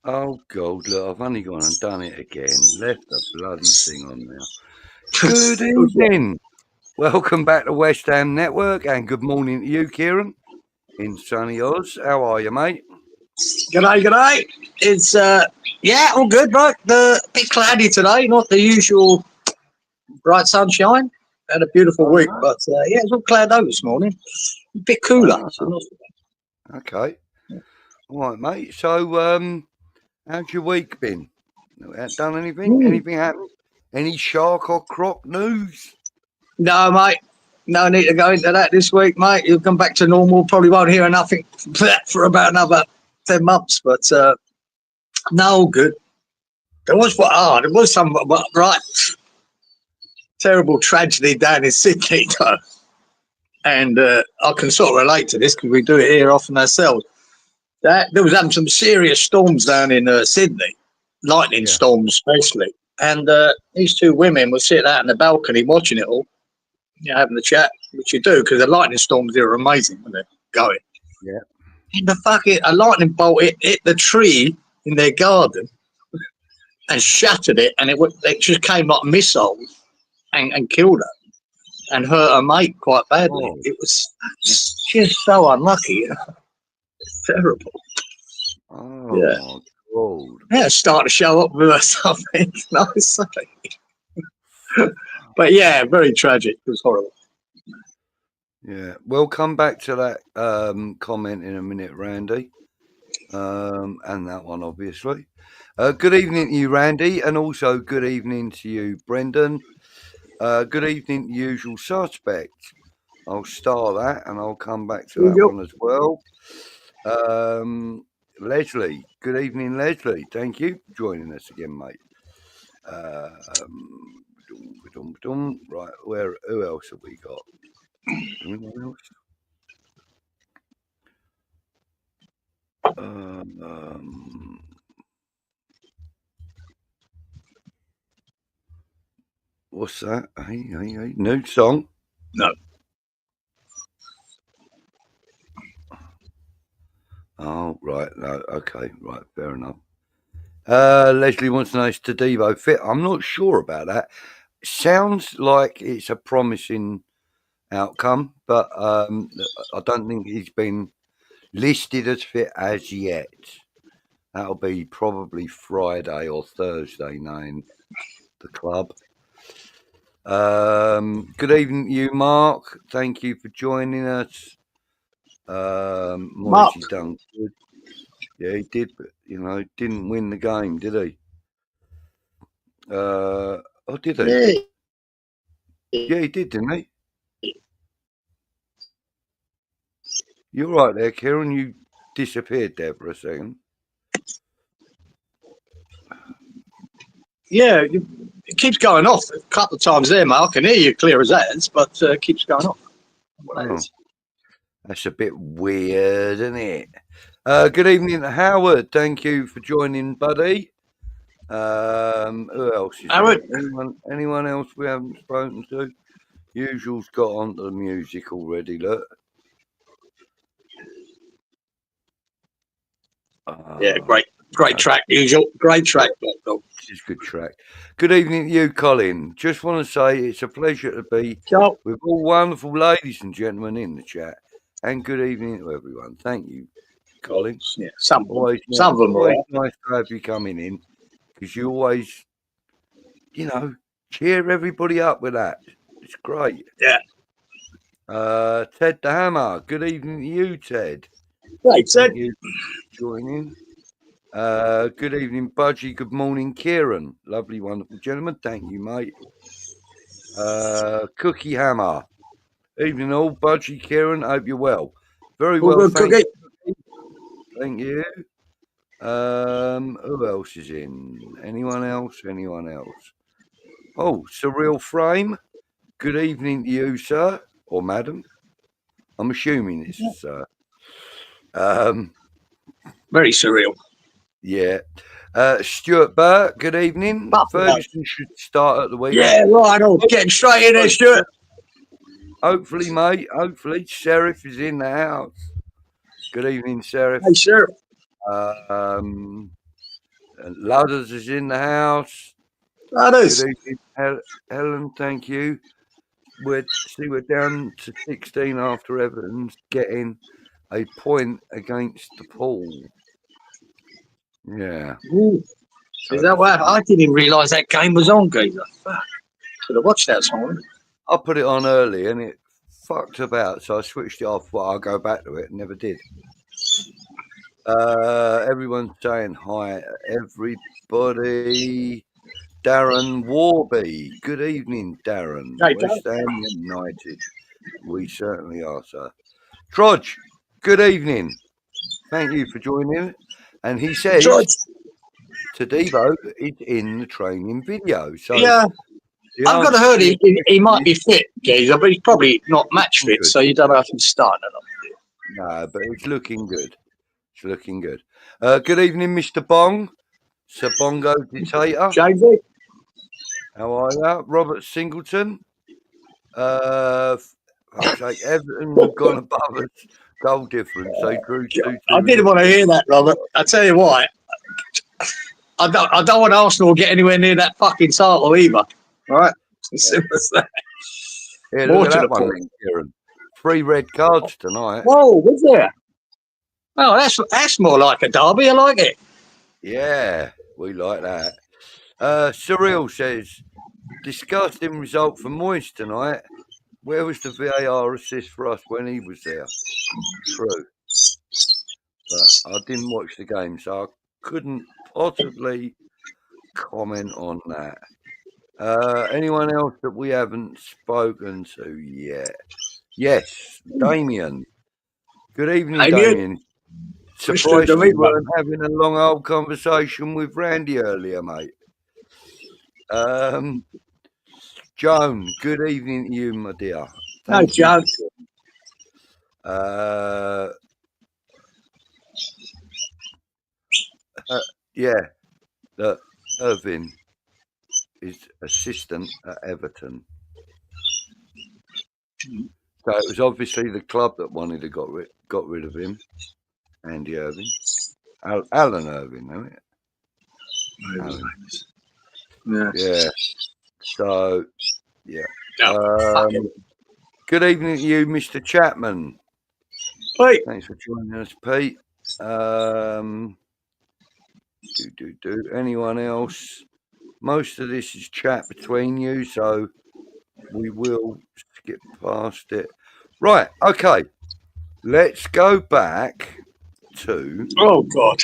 Oh, God, look, I've only gone and done it again. Left the bloody thing on now. Good evening. Welcome back to West Ham Network, and good morning to you, Kieran, in sunny Oz. How are you, mate? G'day. It's, all good, right? A bit cloudy today, not the usual bright sunshine. Had a beautiful week, but, it's all cloud over this morning. A bit cooler. Okay. All right, mate. So, how's your week been? Done anything? Anything happened? Any shark or croc news? No, mate. No need to go into that this week, mate. You'll come back to normal. Probably won't hear nothing for about another 10 months, but no, good. There was some right terrible tragedy down in Sydney, though. And I can sort of relate to this because we do it here often ourselves. There was having some serious storms down in Sydney, lightning storms especially. And these two women were sitting out on the balcony watching it all, having the chat, which you do because the lightning storms there are amazing when they're going. Yeah. And a lightning bolt hit the tree in their garden and shattered it, and it just came like missiles and killed her and hurt her mate quite badly. Oh. It was just so unlucky. Terrible. Oh, yeah. My God. Yeah, start to show up with her something nice. But yeah, very tragic. It was horrible. Yeah, we'll come back to that comment in a minute, Randy, and that one, obviously. Good evening to you, Randy, and also good evening to you, Brendan. Good evening, usual suspects. I'll star that, and I'll come back to that one as well. Leslie, good evening, Leslie. Thank you for joining us again, mate. Right, who else have we got? Anyone else? What's that? Hey, new song? No. Oh, right. No, okay, right, fair enough. Leslie wants to know, is Tadibo fit? I'm not sure about that. Sounds like it's a promising outcome, but I don't think he's been listed as fit as yet. That'll be probably Friday or Thursday, knowing the club. Good evening to you, Mark. Thank you for joining us. Mark. Done good. Yeah, he did, but didn't win the game, did he? Did he? Yeah, he did, didn't he? You're right there, Kieran. You disappeared there for a second. Yeah, it keeps going off a couple of times there, Mark. I can hear you clear as that, but it keeps going off. That's a bit weird, isn't it? Good evening, Howard. Thank you for joining, buddy. Who else is Howard? there? Anyone else we haven't spoken to? Usual's got onto the music already, look. Yeah, great track, Usual. Great track, Black Dog. This is a good track. Good evening to you, Colin. Just want to say it's a pleasure to be Ciao. with all wonderful ladies and gentlemen in the chat. And good evening to everyone. Thank you, Colin. Yeah, some of Always them are. nice to have you coming in, because you always, cheer everybody up with that. It's great. Yeah. Ted the Hammer. Good evening to you, Ted. Great, Ted. Thank you for joining. Good evening, Budgie. Good morning, Kieran. Lovely, wonderful gentleman. Thank you, mate. Cookie Hammer. Evening all, Budgie, Kieran. Hope you're well. Very All well, good, thank Cookie. you. Thank you. Who else is in? Anyone else? Oh, Surreal Frame. Good evening to you, sir, or madam. I'm assuming it's sir. Very surreal. Yeah. Stuart Burke, good evening. Ferguson should start at the weekend. Yeah, right. Getting straight in there, Stuart. Hopefully, mate. Hopefully. Sheriff is in the house. Good evening, Sheriff. Hey, Sheriff. Ludders is in the house. Ludders. Good evening, Helen. Thank you. We're down to 16 after Everton's getting a point against the Pool. Yeah. Ooh. Is that what happened? I didn't even realise that game was on, geezer. Could have watched that this morning. I put it on early and it fucked about, so I switched it off, but I'll go back to it. Never did. Everyone's saying hi, everybody. Darren Warby. Good evening, Darren. Hey, West Ham United. We certainly are, sir. Trudge, good evening. Thank you for joining. And he says Tadibo is in the training video. So yeah, I've got to heard he might be fit, geezer, but he's probably not match fit, so you don't know if he's starting or not. No, but it's looking good. It's looking good. Good evening, Mr. Bong. Sir Bongo Dictator. JV. How are you? Robert Singleton. Fuck's sake, Everton have gone above us. Goal difference. They drew 2-2. I didn't want to hear that, Robert. I tell you why. I don't want Arsenal to get anywhere near that fucking title either. All right? As simple as that. Yeah, look at that one, Kieran. 3 red cards tonight. Whoa, was there? Oh, that's more like a derby. I like it. Yeah, we like that. Surreal says, disgusting result for Moyes tonight. Where was the VAR assist for us when he was there? True. But I didn't watch the game, so I couldn't possibly comment on that. Anyone else that we haven't spoken to yet? Yes, Damien. Good evening, Damien. Surprised you weren't having a long old conversation with Randy earlier, mate. Joan, good evening to you, my dear. Thank you. Yeah, Irvin is assistant at Everton. So it was obviously the club that wanted to got rid of him. Andy Irvin. Alan Irvin, isn't it? Alan. Yeah. So, yeah. Good evening to you, Mr. Chapman. Pete. Thanks for joining us, Pete. Anyone else? Most of this is chat between you, so we will skip past it. Right, okay. Let's go back to... Oh, God.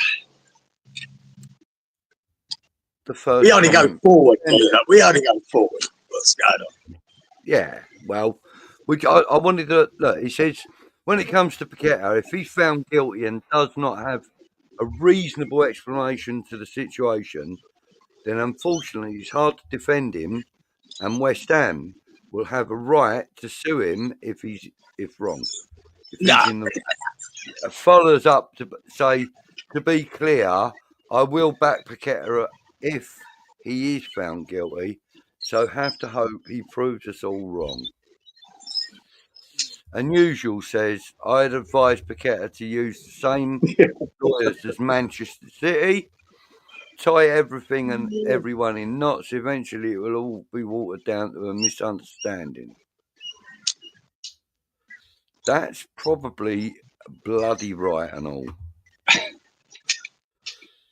The first we only go forward. We only go forward. What's going on? Yeah, well, I wanted to... Look, he says, when it comes to Paqueta, if he's found guilty and does not have a reasonable explanation to the situation, then unfortunately it's hard to defend him, and West Ham will have a right to sue him if wrong. Follows up to say, to be clear, I will back Paqueta if he is found guilty. So have to hope he proves us all wrong. Unusual says, I'd advise Paqueta to use the same lawyers as Manchester City, tie everything and everyone in knots. Eventually, it will all be watered down to a misunderstanding. That's probably bloody right and all.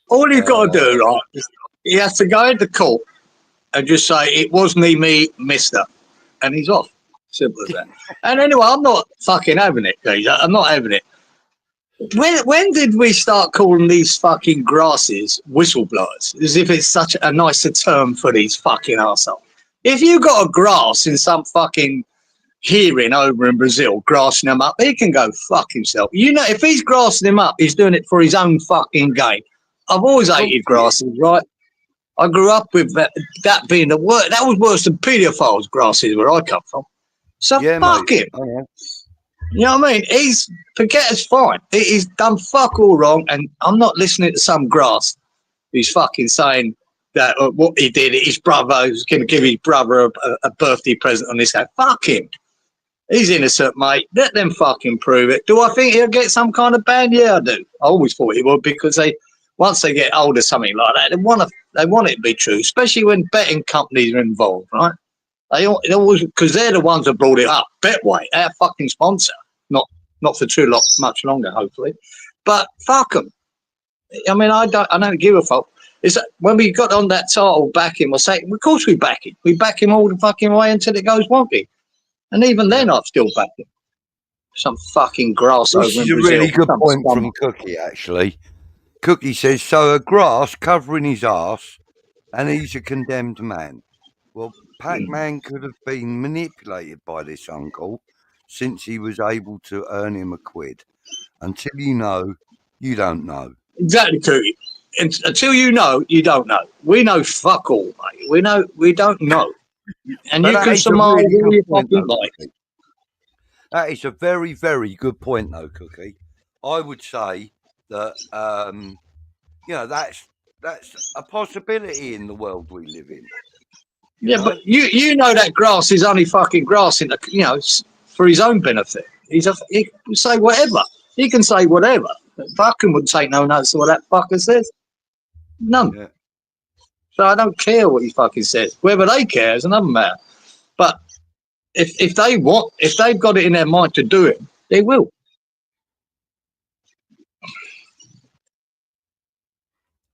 All you've got to do, right, is he has to go into court and just say, it wasn't me, mister. And he's off. Simple as that. And anyway, I'm not fucking having it, guys. I'm not having it. When did we start calling these fucking grasses whistleblowers? As if it's such a nicer term for these fucking arseholes. If you got a grass in some fucking hearing over in Brazil, grassing them up, he can go fuck himself. You know, if he's grassing him up, he's doing it for his own fucking gain. I've always hated grasses, right? I grew up with that being the worst. That was worse than paedophiles, grasses, where I come from. So Yeah, fuck mate. him. Oh, yeah. You know what I mean? Paqueta's fine. He's done fuck all wrong, and I'm not listening to some grass who's fucking saying that what he did, his brother was going to give his brother a birthday present on this day. Fuck him. He's innocent, mate. Let them fucking prove it. Do I think he'll get some kind of ban? Yeah, I do. I always thought he would, because once they get hold of something like that, they want it to be true, especially when betting companies are involved, right? They always, because they're the ones that brought it up. Betway, our fucking sponsor, not for too much longer, hopefully. But fuck them. I mean, I don't give a fuck. It's when we got on that title backing, we'll say, of course we back him. We back him all the fucking way until it goes wonky. And even then, I've still backed him. Some fucking grass over in This is a Brazil. really good point from Cookie, actually. Cookie says, so a grass covering his arse, and he's a condemned man. Well, Pac-Man could have been manipulated by this uncle, since he was able to earn him a quid. Until you know, you don't know. Exactly, Cookie. Until you know, you don't know. We know fuck all, mate. We don't know. And But you can surmise all you fucking like. That is a very, very good point, though, Cookie. I would say that that's a possibility in the world we live in. But you know that grass is only fucking grass for his own benefit. He can say whatever. He can say whatever. Fucking would take no notice of what that fucker says. None. Yeah. So I don't care what he fucking says. Whether they care is another matter. But if they've got it in their mind to do it, they will.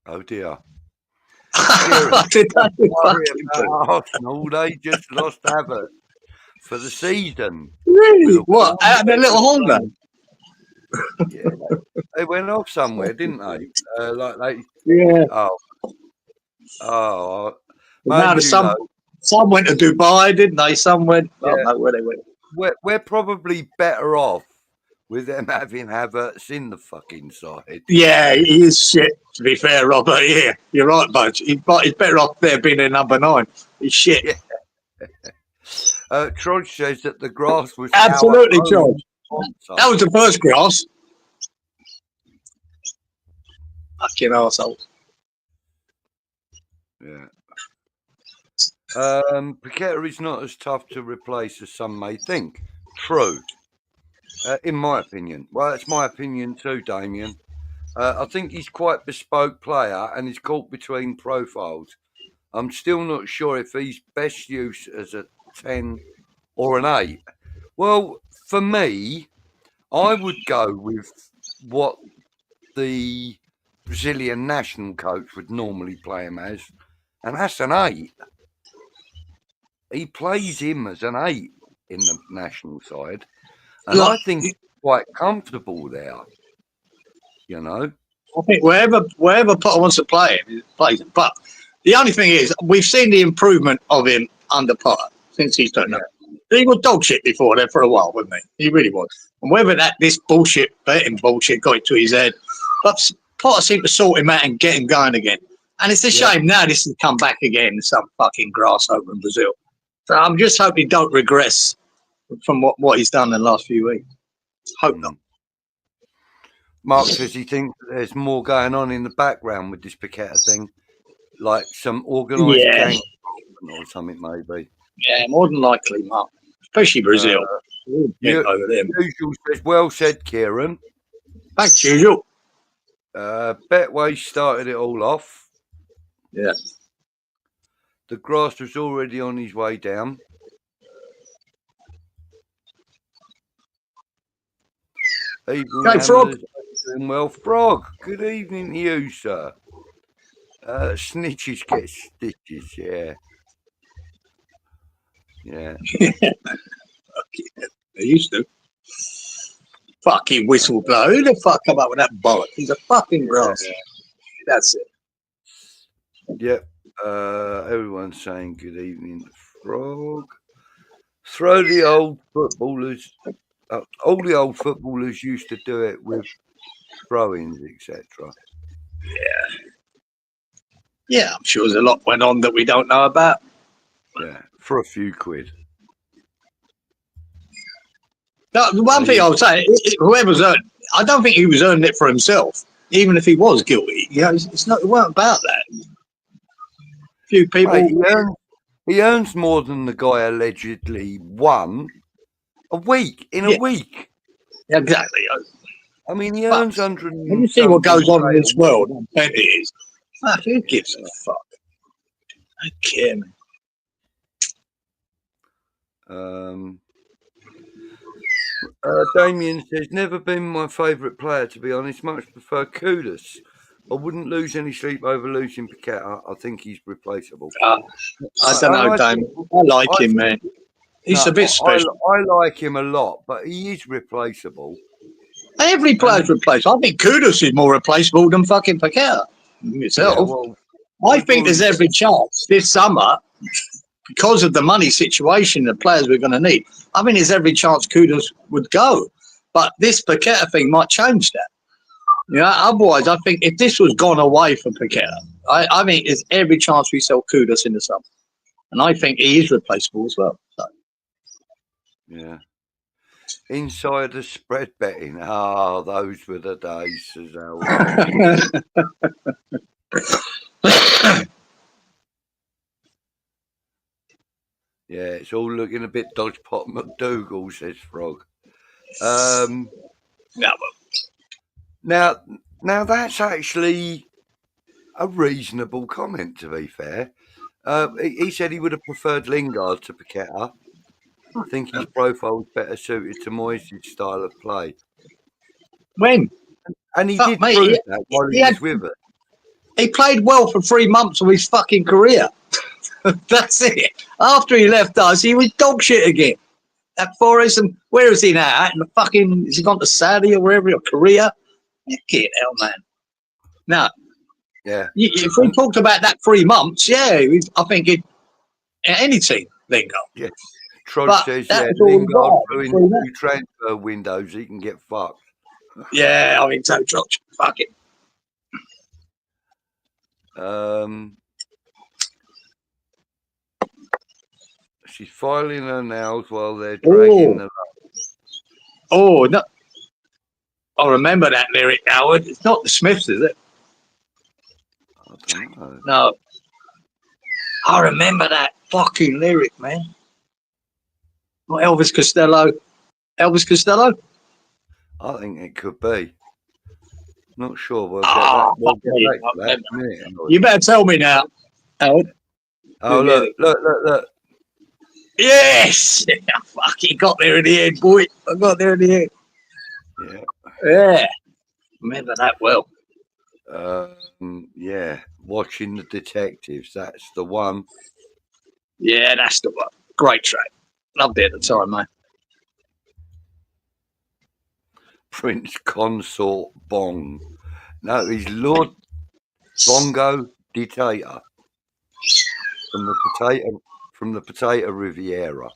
Oh dear. Arsenal, they just lost Havertz for the season. Really? What? Out of their little Honda? Yeah, they went off somewhere, didn't they? Yeah. Now some went to Dubai, didn't they? Some went. I don't know where they went. We're probably better off with them having Havertz in the fucking side. Yeah, he is shit, to be fair, Robert. Yeah, you're right, Budge. He's better off there being a number 9. He's shit. Yeah. Trudge says that the grass was... Absolutely, Trudge. That was the first grass. Fucking arseholes. Yeah. Paqueta is not as tough to replace as some may think. True. In my opinion. Well, it's my opinion too, Damien. I think he's quite a bespoke player and he's caught between profiles. I'm still not sure if he's best used as a 10 or an 8. Well, for me, I would go with what the Brazilian national coach would normally play him as, and that's an 8. He plays him as an 8 in the national side. And I think he's quite comfortable there, you know. I think wherever Potter wants to play him, he plays him. But the only thing is, we've seen the improvement of him under Potter since he's done that. He was dog shit before there for a while, wasn't he? He really was. And whether this betting bullshit got into his head, but Potter seemed to sort him out and get him going again. And it's a shame now this has come back again, some fucking grass over in Brazil. So I'm just hoping he don't regress from what he's done in the last few weeks. Hope not. Mark says he thinks there's more going on in the background with this Paqueta thing. like some organised Yeah, gang or something, maybe. yeah, more than likely, Mark. Especially Brazil. Over them. Usual says, well said, Kieran. Thanks, usual. Betway started it all off. Yeah. The grass was already on his way down. Go, Frog. Doing well. Frog, good evening to you, sir. Snitches get stitches, yeah. Yeah. They used to. Fucking whistleblower. Who the fuck come up with that bollock? He's a fucking grass. Yeah. That's it. Yep. Everyone's saying good evening, Frog. Throw the old footballers. All the old footballers used to do it with throw-ins, etc. Yeah. Yeah, I'm sure there's a lot went on that we don't know about. Yeah, for a few quid. No, the one thing I would say, whoever's earned, I don't think he was earning it for himself, even if he was guilty. You know, it's not. It weren't about that. Few people. Mate, he earns more than the guy allegedly won a week in a week. Yeah, exactly. I mean, he earns 100. When you see what goes on in this world, how bad it is. Who gives a fuck? I don't care, man. Damien says, never been my favourite player, to be honest. Much prefer Kudus. I wouldn't lose any sleep over losing Paqueta. I think he's replaceable. I don't know, Damien. I like him, man. He's a bit special. I like him a lot, but he is replaceable. Every player's replaceable. I think Kudus is more replaceable than fucking Paqueta himself. Yeah, well, I think there's every chance this summer, because of the money situation the players we're going to need, I mean, there's every chance Kudus would go. But this Paqueta thing might change that. You know, otherwise, I think if this was gone away from Paqueta, I think there's every chance we sell Kudus in the summer. And I think he is replaceable as well. So. Yeah. Insider spread betting. Ah, those were the days, Suzelle. Yeah, it's all looking a bit Dodgepot McDougal, says Frog. Now that's actually a reasonable comment, to be fair. He said he would have preferred Lingard to Paqueta. I think his profile was better suited to Moyes' style of play. When? And he did prove that while he was with us. He played well for 3 months of his fucking career. That's it. After he left us, he was dog shit again. At Forest, and where is he now? In the fucking, is he gone to Saudi or wherever, or Korea? Get hell, man. Now, yeah. If we talked about that 3 months, yeah, I think any team, Lingard. Yeah. Trod says, yeah, Lingard doing 2 transfer windows, he can get fucked. Yeah, I mean, so Trod, fuck it. She's filing her nails while they're dragging the. Oh, no. I remember that lyric, Howard. It's not the Smiths, is it? I don't know. No. I remember that fucking lyric, man. What, Elvis Costello? Elvis Costello? I think it could be. Not sure. We'll get back to that in a minute. You better tell me now, Howard. Oh, look. Yes! Fuck, he got there in the end, boy. I got there in the end. Yeah. Yeah. Remember that well. Yeah. Watching the Detectives. That's the one. Yeah, that's the one. Great track. Loved it at the time, mate. Prince Consort Bong. No, he's Lord Bongo Dictator from the Potato Riviera.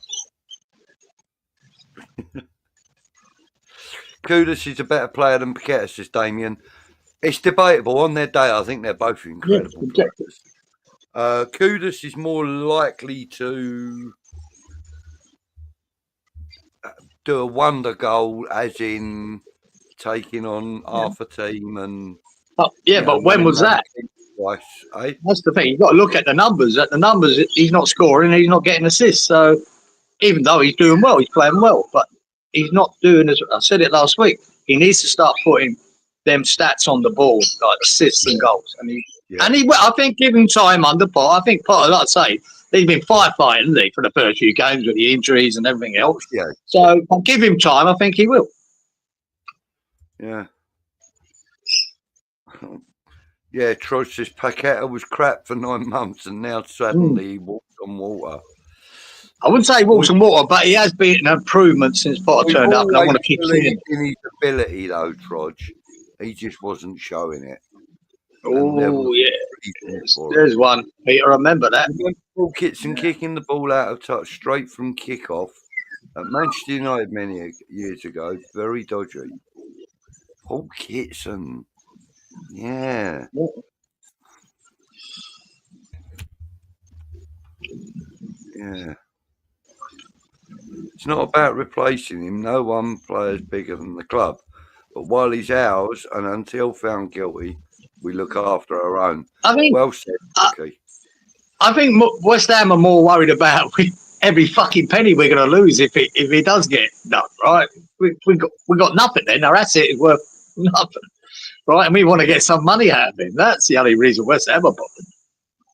Kudus is a better player than Paqueta, says Damien. It's debatable. On their day, I think they're both incredible players. Kudus is more likely to do a wonder goal, as in taking on half a team and. Oh, yeah, but when was that? twice, eh? That's the thing. You've got to look at the numbers. At the numbers, he's not scoring, he's not getting assists. So even though he's doing well, he's playing well, but he's not doing as I said it last week. He needs to start putting them stats on the board, like assists and goals. And I think give him time under Potter. I think Potter, like I say, he's been firefighting, hasn't he, for the first few games with the injuries and everything else. Yeah. So I'll give him time. I think he will. Yeah. Yeah, Troy says Paqueta was crap for 9 months and now suddenly he walks on water. I wouldn't say walks on water, but he has been an improvement since Potter turned up, and I want to keep seeing in his ability, though, Troj. He just wasn't showing it. Oh, yeah. There's one. Peter, remember that. Paul Kitson kicking the ball out of touch straight from kick-off at Manchester United many years ago. Very dodgy. Paul Kitson. Yeah. Yeah. It's not about replacing him. No one player is bigger than the club. But while he's ours, and until found guilty, we look after our own. I mean, well said, Ricky. I think West Ham are more worried about every fucking penny we're going to lose if he does get done, right? We got nothing then. Our asset is worth nothing, right? And we want to get some money out of him. That's the only reason West Ham are bothered.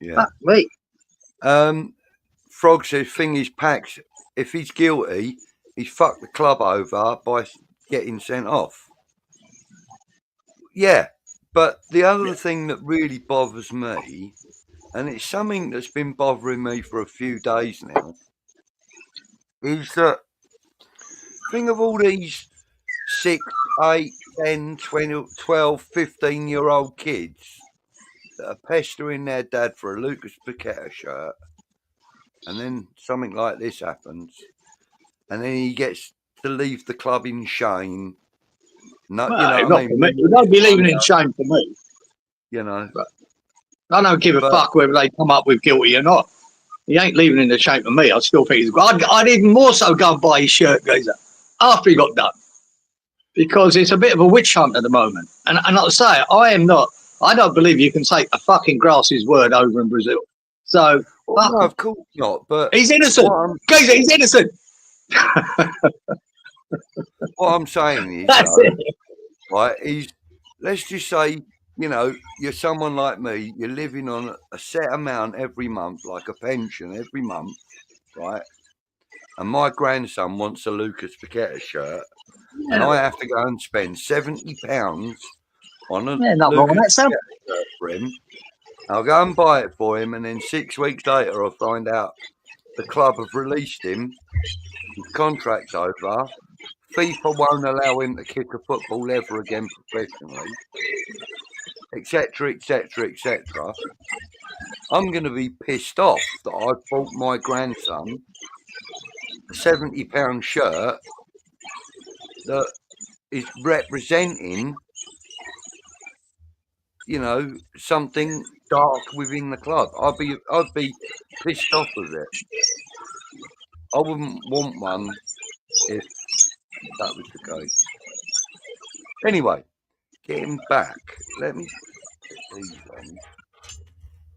Yeah. Fuck me. Frog says, thing is, Pax, if he's guilty, he's fucked the club over by getting sent off. Yeah, but the other thing that really bothers me, and it's something that's been bothering me for a few days now, is that think of all these 6, 8, 10, 20, 12, 15-year-old kids that are pestering their dad for a Lucas Paqueta shirt, and then something like this happens, and then he gets to leave the club in shame. No, well, you know what I mean? You won't be leaving in shame for me. You know. But I don't give a fuck whether they come up with guilty or not. He ain't leaving in the shame for me. I still think he's good. I'd even more so go and buy his shirt, Gazer, after he got done. Because it's a bit of a witch hunt at the moment. And like I say, I don't believe you can take a fucking grass's word over in Brazil. So, well, no, of course not. But he's innocent. Gazer, he's innocent. What I'm saying is, right, let's just say, you know, you're someone like me, you're living on a set amount every month, like a pension every month, right? And my grandson wants a Lucas Paqueta shirt, and I have to go and spend £70 on a Lucas Paqueta shirt for him. I'll go and buy it for him, and then 6 weeks later I'll find out the club have released him, his contract's over, FIFA won't allow him to kick a football ever again professionally, etc., etc., etc. I'm going to be pissed off that I bought my grandson a £70 shirt that is representing, you know, something dark within the club. I'd be pissed off with it. I wouldn't want one if that was the case. Anyway, getting back, let me.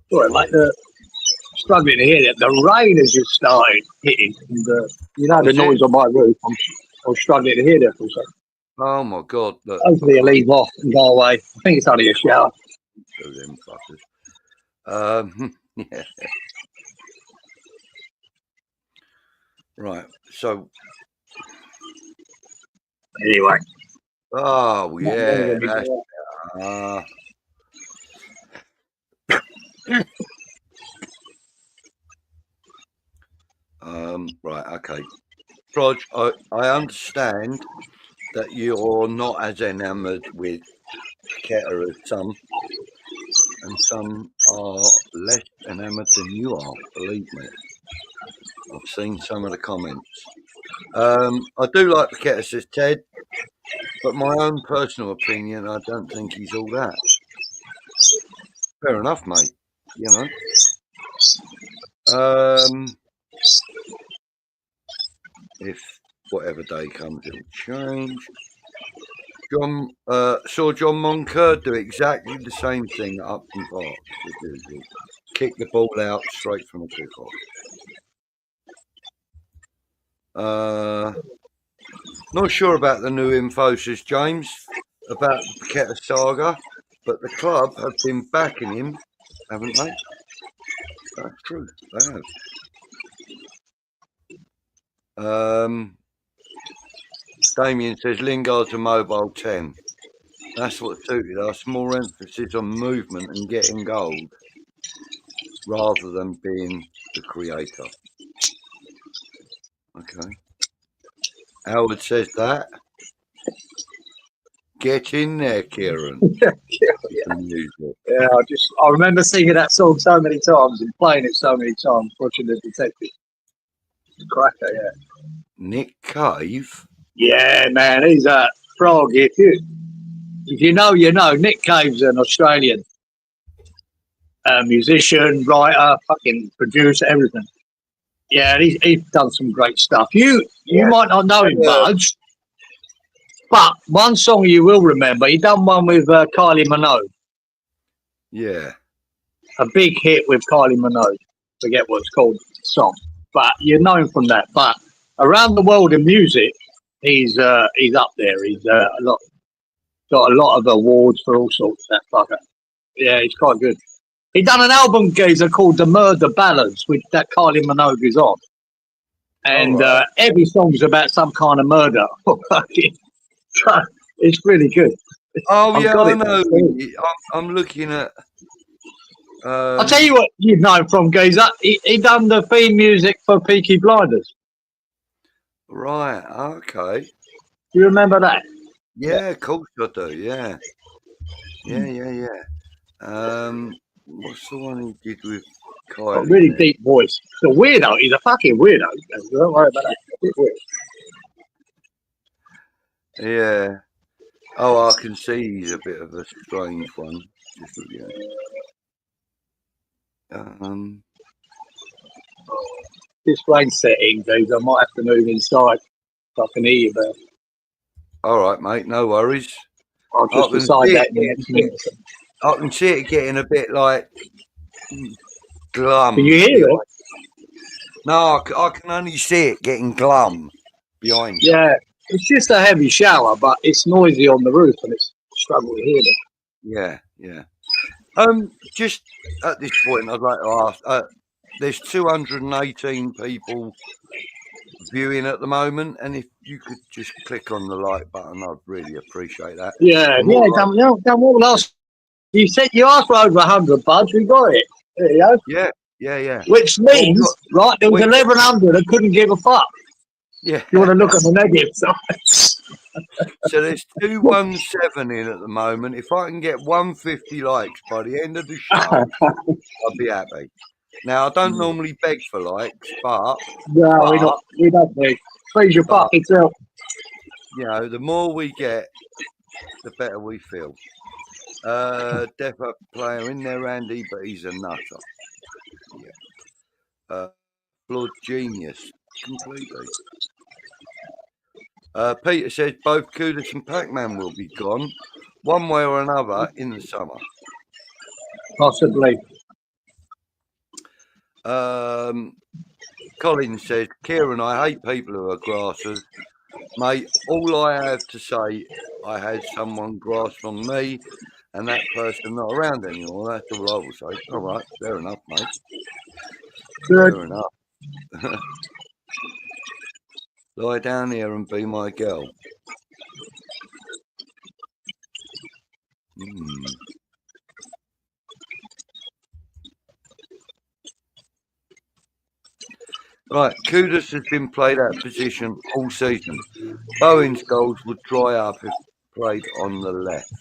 Sorry, mate, struggling to hear that. The rain has just started hitting. And, you know the noise on my roof. I'm struggling to hear that for a second. Oh my God! Look, hopefully it'll leave off and go away. I think it's only a shower. Them fuckers. Yeah. Right. So. Anyway. Oh yeah. Right. Okay. Rog, I understand that you're not as enamoured with Paqueta as some, and some are less enamoured than you are, believe me. I've seen some of the comments. I do like Paqueta, says Ted, but my own personal opinion, I don't think he's all that. Fair enough, mate, you know. If whatever day comes, it'll change. Saw John Moncur do exactly the same thing at Upton Park as usual. Kick the ball out straight from the kickoff. Not sure about the new info, says James, about the Paqueta Saga, but the club have been backing him, haven't they? That's true. They have. Damien says Lingard's a mobile 10. That's what suited us. More emphasis on movement and getting gold rather than being the creator. Okay. Howard says that. Get in there, Ciaran. Yeah, I remember singing that song so many times and playing it so many times, watching The Detective. Cracker, yeah. Nick Cave? Yeah, man, he's a frog. If you know, you know. Nick Cave's an Australian musician, writer, fucking producer, everything. Yeah, he's done some great stuff. You might not know him, Budge, but one song you will remember. He done one with Kylie Minogue. Yeah. A big hit with Kylie Minogue. Forget what it's called, the song. But you know him from that. But around the world in music, he's up there. He's got a lot of awards for all sorts. That fucker. Yeah, he's quite good. He done an album, geezer, called The Murder Ballads, which that Kylie Minogue is on. And every song's about some kind of murder. It's really good. Oh, yeah, I know. I'm looking at... I'll tell you what you know from geezer. He done the theme music for Peaky Blinders. Right, okay. Do you remember that? Yeah, of course I do, yeah. Yeah. What's the one he did with Kylie? Got a really deep voice. He's a weirdo. He's a fucking weirdo. Don't worry about that. A bit weird. Yeah. Oh, I can see he's a bit of a strange one. Just looking at it. Display settings, I might have to move inside so I can hear you better. All right, mate. No worries. I'll just decide that in the next minute. I can see it getting a bit like glum. Can you hear it? No, I can only see it getting glum behind you. Yeah, it's just a heavy shower, but it's noisy on the roof and it's struggle to hear it. Yeah. Just at this point, I'd like to ask. There's 218 people viewing at the moment, and if you could just click on the like button, I'd really appreciate that. Yeah. Done well last. You said you asked for over 100, Budge. We got it. There you go. Yeah. Which means, right, there was 1,100 that couldn't give a fuck. Yeah. You want to look at the negative side. So there's 217 in at the moment. If I can get 150 likes by the end of the show, I'll be happy. Now, I don't normally beg for likes, but... No, we don't beg. Please your fucking self. You know, the more we get, the better we feel. Defo player in there, Andy, but he's a nutter. Yeah. Blood genius, completely. Peter says both Kudus and Pac-Man will be gone, one way or another, in the summer. Possibly. Colin says, Ciaran, I hate people who are grassers. Mate, all I have to say, I had someone grasp on me and that person not around anymore. That's all I will say. All right, fair enough, mate. Good. Fair enough. Lie down here and be my girl. Right, Kudus has been played out of position all season. Bowen's goals would dry up if played on the left.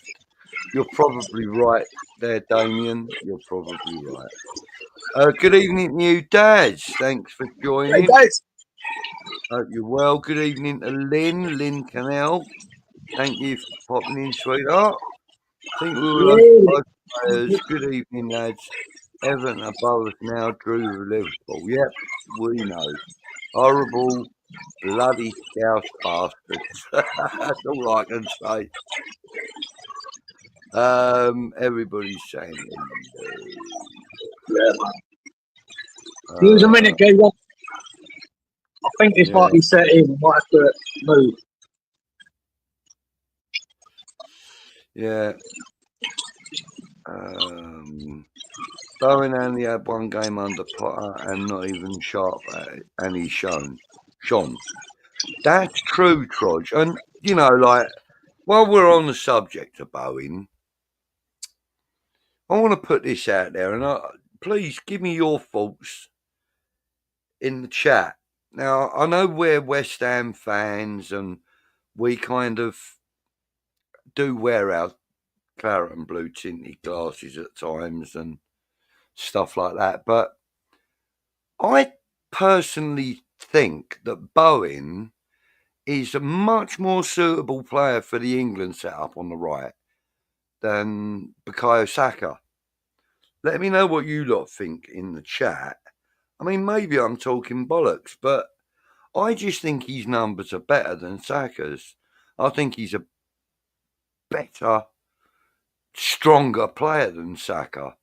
You're probably right there, Damien. You're probably right. Good evening to you, Dads. Thanks for joining. Hey, guys. Hope you're well. Good evening to Lynn Canal. Thank you for popping in, sweetheart. I think we were both players. Good evening, lads. Everton above us now, Drew with Liverpool. Yep, we know. Horrible Bloody scouse bastards. That's all I can say. Everybody's saying Yeah. Use a minute, Gabe. I think this might be set in. Might have to move. Yeah. Bowen only had one game under Potter and not even sharp at it, and he's shone. That's true, Trodge. And, you know, like, while we're on the subject of Bowen, I want to put this out there, and please give me your thoughts in the chat. Now, I know we're West Ham fans, and we kind of do wear our claret and blue tinted glasses at times and stuff like that, but I personally think that Bowen is a much more suitable player for the England setup on the right than Bukayo Saka. Let me know what you lot think in the chat. I mean, maybe I'm talking bollocks, but I just think his numbers are better than Saka's. I think he's a better, stronger player than Saka.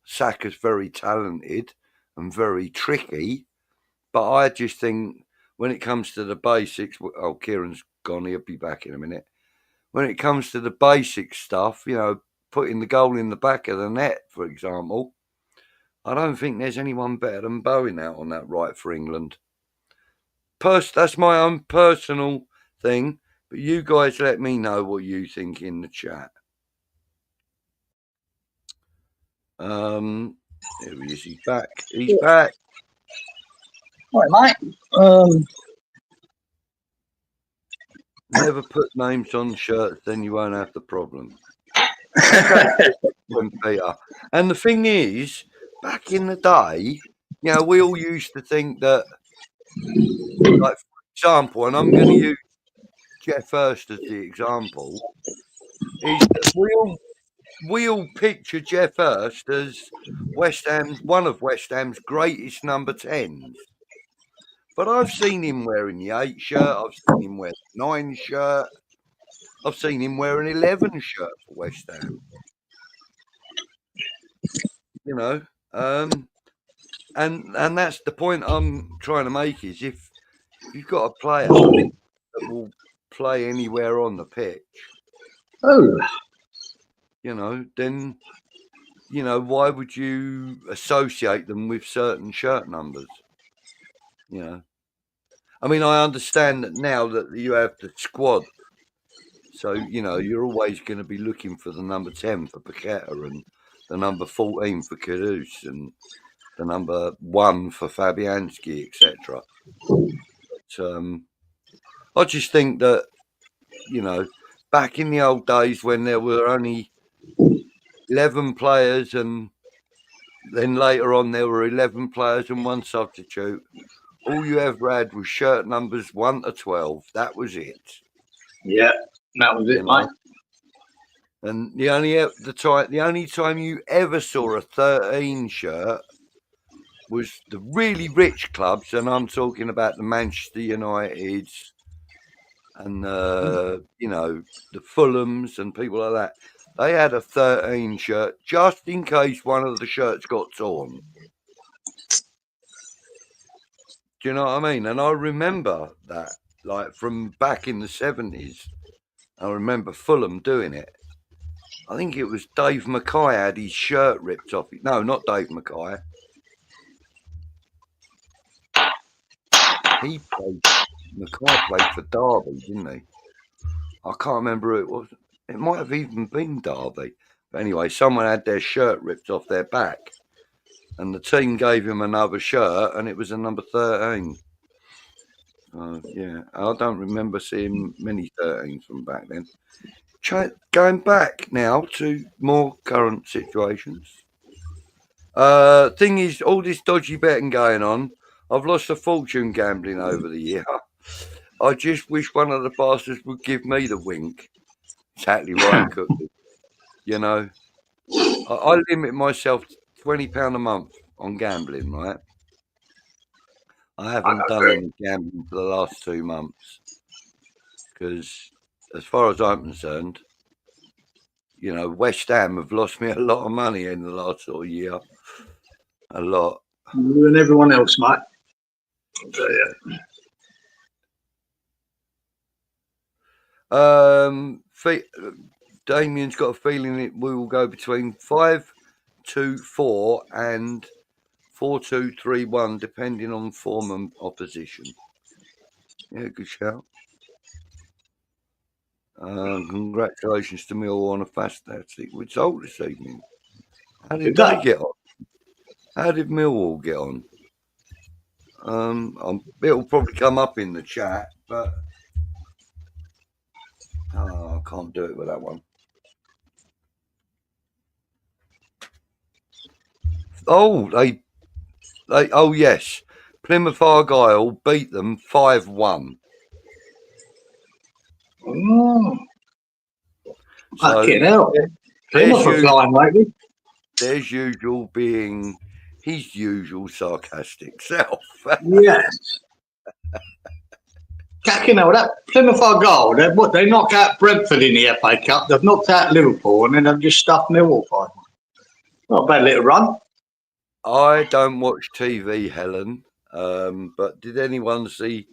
Saka's very talented and very tricky, but I just think when it comes to the basics, oh, Kieran's gone, he'll be back in a minute. When it comes to the basic stuff, you know, putting the goal in the back of the net, for example, I don't think there's anyone better than Bowen out on that right for England. That's my own personal thing, but you guys let me know what you think in the chat. Here he is, he's back. He's back. All right, mate. Never put names on shirts, then you won't have the problem. Peter. And the thing is, back in the day, you know, we all used to think that, like, for example, and I'm going to use Jeff Hurst as the example, is that we all picture Jeff Hurst as one of West Ham's greatest number 10s. But I've seen him wearing the 8 shirt, I've seen him wear the 9 shirt, I've seen him wear an 11 shirt for West Ham. You know, and that's the point I'm trying to make is if you've got a player that will play anywhere on the pitch, you know, then, you know, why would you associate them with certain shirt numbers? You know, I mean, I understand that now that you have the squad, so, you know, you're always going to be looking for the number 10 for Paqueta and the number 14 for Kudus and the number 1 for Fabianski, etc. But I just think that, you know, back in the old days when there were only 11 players and then later on there were 11 players and 1 substitute, all you ever had was shirt numbers 1 to 12. That was it. Yeah, that was it, mate. And the only time you ever saw a 13 shirt was the really rich clubs, and I'm talking about the Manchester Uniteds and you know, the Fulhams and people like that. They had a 13 shirt just in case one of the shirts got torn. Do you know what I mean? And I remember that, like, from back in the 70s. I remember Fulham doing it. I think it was Dave Mackay had his shirt ripped off. No, not Dave Mackay. Mackay played for Derby, didn't he? I can't remember who it was. It might have even been Derby. But anyway, someone had their shirt ripped off their back. And the team gave him another shirt, and it was a number 13. Yeah, I don't remember seeing many 13s from back then. Going back now to more current situations. Thing is, all this dodgy betting going on, I've lost a fortune gambling over the year. I just wish one of the bastards would give me the wink. Exactly right, Cookie. You know, I limit myself to £20 a month on gambling, right? I haven't done agree. any gambling for the last 2 months because, as far as I'm concerned, you know, West Ham have lost me a lot of money in the last sort of year. A lot. You and everyone else, mate. Damien's got a feeling we will go between 5-2-4 and 4-2-3-1, depending on form and opposition. Yeah, good shout. Congratulations to Millwall on a fantastic result this evening. How did they get on? How did Millwall get on? It'll probably come up in the chat, but I can't do it with that one. Oh, oh yes, Plymouth Argyle beat them 5-1. Oh, So fucking hell. Plymouth are flying lately. There's usual being his usual sarcastic self. Yes. Fucking hell, that Plymouth Argyle, they knocked out Brentford in the FA Cup, they've knocked out Liverpool, and then they've just stuffed Millwall 5-1. Not a bad little run. I don't watch TV, Helen, but did anyone see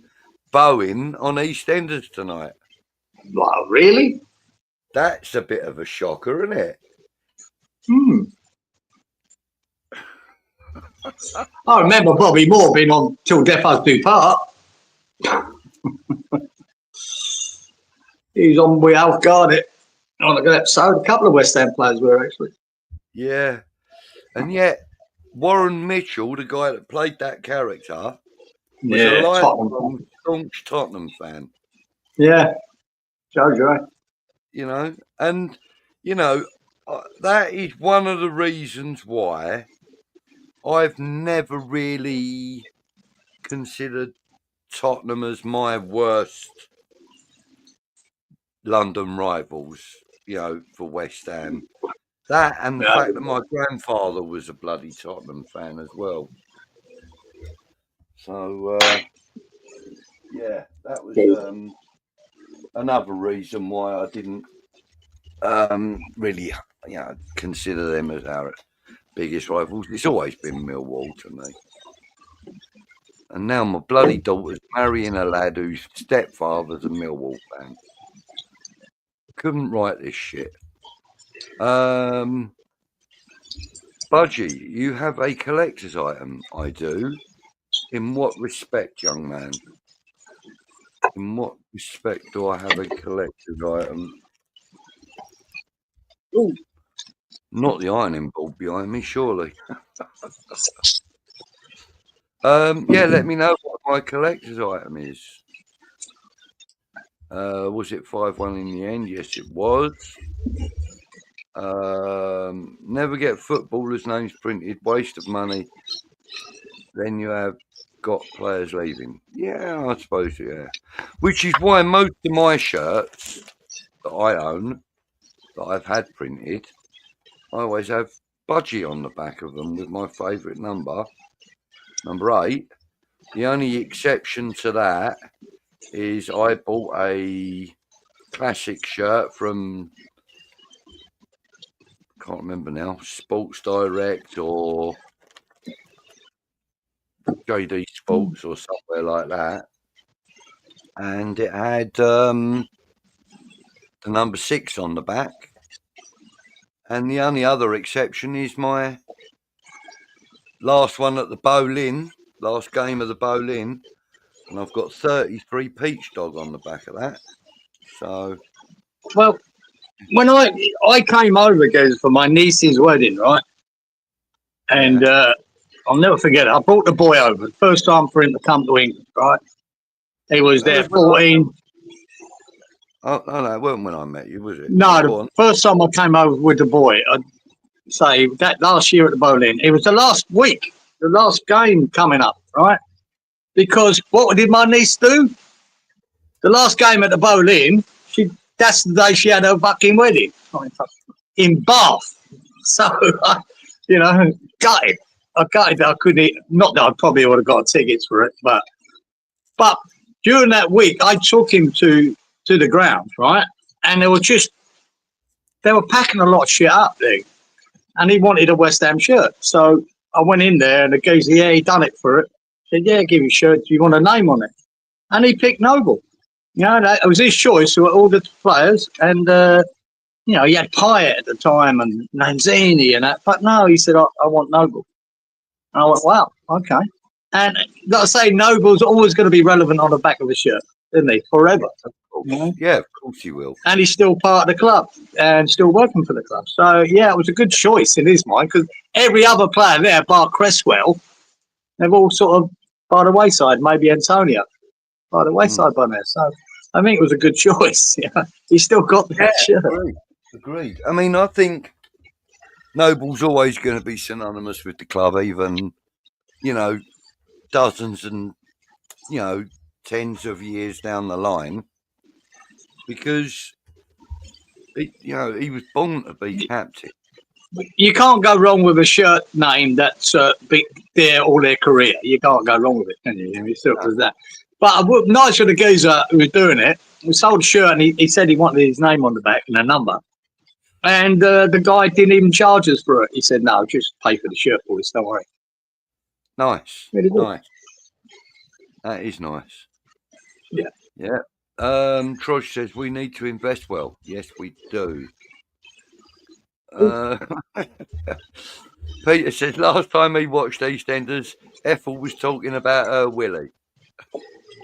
Bowen on EastEnders tonight? Wow, really? That's a bit of a shocker, isn't it? I remember Bobby Moore being on Till Death Us Do Part. He was on We Alf Garnett on a good episode. A couple of West Ham players were actually. Yeah. And yet, Warren Mitchell, the guy that played that character, was a lifelong staunch Tottenham fan. Yeah. Jojo. You know, and, you know, that is one of the reasons why I've never really considered Tottenham as my worst London rivals, you know, for West Ham. That and the fact that my grandfather was a bloody Tottenham fan as well. So, yeah, that was another reason why I didn't really, you know, consider them as our biggest rivals. It's always been Millwall to me. And now my bloody daughter's marrying a lad whose stepfather's a Millwall fan. Couldn't write this shit. Budgie, you have a collector's item. I do. In what respect, young man? In what respect do I have a collector's item? Ooh. Not the ironing board behind me, surely. Yeah, let me know what my collector's item is. Was it 5-1 in the end? Yes, it was. Never get footballers' names printed. Waste of money. Then you have got players leaving. Yeah, I suppose, yeah. Which is why most of my shirts that I own, that I've had printed, I always have Budgie on the back of them with my favourite number 8. The only exception to that is I bought a classic shirt from, can't remember now, Sports Direct or JD Sports or somewhere like that, and it had the number 6 on the back. And the only other exception is my last one at the Boleyn, last game of the Boleyn, and I've got 33 Peach Dog on the back of that. So, well, when I came over, guys, for my niece's wedding, right? And I'll never forget it. I brought the boy over. First time for him to come to England, right? He was there 14. Oh, no, it wasn't when I met you, was it? No, the first time I came over with the boy, I'd say that last year at the Boleyn, it was the last week, the last game coming up, right? Because what did my niece do? The last game at the Boleyn, that's the day she had her fucking wedding in Bath. So, you know, gutted. I gutted that I couldn't. Not that I probably would have got tickets for it, but during that week, I took him to the ground, right? And they were packing a lot of shit up there, and he wanted a West Ham shirt. So I went in there, and the guy said, "Yeah, he done it for it." I said, "Yeah, give you a shirt. Do you want a name on it?" And he picked Noble. You know, that it was his choice to all the players, and you know, he had Pyatt at the time and Lanzini and that. But no, he said, "I want Noble." And I went, "Wow, okay." And like I say, Noble's always going to be relevant on the back of the shirt, isn't he? Forever. Yeah, of course he will. And he's still part of the club and still working for the club. So, yeah, it was a good choice in his mind because every other player there, bar Cresswell, they've all sort of by the wayside, maybe Antonio, by the wayside by now. So, I think it was a good choice. Yeah, he's still got that shirt. Agreed. I mean, I think Noble's always going to be synonymous with the club, even, you know, dozens and, you know, tens of years down the line, because, you know, he was born to be captain. You can't go wrong with a shirt name that's been there all their career. You can't go wrong with it, can you? He still does that. But nice for the geezer who was doing it. We sold a shirt and he said he wanted his name on the back and a number. And the guy didn't even charge us for it. He said, "No, just pay for the shirt, boys. Don't worry." Nice. Really good. Nice. That is nice. Yeah. Yeah. Trosh says we need to invest well. Yes, we do. Peter says last time he watched EastEnders, Ethel was talking about her Willie.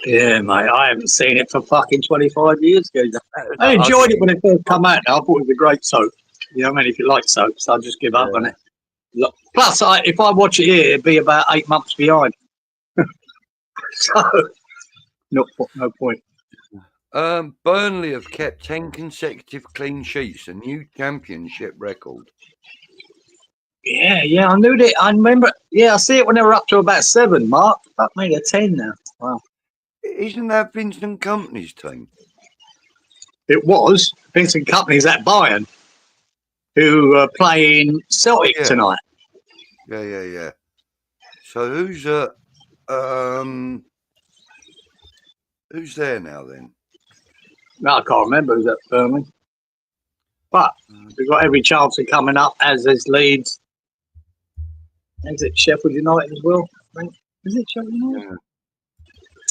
Yeah, mate. I haven't seen it for fucking 25 years, geezer. I enjoyed it when it first came out. I thought it was a great soap. You know what I mean? If you like soaps, I'll just give up on it. Plus, if I watch it here, it'd be about 8 months behind. So, no point. Burnley have kept 10 consecutive clean sheets, a new championship record. Yeah, I knew that. I remember. Yeah, I see it when they were up to about 7, Mark. Fuck me, they're 10 now. Wow. Isn't that Vincent Kompany's team? It was Vincent Kompany's at Bayern, who are playing Celtic tonight. Yeah. So who's there now then? No, I can't remember who's at Burnley. But we've got every chance of coming up, as is Leeds. Is it Sheffield United as well? Is it Sheffield United? Yeah.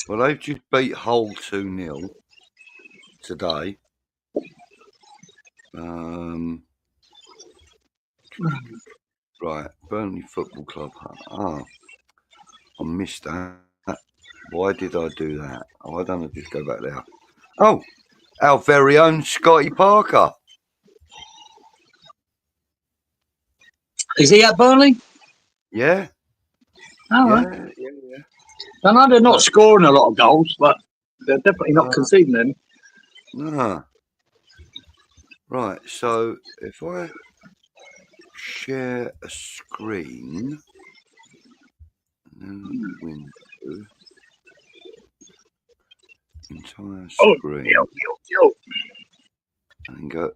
Well, they've just beat Hull 2-0 today. Right, Burnley Football Club. I missed that. Why did I do that? Oh, I don't know. Just go back there. Oh, our very own Scotty Parker. Is he at Burnley? Yeah. Oh, right. Yeah. I know they're not scoring a lot of goals, but they're definitely not conceding them. No. Right, so if I share a screen, window, entire screen, and go,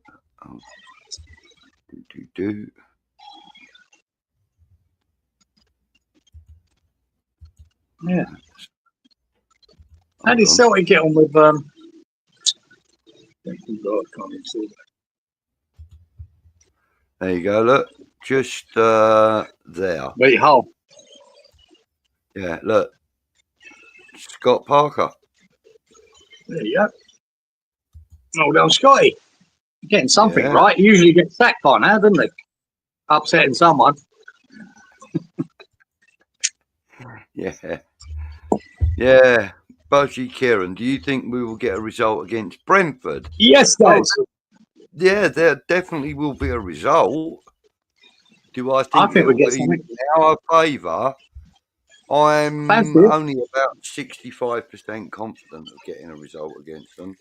do. Yeah. How did Celtic get on with God, can't even see that. There you go, look. Just there. Wait, Hull. Yeah, look. Scott Parker. There you go. Oh, down Scotty. Getting something right. He usually gets sacked by now, doesn't he? Upsetting someone. Yeah. Budgie Kieran, do you think we will get a result against Brentford? Yes, guys. Yeah, there definitely will be a result. Do I think it will be in our favour? I'm only about 65% confident of getting a result against them.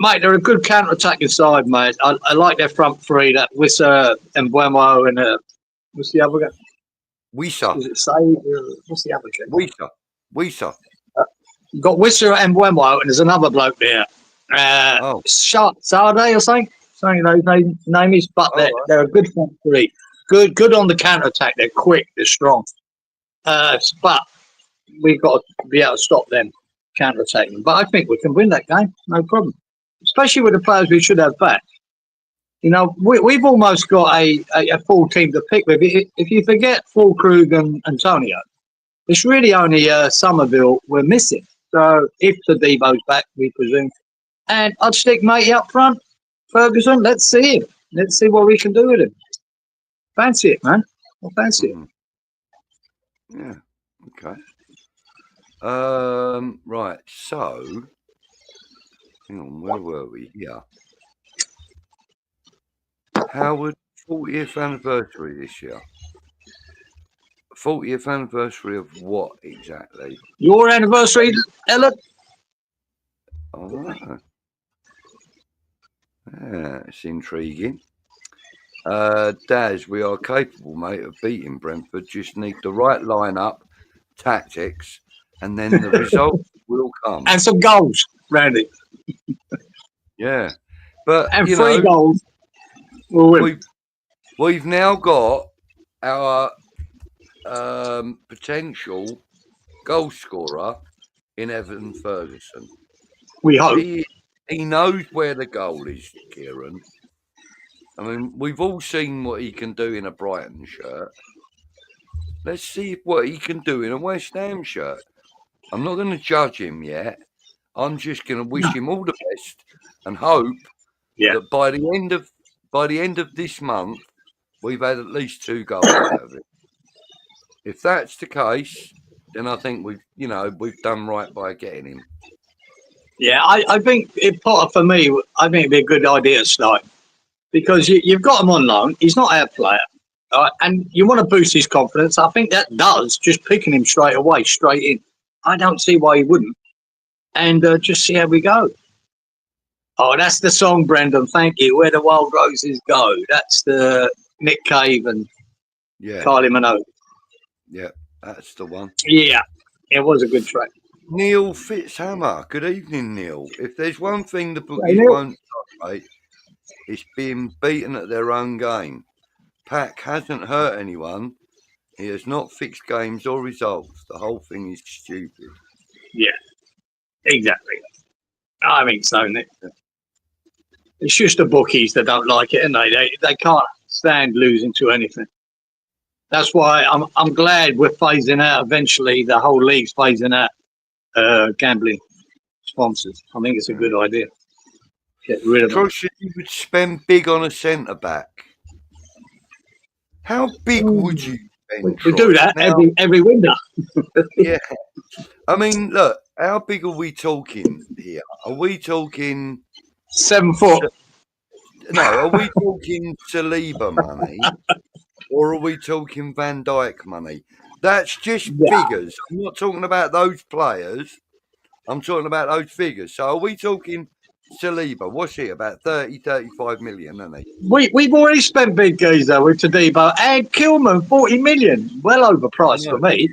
Mate, they're a good counter-attacking side, mate. I like their front three, that Wissa and Buemo and what's the other guy? Wissa. Is it Say? What's the other guy? Wissa. You've got Wissa and Buemo, and there's another bloke there. Saga or something? Something those name is, but they're a good front three. Good on the counter attack. They're quick. They're strong. But we've got to be able to stop them counter attacking. But I think we can win that game. No problem. Especially with the players we should have back. You know, we've almost got a full team to pick with. If you forget Fulkrug and Antonio, it's really only Somerville we're missing. So if Tadebo's back, we presume. And I'd stick Matey up front. Ferguson, let's see him. Let's see what we can do with him. Fancy it, man. I fancy it. Yeah. Okay. Right. So, hang on. Where were we? Yeah. Howard, 40th anniversary this year. 40th anniversary of what exactly? Your anniversary, Ellen? Oh, it's intriguing. Daz, we are capable, mate, of beating Brentford. Just need the right lineup, tactics, and then the results will come. And some goals, Randy. Yeah. But, and you 3 know, goals. We've now got our potential goal scorer in Evan Ferguson. We hope. He knows where the goal is, Kieran. I mean, we've all seen what he can do in a Brighton shirt. Let's see what he can do in a West Ham shirt. I'm not going to judge him yet. I'm just going to wish him all the best and hope that by the end of this month, we've had at least 2 goals out of it. If that's the case, then I think we've done right by getting him. Yeah, I think Potter, for me, I think it'd be a good idea to start because you've got him on loan. He's not our player, and you want to boost his confidence. I think that does just picking him straight away, straight in. I don't see why he wouldn't, and just see how we go. Oh, that's the song, Brendan. Thank you. Where the Wild Roses Go. That's the Nick Cave and Kylie Minogue. Yeah, that's the one. Yeah, it was a good track. Neil Fitzhammer. Good evening, Neil. If there's one thing the bookies won't tolerate, it's being beaten at their own game. Pack hasn't hurt anyone. He has not fixed games or results. The whole thing is stupid. Yeah, exactly. I think so, Nick. It's just the bookies that don't like it, and they can't stand losing to anything. That's why I'm glad we're phasing out. Eventually, the whole league's phasing out gambling sponsors. I think it's a good idea. Get rid of them. You would spend big on a centre back. How big would you spend? We do that every window. Yeah. I mean, look, how big are we talking here? Are we talking 7 foot? No, are we talking Saliba money? Or are we talking Van Dijk money? That's just figures. I'm not talking about those players. I'm talking about those figures. So are we talking Saliba? What's he, about 30, 35 million, isn't he? We've already spent big geezer with Tadebo and Kilman, 40 million. Well overpriced for me.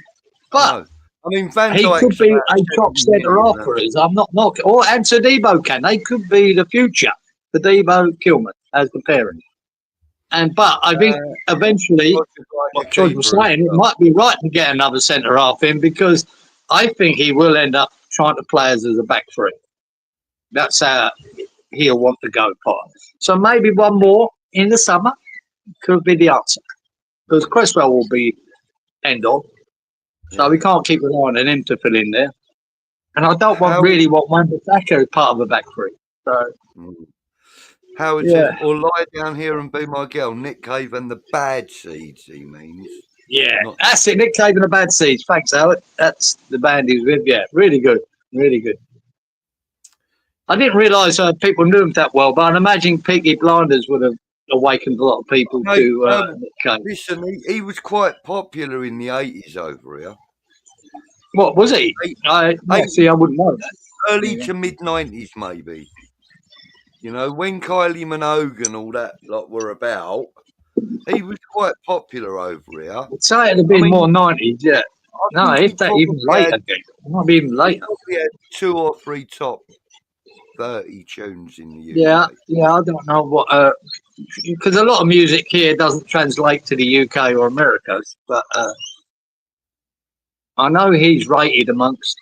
But I mean, Van Dijk he could be a top centre-half for us. I'm not knocking. And Tadebo can. They could be the future. Tadebo, Kilman as the pairing. But I think eventually, what George was saying, it might be right to get another centre-half in because I think he will end up trying to play us as a back three. That's how he'll want to go, Potter. So maybe one more in the summer could be the answer. Because Cresswell will be end on. So we can't keep relying on him to fill in there. And I don't really want Wan-Bissaka as part of a back three. So... Howard says, or lie down here and be my girl. Nick Cave and the bad seeds, he means. Yeah, that's it. Nick Cave and the bad seeds. Thanks, Howard. That's the band he's with. Yeah, really good. Really good. I didn't realise people knew him that well, but I imagine Peaky Blinders would have awakened a lot of people to Nick Cave. Listen, he was quite popular in the 80s over here. What, was he? I wouldn't know that. Early to mid-90s, maybe. You know, when Kylie Minogue and all that were about, he was quite popular over here. I'd say it'd have been more 90s, yeah. No, if that even later. It might be even later. He had 2 or 3 top 30 tunes in the UK. Yeah. I don't know what because a lot of music here doesn't translate to the UK or Americas, but I know he's rated amongst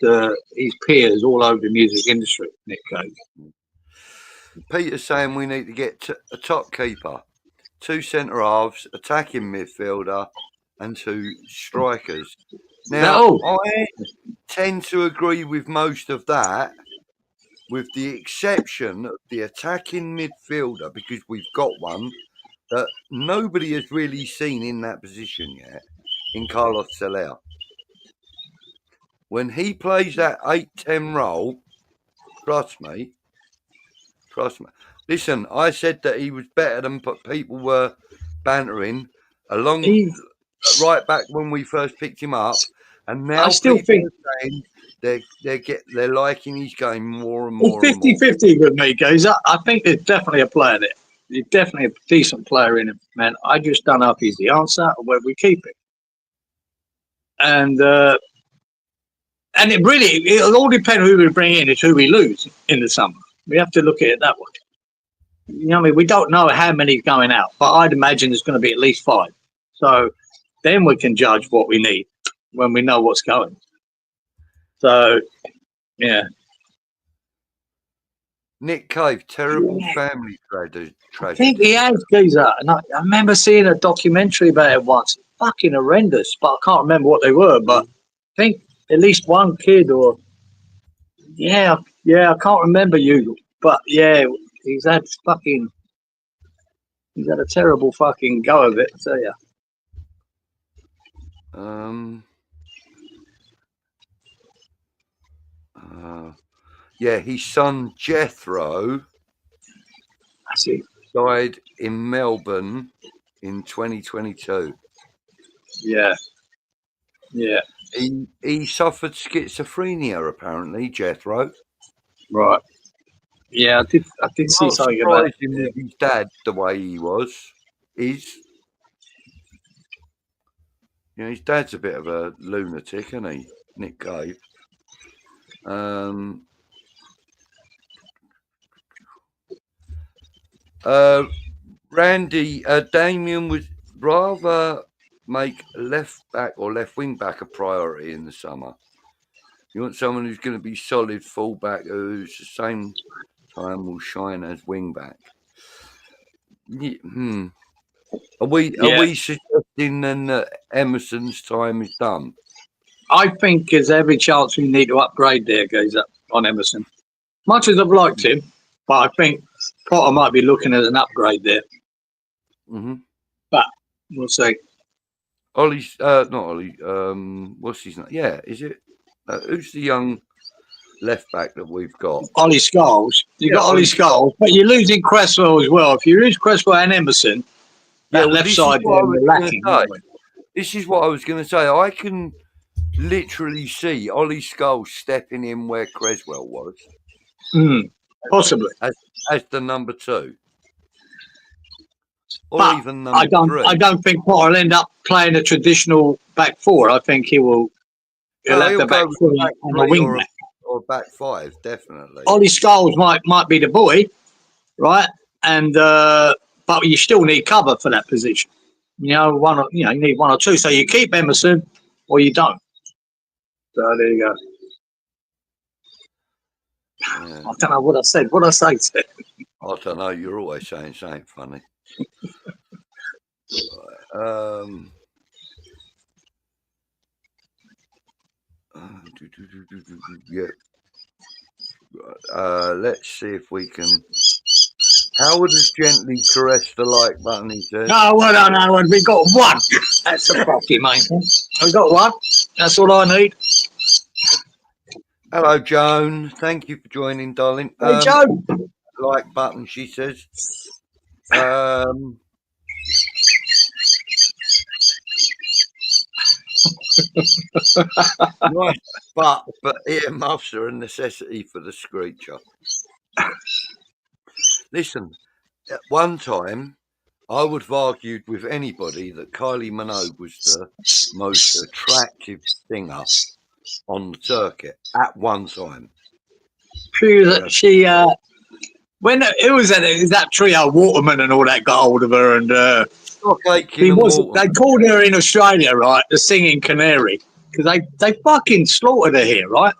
his peers all over the music industry. Nick Cave. Peter's saying we need to get a top keeper, 2 centre halves, attacking midfielder, and 2 strikers. Now, I tend to agree with most of that, with the exception of the attacking midfielder, because we've got one that nobody has really seen in that position yet, in Carlos Soler. When he plays that 8-10 role, trust me. Listen, I said that he was better than people were bantering right back when we first picked him up, and now I still people think are saying they're liking his game more and more. It's 50-50 with me, guys. I think there's definitely a player there. There's definitely a decent player in him, man. I just don't know if he's the answer or whether we keep him. And it'll all depend who we bring in is who we lose in the summer. We have to look at it that way. You know what I mean? We don't know how many's going out, but I'd imagine there's going to be at least 5. So then we can judge what we need when we know what's going. So, yeah. Nick Cave, terrible family tragedy. I think he has, Geezer. And I remember seeing a documentary about it once. Fucking horrendous, but I can't remember what they were. But I think at least one kid I can't remember you. But yeah, he's had a terrible fucking go of it, I tell you. His son Jethro died in Melbourne in 2022. Yeah. He suffered schizophrenia, apparently, Jethro. Right. Yeah, I did see something about it. With his dad, the way he is. You know, his dad's a bit of a lunatic, isn't he, Nick Cave? Randy, Damien would rather make left back or left wing back a priority in the summer. You want someone who's going to be solid fullback, who's the same time will shine as wing back. Are we suggesting then that Emerson's time is done? I think there's every chance we need to upgrade there, Geezer, on Emerson. Much as I've liked him, but I think Potter might be looking at an upgrade there. Mm-hmm. But we'll see. Ollie's not Ollie. What's his name? Yeah, is it? Who's the young left back that we've got? Ollie Scholes. You've got Ollie Scholes, but you're losing Cresswell as well. If you lose Cresswell and Emerson, that left side we're lacking. This is what I was going to say. I can literally see Ollie Scholes stepping in where Cresswell was. Possibly. As the number 2. Or but even number 3. I don't think Potter will end up playing a traditional back 4. I think he'll have the back 3 and the wing back. Or back 5, definitely. Ollie Scholes might be the boy, right? And but you still need cover for that position. You know, you need 1 or 2. So you keep Emerson or you don't. So there you go. Yeah. I don't know what I said. What I say? I don't know. You're always saying something funny. Let's see if we can. Howard has gently caressed the like button, he says. No, we got 1. That's the fucking main thing. We got 1. That's all I need. Hello, Joan. Thank you for joining, darling. Hey, Joan. Like button, she says. Nice, but earmuffs are a necessity for the screecher. Listen, at one time, I would have argued with anybody that Kylie Minogue was the most attractive singer on the circuit at one time. True that she when it was that trio, Waterman and all that got hold of her, and Aitken and Waterman. they called her in Australia, right, the singing canary, because they fucking slaughtered her here, right?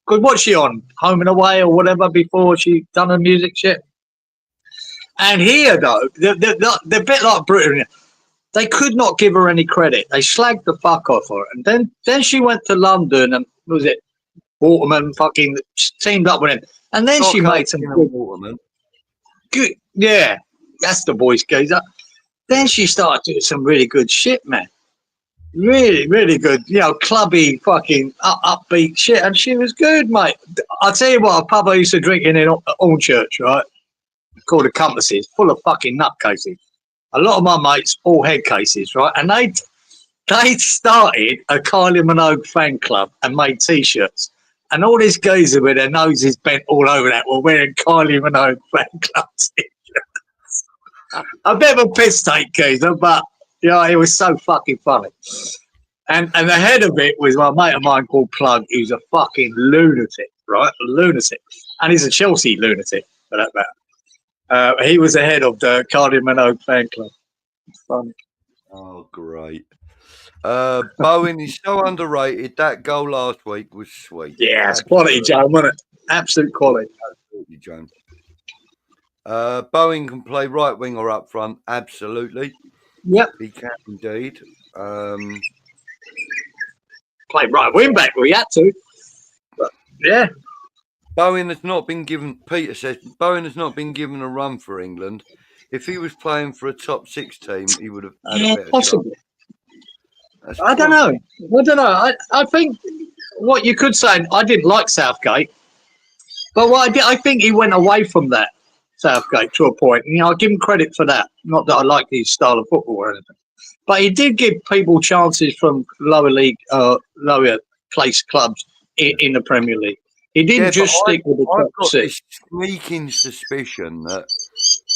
Because what's she on, Home and Away or whatever, before she done her music shit? And here, though, they're a bit like Britain. They could not give her any credit. They slagged the fuck off her. And then she went to London and, was it, Waterman fucking teamed up with him. And then she made some good, yeah, that's the voice geezer. Then she started doing some really good shit, man. Really, really good, clubby, fucking upbeat shit. And she was good, mate. I'll tell you what, a pub I used to drink in Allchurch, right, called the Compasses, full of fucking nutcases. A lot of my mates, all head cases, right? And they started a Kylie Minogue fan club and made T-shirts. And all these geezers with their noses bent all over that were wearing Kylie Minogue fan club T-shirts. A bit of a piss take geezer, but it was so fucking funny. And the head of it was my mate of mine called Plug, who's a fucking lunatic, right? A lunatic. And he's a Chelsea lunatic, for that matter. He was the head of the Kylie Minogue fan club. It's funny. Oh, great. Bowen is so underrated. That goal last week was sweet. Yeah, it's quality, Joe, wasn't it? Absolute quality. Absolutely, Joe. Bowen can play right wing or up front. Absolutely. Yep. He can indeed. Played right wing back. We had to. But, yeah. Bowen has not been given. Peter says Bowen has not been given a run for England. If he was playing for a top 6 team, he would have had a better possibly. I don't know. I think what you could say, I didn't like Southgate, but I think he went away from that, Southgate, to a point. I give him credit for that. Not that I like his style of football or anything, but he did give people chances from lower league, lower place clubs in the Premier League. He didn't just stick with the top 6. I've got this sneaking suspicion that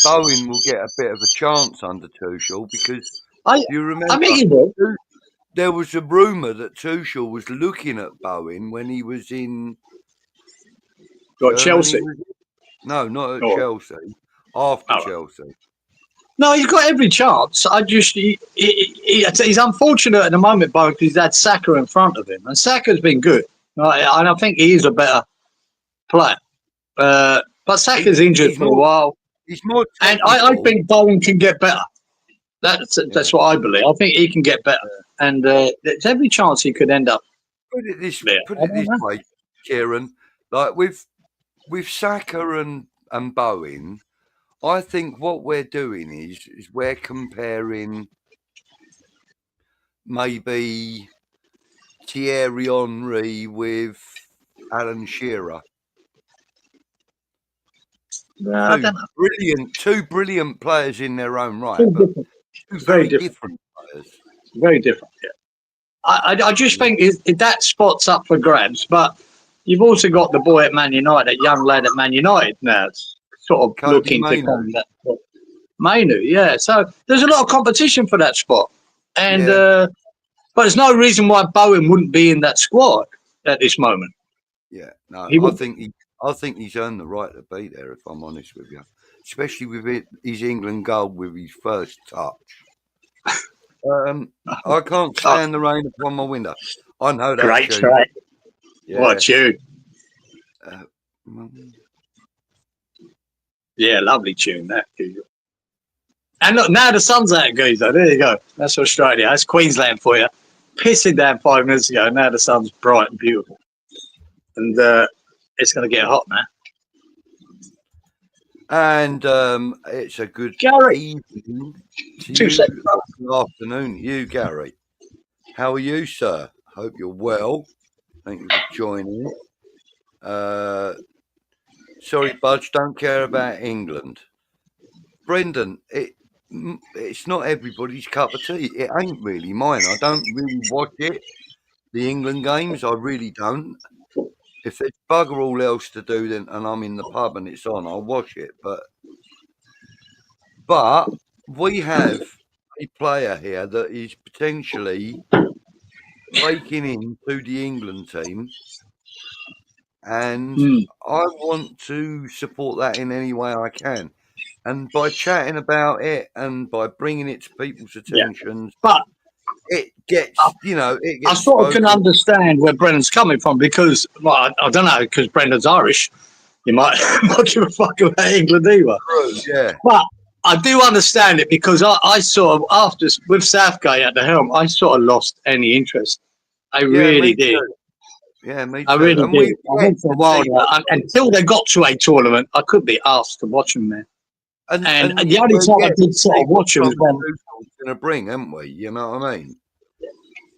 Bowen will get a bit of a chance under Tuchel because you remember. I think he will. There was a rumour that Tuchel was looking at Bowen when he was in Chelsea. No, not at Chelsea. After Chelsea. No, he's got every chance. He's unfortunate at the moment, Bowen, because he's had Saka in front of him, and Saka's been good. And I think he is a better player. But Saka's injured for a while. He's more technical. And I think Bowen can get better. That's what I believe. I think he can get better. And there's every chance he could end up. Put it this way, Kieran. Like with Saka and Bowen, I think what we're doing is we're comparing maybe Thierry Henry with Alan Shearer. Two brilliant players in their own right, but two very different players. Very different, yeah. I just think that spot's up for grabs, but you've also got the boy at Man United, that young lad at Man United now, sort of looking to come that spot. Mainu, yeah. So there's a lot of competition for that spot, and but there's no reason why Bowen wouldn't be in that squad at this moment. Yeah, no, I think he's earned the right to be there, if I'm honest with you, especially with his England goal with his first touch. I can't stand the rain upon my window. I know that. Great track. Yeah. What a tune. Yeah, lovely tune, that. And look, now the sun's out, geezer. There you go. That's Australia. That's Queensland for you. Pissing down 5 minutes ago. Now the sun's bright and beautiful. And it's going to get hot now. And it's a good evening to you. Good afternoon, you, Gary. How are you, sir? Hope you're well. Thank you for joining. Sorry, Budge, don't care about England. Brendan, it's not everybody's cup of tea. It ain't really mine. I don't really watch it, the England games. I really don't. If there's bugger all else to do, then and I'm in the pub and it's on, I'll watch it. But we have a player here that is potentially breaking into the England team, and Hmm. I want to support that in any way I can. And by chatting about it and by bringing it to people's Yeah. attentions, But it gets, it I gets sort of can spoken. understand where Brendan's coming from because, well, I don't know, because Brendan's Irish. You might not give a fuck about England either. True, yeah. But I do understand it because I sort of, after, with Southgate at the helm, I sort of lost any interest. I Yeah, really me did. too. Yeah, me too. I really And did. we I went for a while there, until they got to a tournament. I couldn't be asked to watch them there. And the only time I did sort of watch them was when going to bring, haven't we? You know what I mean?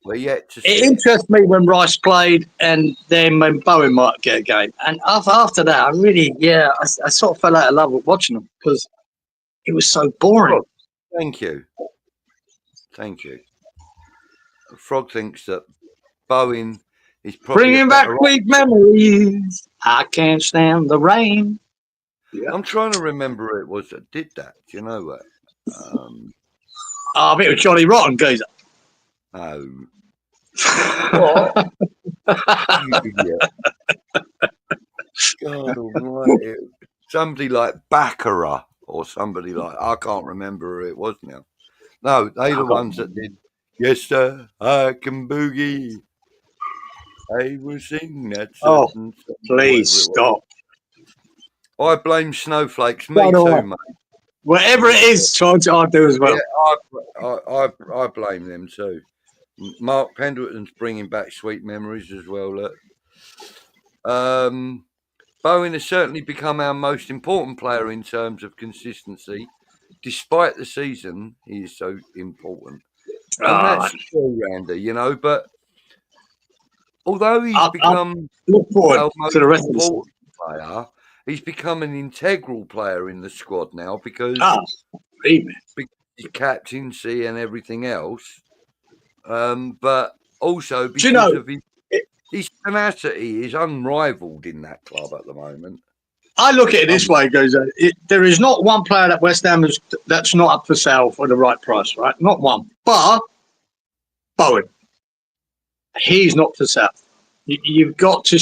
We're yet to see it interests me when Rice played, and then when Bowen might get a game. And after that, I really, I sort of fell out of love with watching them because it was so boring. Oh, thank you. Frog thinks that Bowen is probably Bringing back sweet memories. I can't stand the rain. Yeah. I'm trying to remember who it was that did that. Do you know what? I think it was Johnny Rotten, geezer. Oh. What? You idiot. God almighty. Somebody like Baccarat or somebody like, I can't remember who it was now. No, they the ones that did. Yes, sir, I can boogie. I will sing that certain song. Please stop. I blame snowflakes. Me too, mate. Whatever it is, George, I do as well. Yeah, I blame them too. Mark Pendleton's bringing back sweet memories as well. Look. Bowen has certainly become our most important player in terms of consistency. Despite the season, he is so important. And that's true, Randy, but although he's become look forward our most to the rest of the important player, he's become an integral player in the squad now because his captaincy and everything else. But also because of his tenacity is unrivaled in that club at the moment. I look at it this way, goes there is not one player at West Ham that's not up for sale for the right price, right? Not one. But Bowen, he's not for sale. You've got to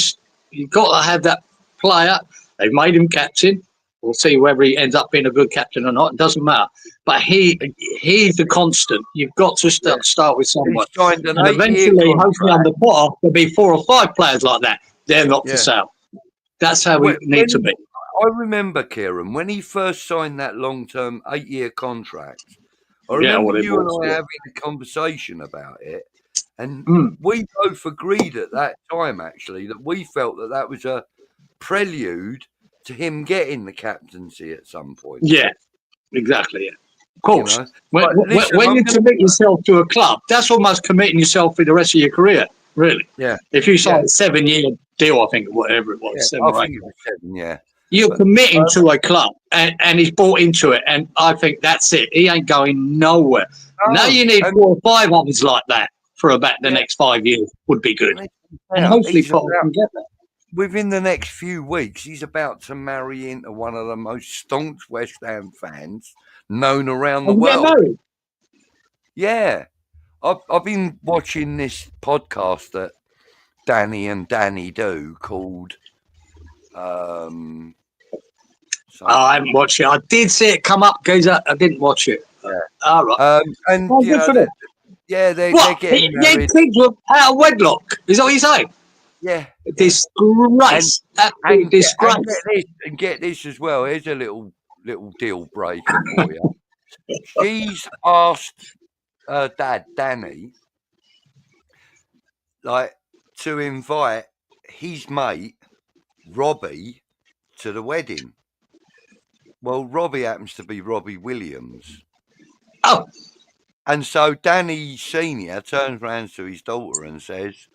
have that player. They've made him captain. We'll see whether he ends up being a good captain or not. It doesn't matter. But he's the constant. You've got to start with someone. And eventually, hopefully, on the bottom, there'll be 4 or 5 players like that. They're not for sale. That's how we need to be. I remember, Kieran, when he first signed that long-term 8-year contract, I remember you and I having a conversation about it. And we both agreed at that time, actually, that we felt that was a prelude to him getting the captaincy at some point. Yeah, exactly. Yeah. Of course. When you commit yourself to a club, that's almost committing yourself for the rest of your career, really. Yeah. If you sign a 7-year deal, I think, whatever it was, yeah, 7 or 8. I think it was 7, yeah. You're committing to a club, and he's bought into it, and I think that's it. He ain't going nowhere. Now you need 4 or 5 others like that for about the next 5 years would be good. And hopefully Potter can get that. Within the next few weeks, he's about to marry into one of the most staunch West Ham fans known around the world. Yeah. I've been watching this podcast that Danny and Danny do called I haven't watched it. I did see it come up, Geezer. I didn't watch it. Yeah. All right. And they're getting married. Kids were out of wedlock. Is that what you're saying? Yeah. Disgrace. Absolute disgrace. And get this as well. Here's a little deal breaker for you. She's asked her dad, Danny, to invite his mate, Robbie, to the wedding. Well, Robbie happens to be Robbie Williams. Oh. And so Danny Senior turns around to his daughter and says,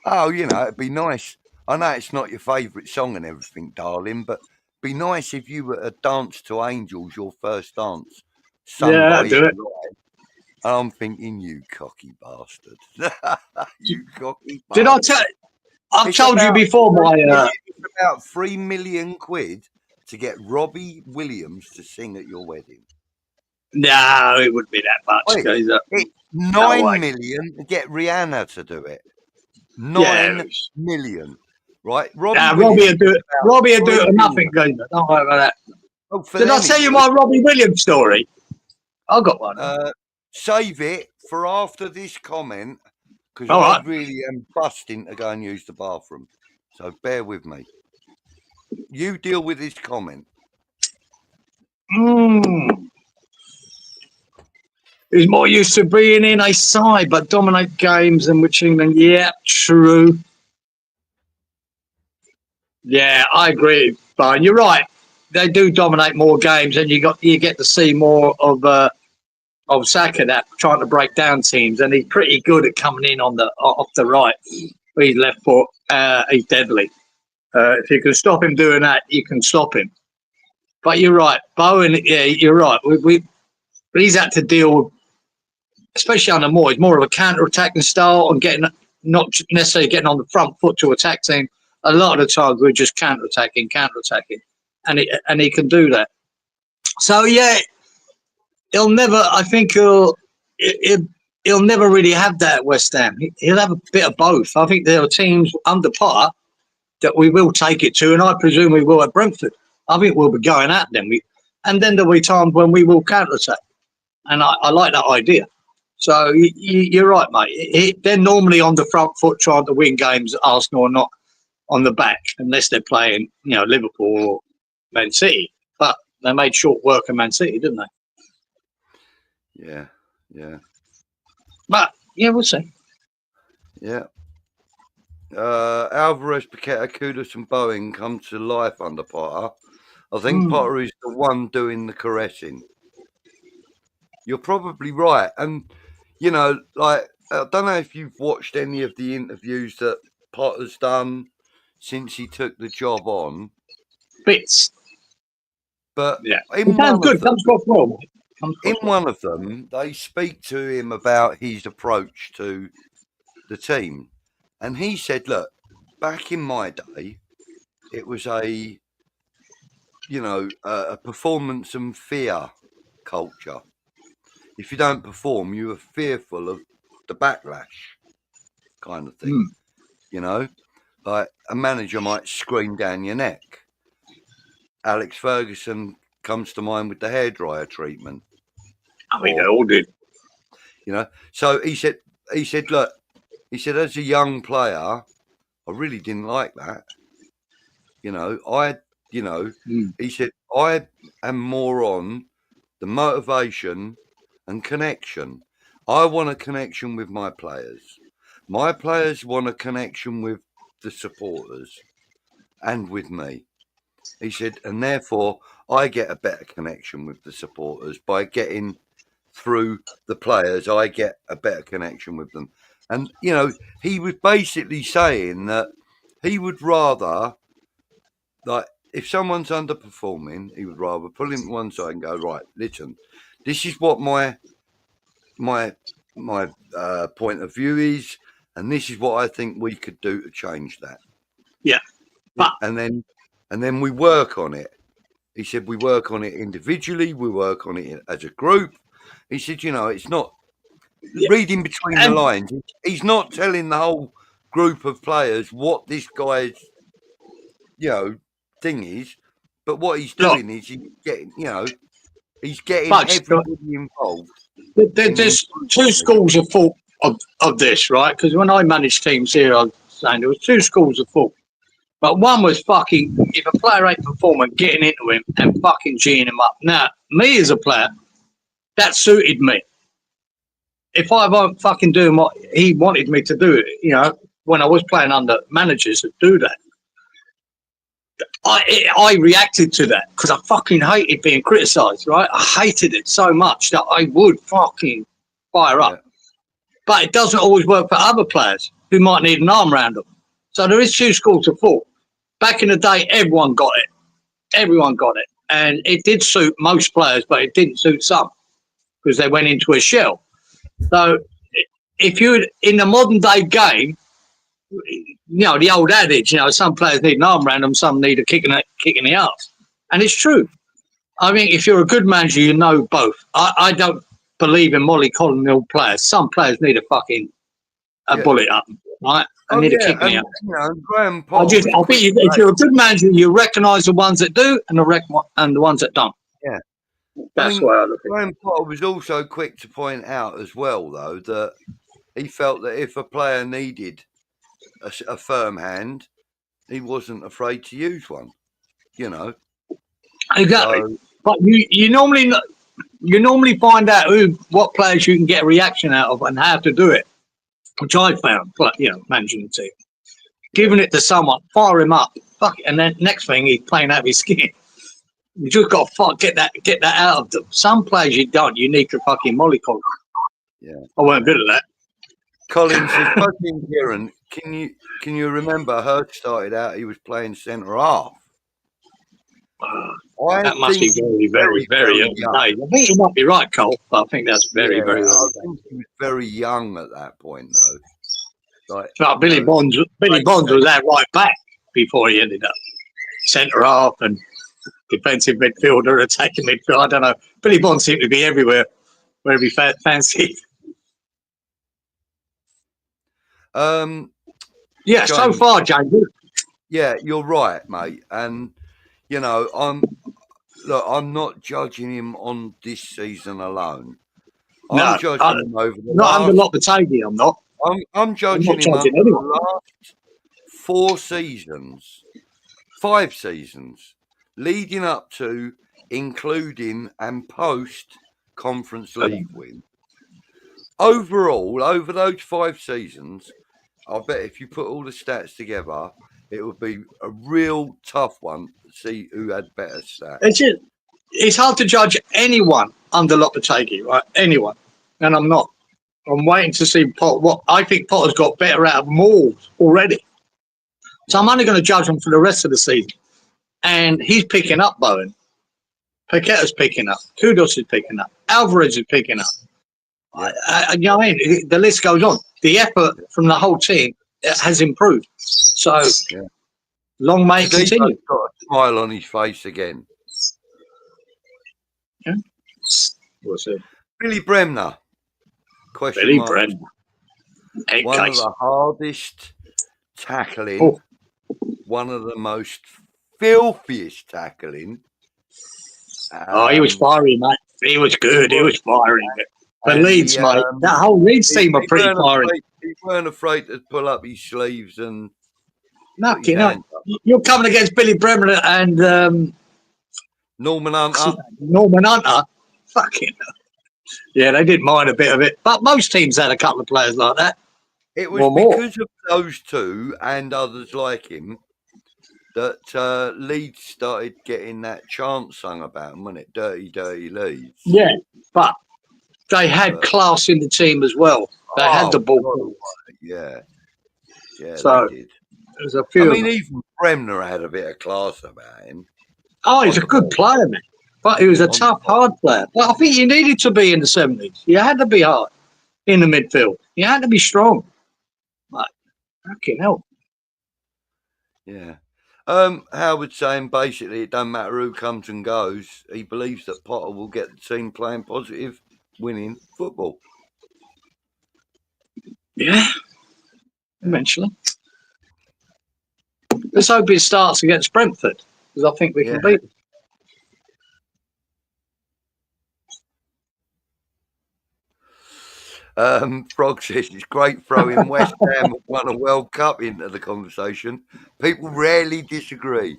"Oh, it'd be nice. I know it's not your favourite song and everything, darling, but it'd be nice if you were to dance to Angels, your first dance, sung by do it. And I'm thinking, you cocky bastard. You cocky bastard. Did I tell you? I've told you before, it's about 3 million quid to get Robbie Williams to sing at your wedding. No, it wouldn't be that much. It's 9 million to get Rihanna to do it. 9 million. right? Robbie will Williams do it. Robbie will do it 3 for nothing, million. Gamer. Don't worry about that. Oh, for Did I them tell he you would. my Robbie Williams story? I got one. Save it for after this comment, because All I right. really am busting to go and use the bathroom. So bear with me. You deal with this comment. He's more used to being in a side but dominate games than with England. Yeah, true. Yeah, I agree, Brian. You're right. They do dominate more games, and you get to see more of Saga that trying to break down teams, and he's pretty good at coming in on the off the right. He's left foot. He's deadly. If you can stop him doing that, you can stop him. But you're right, Bowen. Yeah, you're right. He's had to deal with, especially under Moore. He's more of a counter-attacking style and not necessarily getting on the front foot to attack team. A lot of the times we're just counter-attacking, and he can do that. So yeah, he'll never. I think he'll never really have that at West Ham. He'll have a bit of both. I think there are teams under par that we will take it to, and I presume we will at Brentford. I think we'll be going at them. And then there'll be times when we will counter-attack. And I like that idea. So you're right, mate. They're normally on the front foot trying to win games. Arsenal are not on the back unless they're playing, Liverpool or Man City. But they made short work of Man City, didn't they? Yeah. But yeah, we'll see. Yeah. Alvarez, Paqueta, Kudus and Bowen come to life under Potter. I think Potter is the one doing the caressing. You're probably right. And, I don't know if you've watched any of the interviews that Potter's done since he took the job on. Bits. But yeah, in one good. of them, Comes across well. One of them, they speak to him about his approach to the team. And he said, look, back in my day, it was a performance and fear culture. If you don't perform, you are fearful of the backlash kind of thing. Like a manager might scream down your neck. Alex Ferguson comes to mind with the hairdryer treatment. I mean, they all did. So he said, look, as a young player, I really didn't like that. He said, I am more on the motivation and connection. I want a connection with my players. My players want a connection with the supporters and with me. He said, and therefore I get a better connection with the supporters by getting through the players. I get a better connection with them. And, he was basically saying that he would rather, like, if someone's underperforming, he would rather pull him to one side and go, right, listen, this is what my point of view is, and this is what I think we could do to change that. Yeah. And then we work on it. He said we work on it individually, we work on it as a group. He said, it's not reading between the lines. He's not telling the whole group of players what this guy's, thing is, but what he's doing is he's getting everybody involved. There's two schools of thought of this, right? Because when I managed teams here, I was saying there was two schools of thought. But one was fucking, if a player ain't performing, getting into him and fucking G'ing him up. Now, me as a player, that suited me. If I weren't fucking doing what he wanted me to do, when I was playing under managers that do that, I reacted to that because I fucking hated being criticised, right? I hated it so much that I would fucking fire up. Yeah. But it doesn't always work for other players who might need an arm around them. So there is two schools of thought. Back in the day, everyone got it. Everyone got it. And it did suit most players, but it didn't suit some because they went into a shell. So if you're in the modern day game, the old adage, some players need an arm around them, some need a kick in the arse. And it's true. I mean, if you're a good manager, you know both. I don't believe in mollycoddling players. Some players need a fucking bullet up. right? I Oh need to yeah, kick me and out. you know, Graham I Potter was think quick to if say, you're a good manager, you recognise the ones that do and the ones that don't. yeah. I That's the mean, way I look at it. Graham Potter was also quick to point out as well, though, that he felt that if a player needed a firm hand, he wasn't afraid to use one. You know, Exactly. so But you normally find out what players you can get a reaction out of and how to do it, which I found. Managing the team, yeah. giving it to someone, fire him up, fuck it, and then next thing he's playing out of his skin. You just got to get that out of them. Some players you don't. You need to fucking mollycoddle. Yeah, I weren't good at that. Colin says, "Fucking Kieran, can you remember Hurst started out? He was playing centre half. I That must be think he was very, very early young. days. I think you might be right, Cole, but I think that's very, Yeah, very I early days. think he was very young at that point, though. Like, But you know, Billy great Bonds was team. out right back before he ended up centre half and defensive midfielder, attacking midfielder. I don't know. Billy Bonds seemed to be everywhere, wherever he fancied. Yeah, so James, far, James. yeah, you're right, mate. And you know, I'm not judging him on this season alone. I'm No, judging him over the not under last. Lopetegui, I'm not. I'm I'm judging not him judging under anyone. the last 4 seasons, 5 seasons, leading up to, including and post Conference League win. Overall, over those 5 seasons, I bet if you put all the stats together, it would be a real tough one to see who had better stats. It's hard to judge anyone under Lopetegui, right? Anyone. And I'm not. I'm waiting to see what I think Potter's got better out of Moores already. So I'm only going to judge him for the rest of the season. And he's picking up, Bowen. Paqueta's picking up. Kudos is picking up. Alvarez is picking up. Yeah. You know what I mean? The list goes on. The effort from the whole team has improved. So long may it continue. He's got a smile on his face again. Yeah. We'll see. Billy Bremner. Question Billy mark. Bremner. One of the hardest tackling. One of the most filthiest tackling. He was fiery, mate. He was good. He was firing. The Leeds, mate. That whole Leeds team are pretty firing. He weren't afraid to pull up his sleeves and. No, you're coming against Billy Bremner and Norman Hunter. Norman Hunter. Fucking hell. Yeah, they didn't mind a bit of it. But most teams had a couple of players like that. It was because of those two and others like him that Leeds started getting that chant sung about them, wasn't it? Dirty, dirty Leeds. Yeah, but they had class in the team as well. They had the ball. God, yeah, so they did. There's a few. I mean, even Bremner had a bit of class about him. Oh, he's a good player, man. But he was a tough, hard player. But I think you needed to be in the 70s. You had to be hard in the midfield. You had to be strong. Like, fucking hell. Yeah. Howard saying basically it doesn't matter who comes and goes. He believes that Potter will get the team playing positive, winning football. Yeah. Eventually. Let's hope it starts against Brentford, because I think we can beat them. Frog says it's great throwing West Ham won a World Cup into the conversation. People rarely disagree.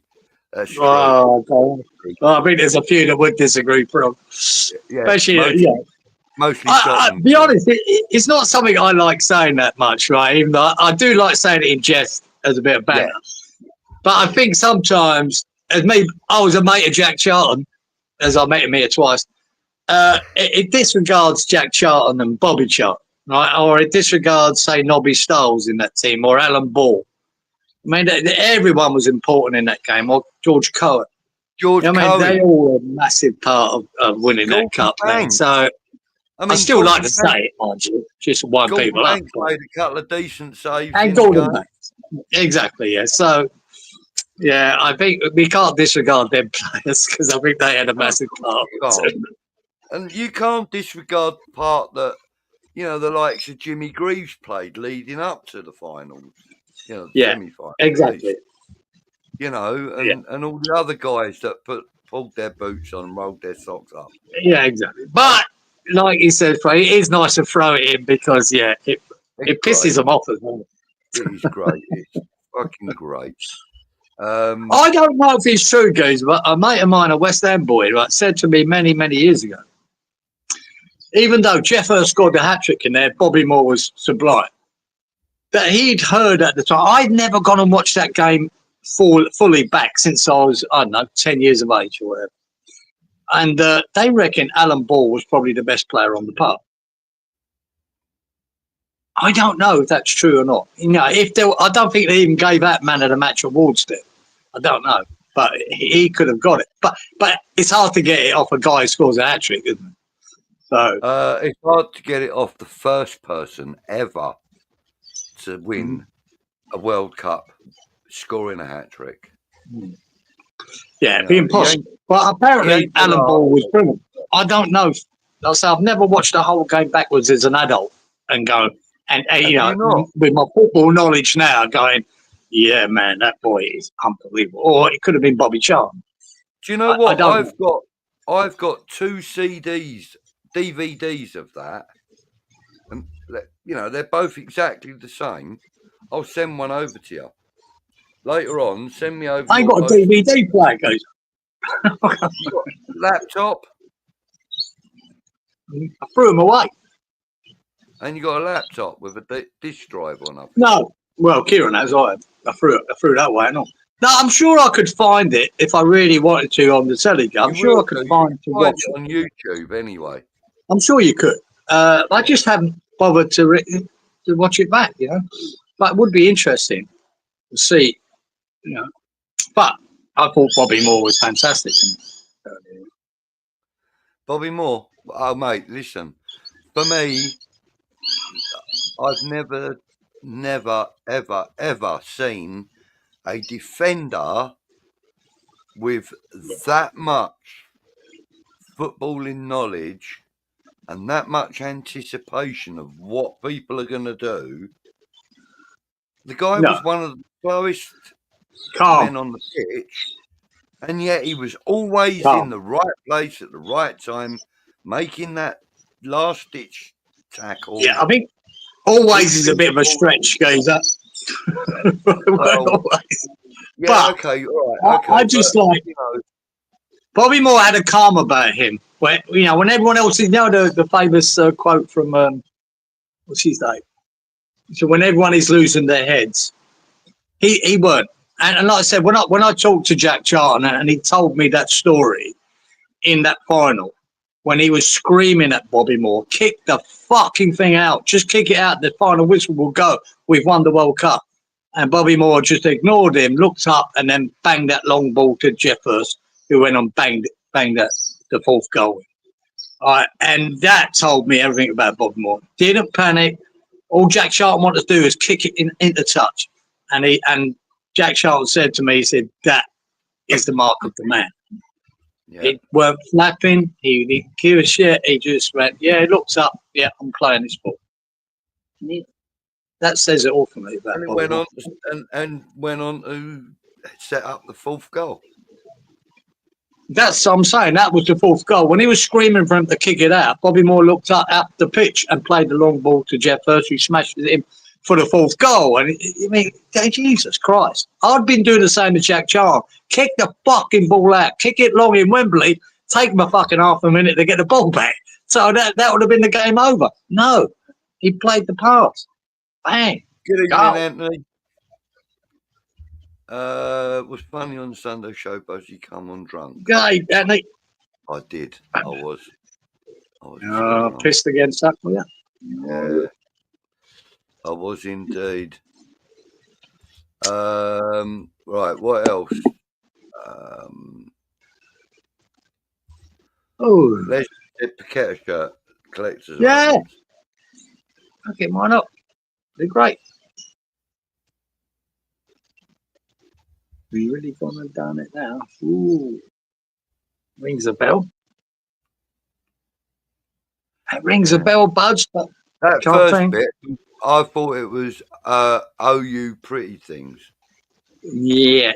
That's true. I think there's a few that would disagree, Frog. Yeah, especially, mostly Scotland. To be honest, it's not something I like saying that much, right? Even though I do like saying it in jest as a bit of banter. Yeah. But I think sometimes, I was a mate of Jack Charlton, as I met him here twice. It disregards Jack Charlton and Bobby Charlton, right? Or it disregards, say, Nobby Stiles in that team, or Alan Ball. I mean, everyone was important in that game, or George Cohen. Cohen. They all were a massive part of winning that cup, man. So I still like to say it, mind you, just to wind people up. Played a couple of decent saves. And Gordon Banks. Exactly, yeah. So, yeah, I think we can't disregard them players because I think they had a massive part. And you can't disregard the part that, you know, the likes of Jimmy Greaves played leading up to the finals, you know, the Yeah, semi-final, exactly. you know, Yeah, and all the other guys that pulled their boots on and rolled their socks up. yeah, exactly. But like you said, Frey, it is nice to throw it in because it pisses them off as well. It is great. It's fucking great. I don't know if it's true, guys, but a mate of mine, a West Ham boy, right, said to me many, many years ago, even though Jeff Hurst scored the hat trick in there, Bobby Moore was sublime. That he'd heard at the time. I'd never gone and watched that game fully back since I was, I don't know, 10 years of age or whatever. And they reckon Alan Ball was probably the best player on the park. I don't know if that's true or not. You know, I don't think they even gave that man of the match award still. I don't know, but he could have got it. But it's hard to get it off a guy who scores a hat trick, isn't it? So it's hard to get it off the first person ever to win a World Cup scoring a hat trick. Yeah, it'd be impossible. But apparently, Alan Ball was brilliant. I don't know. I've never watched the whole game backwards as an adult and go and you know, with my football knowledge now, going, yeah, man, that boy is unbelievable. Or it could have been Bobby Charlton. Do you know what? I've got 2 CDs, DVDs of that, and you know they're both exactly the same. I'll send one over to you later on. Send me over. I ain't got a DVD player, guys. Laptop. I threw them away. And you got a laptop with a disk drive on it? No. Well, Ciaran has. I threw it that way and all. No, I'm sure I could find it if I really wanted to on the telly. I'm sure I could find it on YouTube anyway. I'm sure you could. I just haven't bothered to watch it back, you know. But it would be interesting to see, you know. But I thought Bobby Moore was fantastic. Bobby Moore? Oh, mate, listen. For me, I've never, ever seen a defender with that much footballing knowledge and that much anticipation of what people are going to do. The guy was one of the slowest men on the pitch, and yet he was always in the right place at the right time, making that last-ditch tackle. Yeah, I think always is a bit of a stretch, Gazer. Well, yeah, but okay, all right, okay. I just you know, Bobby Moore had a calm about him. Where, you know, when everyone else, you know, the famous quote from what's his name? So when everyone is losing their heads, he weren't. And like I said, when I talked to Jack Charlton and he told me that story in that final, when he was screaming at Bobby Moore, kick the fucking thing out, just kick it out. The final whistle will go. We've won the World Cup. And Bobby Moore just ignored him, looked up, and then banged that long ball to Jeff Hurst, who went on banged the fourth goal. And that told me everything about Bobby Moore. Didn't panic. All Jack Charlton wanted to do is kick it into touch. And Jack Charlton said to me, he said, that is the mark of the man. Yeah. He weren't flapping. He didn't give a shit. He just went, yeah, he looks up. Yeah, I'm playing this ball. Yeah. That says it all for me. About and went on to set up the fourth goal. That's what I'm saying. That was the fourth goal. When he was screaming for him to kick it out, Bobby Moore looked up the pitch and played the long ball to Jeff Hurst, who smashed it in for the fourth goal. And I mean, Jesus Christ. I'd been doing the same to Jack Charlton. Kick the fucking ball out. Kick it long in Wembley. Take my fucking half a minute to get the ball back. So that would have been the game over. No. He played the pass. Bang. Good evening, Anthony. Was funny on the Sunday show, BUDGIE come on drunk. Gay, Anthony. I did. I was pissed against that, were you? Yeah. I was indeed. Right, what else? Let's get Paqueta shirt. Collectors. Yeah. Okay, why not? They're great. We really gonna have done it now. Ooh. Rings a bell. That rings a bell, Buds, but That type first thing. bit, I thought it was "Oh You Pretty Things," Yeah.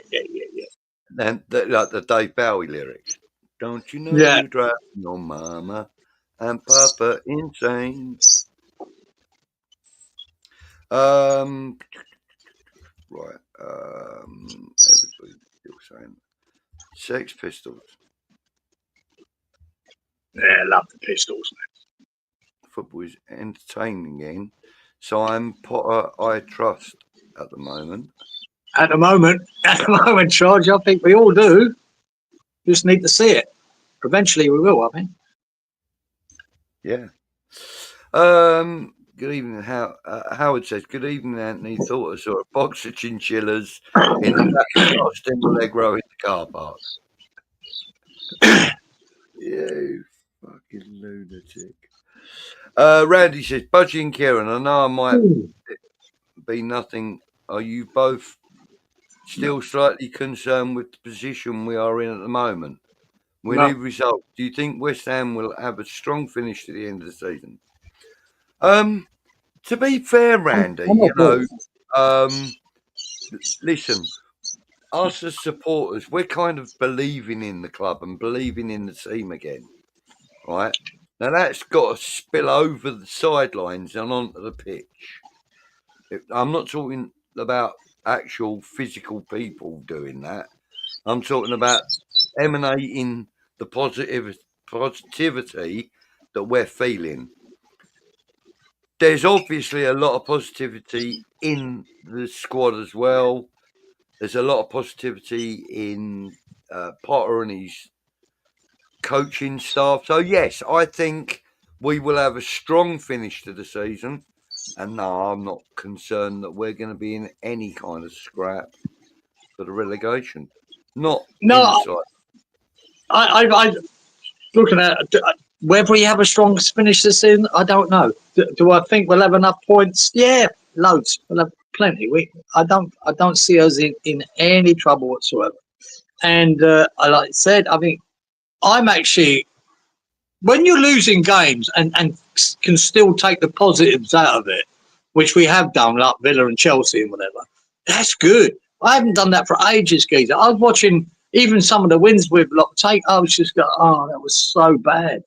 and like the Dave Bowie lyrics. Don't you know Yeah. you drive your mama and Papa insane? Um, right. Everybody's still saying Sex Pistols. Yeah, I love the Pistols. Football is entertaining again. Simon Potter, I trust at the moment. At the moment, Charge, I think we all do. Just need to see it. Eventually we will, I think. Yeah. Good evening. Howard says, "Good evening, Anthony. Thought I saw a box of chinchillas in the back of the Austin Allegro in the car park." You fucking lunatic. Randy says, "Budgie and Kieran, I know I might be nothing. Are you both still slightly concerned with the position we are in at the moment? We No. need results. Do you think West Ham will have a strong finish to the end of the season?" To be fair, Randy, I'm not good. listen, us as supporters, we're kind of believing in the club and believing in the team again, right? Now that's got to spill over the sidelines and onto the pitch. I'm not talking about actual physical people doing that. I'm talking about emanating the positivity that we're feeling. There's obviously a lot of positivity in the squad as well. There's a lot of positivity in Potter and his coaching staff. So, yes, I think we will have a strong finish to the season. And no, I'm not concerned that we're going to be in any kind of scrap for the relegation. Not in the No, side. I looking at whether we have a strong finish this season, I don't know. Do I think we'll have enough points? Yeah, loads. We'll have plenty. I don't see us in any trouble whatsoever. And like I said, I mean, I'm actually when you're losing games and can still take the positives out of it, which we have done, like Villa and Chelsea and whatever. That's good. I haven't done that for ages, geezer. I was watching even some of the wins we've take. I was just going, oh, that was so bad,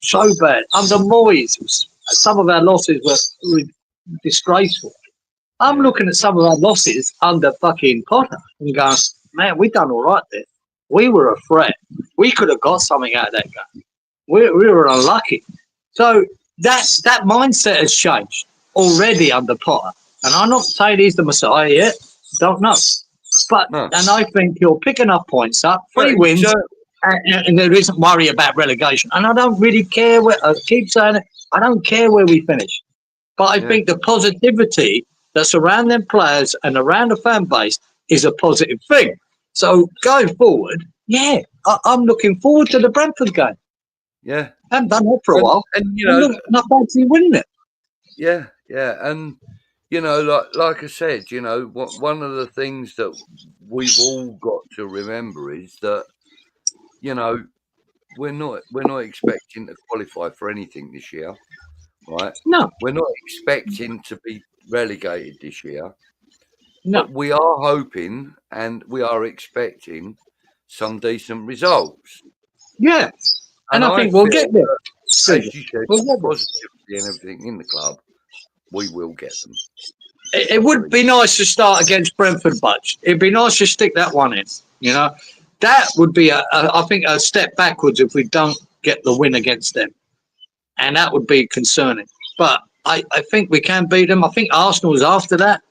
so bad. Under Moyes, some of our losses were disgraceful. I'm looking at some of our losses under fucking Potter and going, man, we done all right there. We were a threat. We could have got something out of that game. We were unlucky. So that mindset has changed already under Potter. And I'm not saying he's the Messiah yet. Don't know. But No. and I think you're picking up points up, 3 wins, and there isn't worry about relegation. And I don't really care where I keep saying it, I don't care where we finish. But I think the positivity that's around them players and around the fan base is a positive thing. So going forward, I'm looking forward to the Brentford game. Yeah. I haven't done that for a while. And you know, and I fancy winning it. yeah. And you know, like I said, you know, one of the things that we've all got to remember is that, you know, we're not expecting to qualify for anything this year, right? No, We're not expecting to be relegated this year, no. but we are hoping and we are expecting some decent results. Yeah. And I think we'll get there. As you said, We'll get there. positivity and everything in the club, we will get them. It would be nice to start against Brentford, Budge. It'd be nice to stick that one in. You know, that would be, I think, a step backwards if we don't get the win against them. And that would be concerning. But I think we can beat them. I think Arsenal's after that.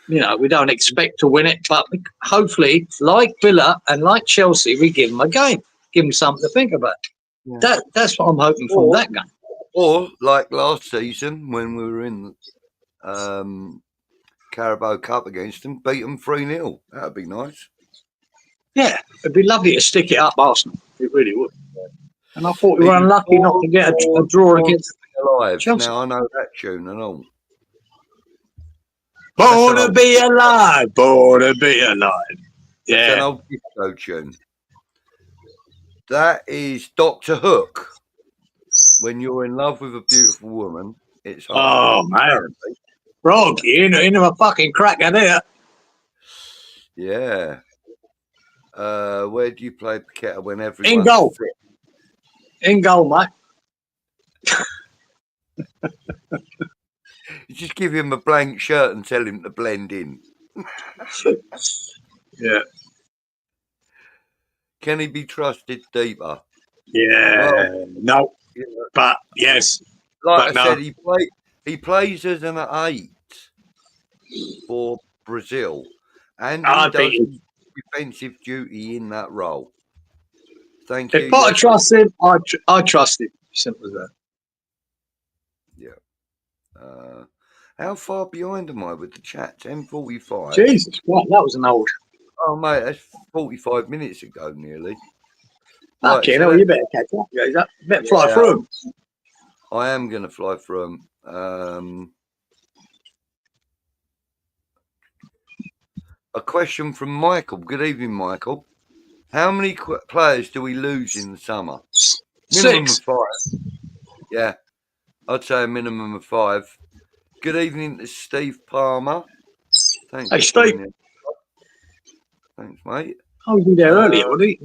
You know, we don't expect to win it, but hopefully, like Villa and like Chelsea, we give them a game, give them something to think about. Yeah. That's what I'm hoping from that game. Or like last season when we were in Carabao Cup against them, beat them 3-0. That would be nice. Yeah, it'd be lovely to stick it up Arsenal. It really would. And I thought we were unlucky not to get a draw against Chelsea. Now I know that tune and all. Born to be alive, born to be alive. Yeah. It's an old disco tune. That is Dr. Hook when you're in love with a beautiful woman, it's hard. Oh, man. Frog, you're into a fucking cracker there. Yeah. Where do you play Paqueta when everyone's In goal. fit? In goal, mate. You just give him a blank shirt and tell him to blend in. Yeah. Can he be trusted deeper? Yeah. Well, No. you know, But yes. like But I no. said, he plays as an 8 for Brazil, and he I does think defensive duty in that role. Thank you. if I Yes, trust him, I trust him. Simple as that. yeah. How far behind am I with the chat? 10:45. Jesus, what? That was an old. Oh, mate, that's 45 minutes ago, nearly. Okay, so no, you better catch up, guys. You better fly Yeah. through 'em. I am going to fly through them. A question from Michael. Good evening, Michael. How many players do we lose in the summer? Minimum 6. of 5. Yeah, I'd say a minimum of 5. Good evening to Steve Palmer. Thanks Hey, for Steve. joining. Thanks, mate. I was there earlier, wasn't he?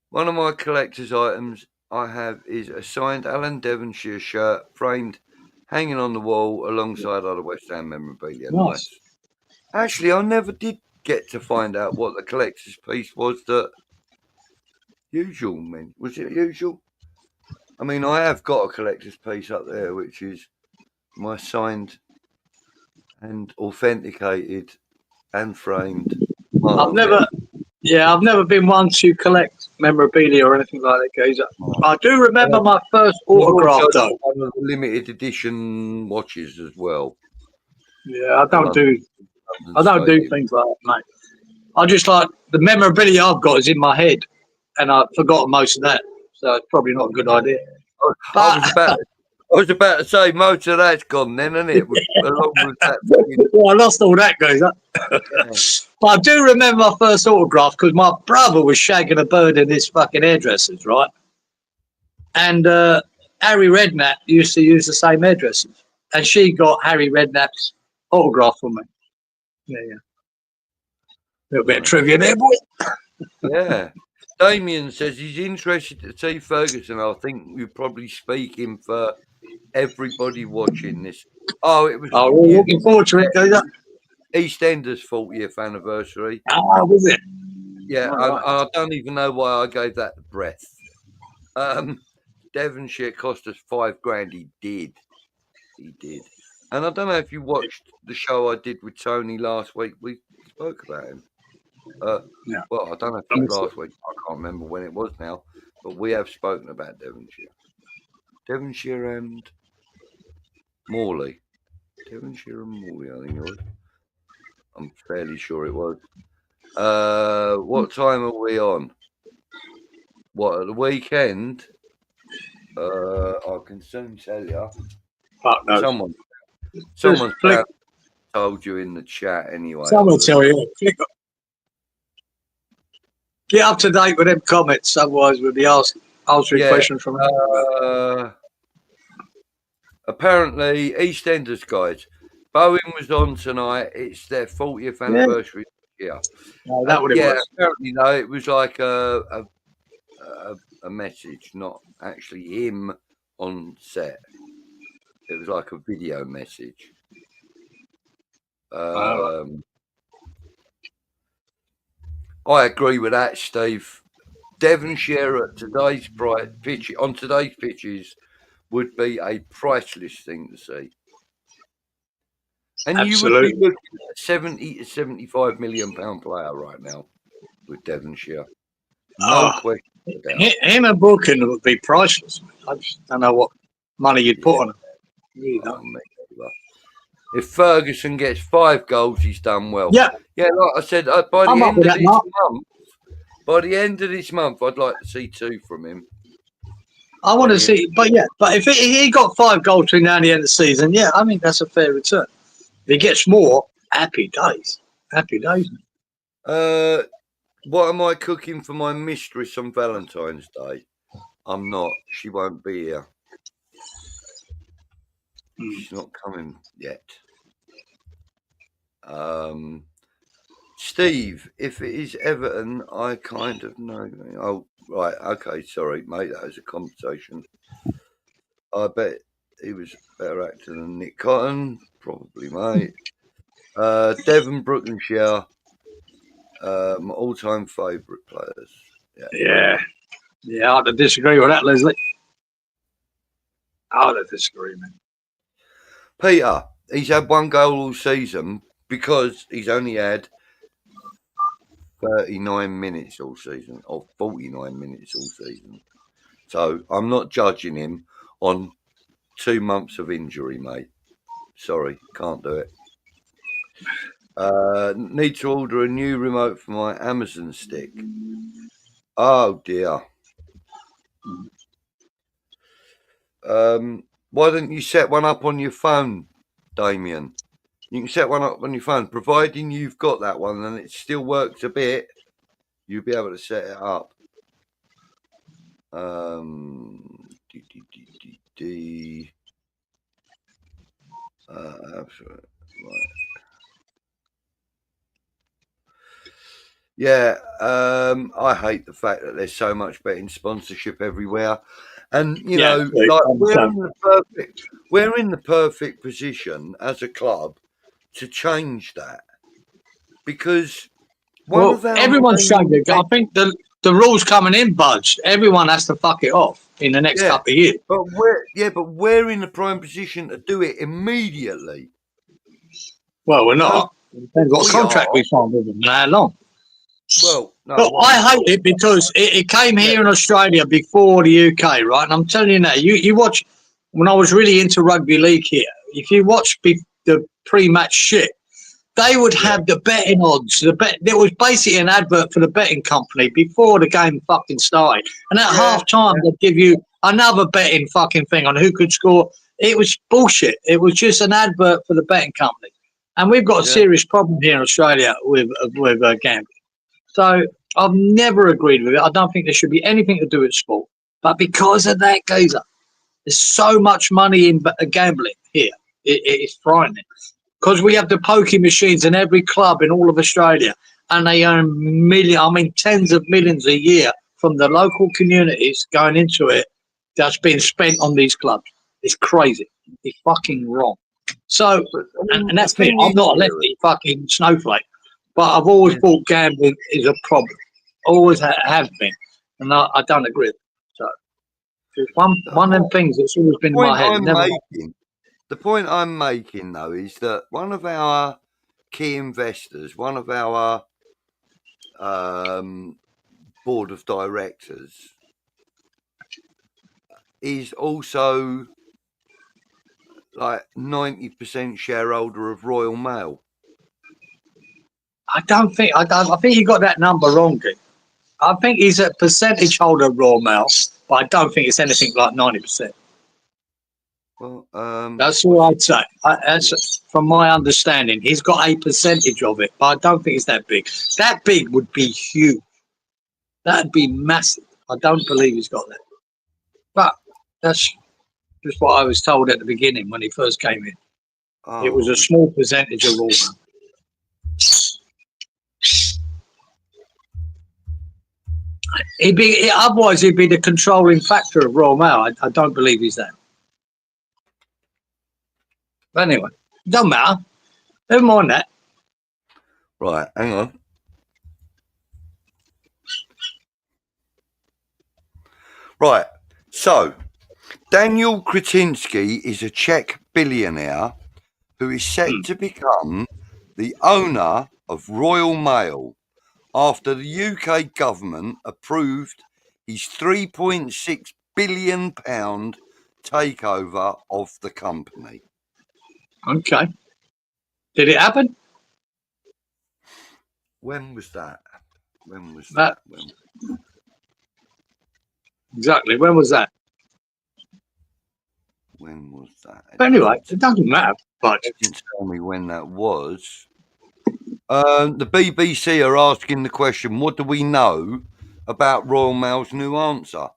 One of my collector's items I have is a signed Alan Devonshire shirt framed, hanging on the wall alongside other West Ham memorabilia. Nice. Actually, I never did get to find out what the collector's piece was that Usual meant. Was it Usual? I mean, I have got a collector's piece up there, which is my signed and authenticated and framed. I've never been one to collect memorabilia or anything like that, guys. I do remember my first autograph, though. One of the limited edition watches as well. Yeah, I don't do things like that, mate. I just like the memorabilia I've got is in my head, and I've forgotten most of that, so it's probably not a good idea. I was about to say most of that's gone then, isn't it? Along with that. Well, I lost all that, guys. Yeah. But I do remember my first autograph because my brother was shagging a bird in his fucking hairdressers, right? And Harry Redknapp used to use the same hairdressers, and she got Harry Redknapp's autograph from me. Yeah. Little bit of trivia there, boy. Yeah. Damien says he's interested to see Ferguson. I think we're probably speaking for everybody watching this. Oh, it was. Oh, we're looking forward to it, guys. EastEnders' 40th anniversary. Oh, was it? Yeah, Right. I don't even know why I gave that the breath. Devonshire cost us $5,000. He did. And I don't know if you watched the show I did with Tony last week. We spoke about him. Yeah. Well, I don't know if it was last week. I can't remember when it was now. But we have spoken about Devonshire. Devonshire and Morley. Devonshire and Morley, I think it was. I'm fairly sure it was. What time are we on? What, at the weekend? I can soon tell you. Fuck no. Someone's told you in the chat anyway. Someone tell you. Get up to date with them comments, otherwise we'll be answering questions from apparently, EastEnders guys. Bowen was on tonight. It's their 40th anniversary this year. No, that what it was. Apparently, no, it was like a message, not actually him on set. It was like a video message. I agree with that, Steve. Devonshire at today's on today's pitches would be a priceless thing to see. And Absolutely. you would be looking at a 70 to 75 million pound player right now with Devonshire. No question about it. Him and Brooklyn would be priceless. I just don't know what money you'd put on him. Really don't. If Ferguson gets 5 goals, he's done well. Yeah. Yeah, like I said, by the end of this month, I'd like to see 2 from him. I want to see, but if he got 5 goals between now and the end of the season, I mean, that's a fair return. If he gets more, happy days. Happy days. What am I cooking for my mistress on Valentine's Day? I'm not. She won't be here. Mm. She's not coming yet. Steve, if it is Everton, I kind of know. Oh, right. Okay. Sorry, mate. That was a conversation. I bet he was a better actor than Nick Cotton. Probably, mate. Devon Brookenshire, my all-time favourite players. Yeah. Yeah, I'd disagree with that, Leslie. I'd disagree, man. Peter, he's had one goal all season because he's only had 39 minutes all season, or 49 minutes all season. So I'm not judging him on 2 months of injury, mate. Sorry, can't do it. Need to order a new remote for my Amazon stick. Oh dear. Why don't you set one up on your phone, Damien? You can set one up on your phone, providing you've got that one and it still works a bit. You'll be able to set it up. Right. Yeah, I hate the fact that there's so much betting sponsorship everywhere, and you know, like we're in the perfect position as a club to change that because everyone's struggling. I think the rules coming in, Budge. Everyone has to fuck it off in the next couple of years. But we're in the prime position to do it immediately. Well, we're not. Depends what contract we sign with them and how long. Well, no, but I hate it because it came here in Australia before the UK, right? And I'm telling you now, you watch when I was really into rugby league here. If you watch the pre-match shit, they would have the betting odds. There was basically an advert for the betting company before the game fucking started, and at half time they'd give you another betting fucking thing on who could score. It was bullshit. It was just an advert for the betting company, and we've got a serious problem here in Australia with gambling. So I've never agreed with it. I don't think there should be anything to do with sport. But because of that, Gazer, there's so much money in gambling here. It's frightening. Because we have the pokie machines in every club in all of Australia, and they earn tens of millions a year from the local communities going into it that's been spent on these clubs. It's crazy. It's fucking wrong. So, and that's me. I'm not a lefty fucking snowflake. But I've always thought gambling is a problem. Always have been. And I don't agree with it. So it's one of them things that's always been in my head. The point I'm making, though, is that one of our key investors, one of our board of directors, is also like 90% shareholder of Royal Mail. I think you got that number wrong, Dick. I think he's a percentage holder of Royal Mail, but I don't think it's anything like 90%. Well, that's all I'd say. That's from my understanding. He's got a percentage of it, but I don't think it's that big. That big would be huge. That'd be massive. I don't believe he's got that. But that's just what I was told at the beginning when he first came in. Oh. It was a small percentage of Royal Mail. Otherwise he'd be the controlling factor of Royal Mail. I don't believe he's that. But anyway, don't matter. Never mind that. Right, hang on. Right, so Daniel Kretinsky is a Czech billionaire who is set to become the owner of Royal Mail after the UK government approved his £3.6 billion takeover of the company. Okay. Did it happen? When was that? Exactly. When was that? When was that? But anyway, it doesn't matter. But it didn't tell me when that was. The BBC are asking the question, what do we know about Royal Mail's new answer?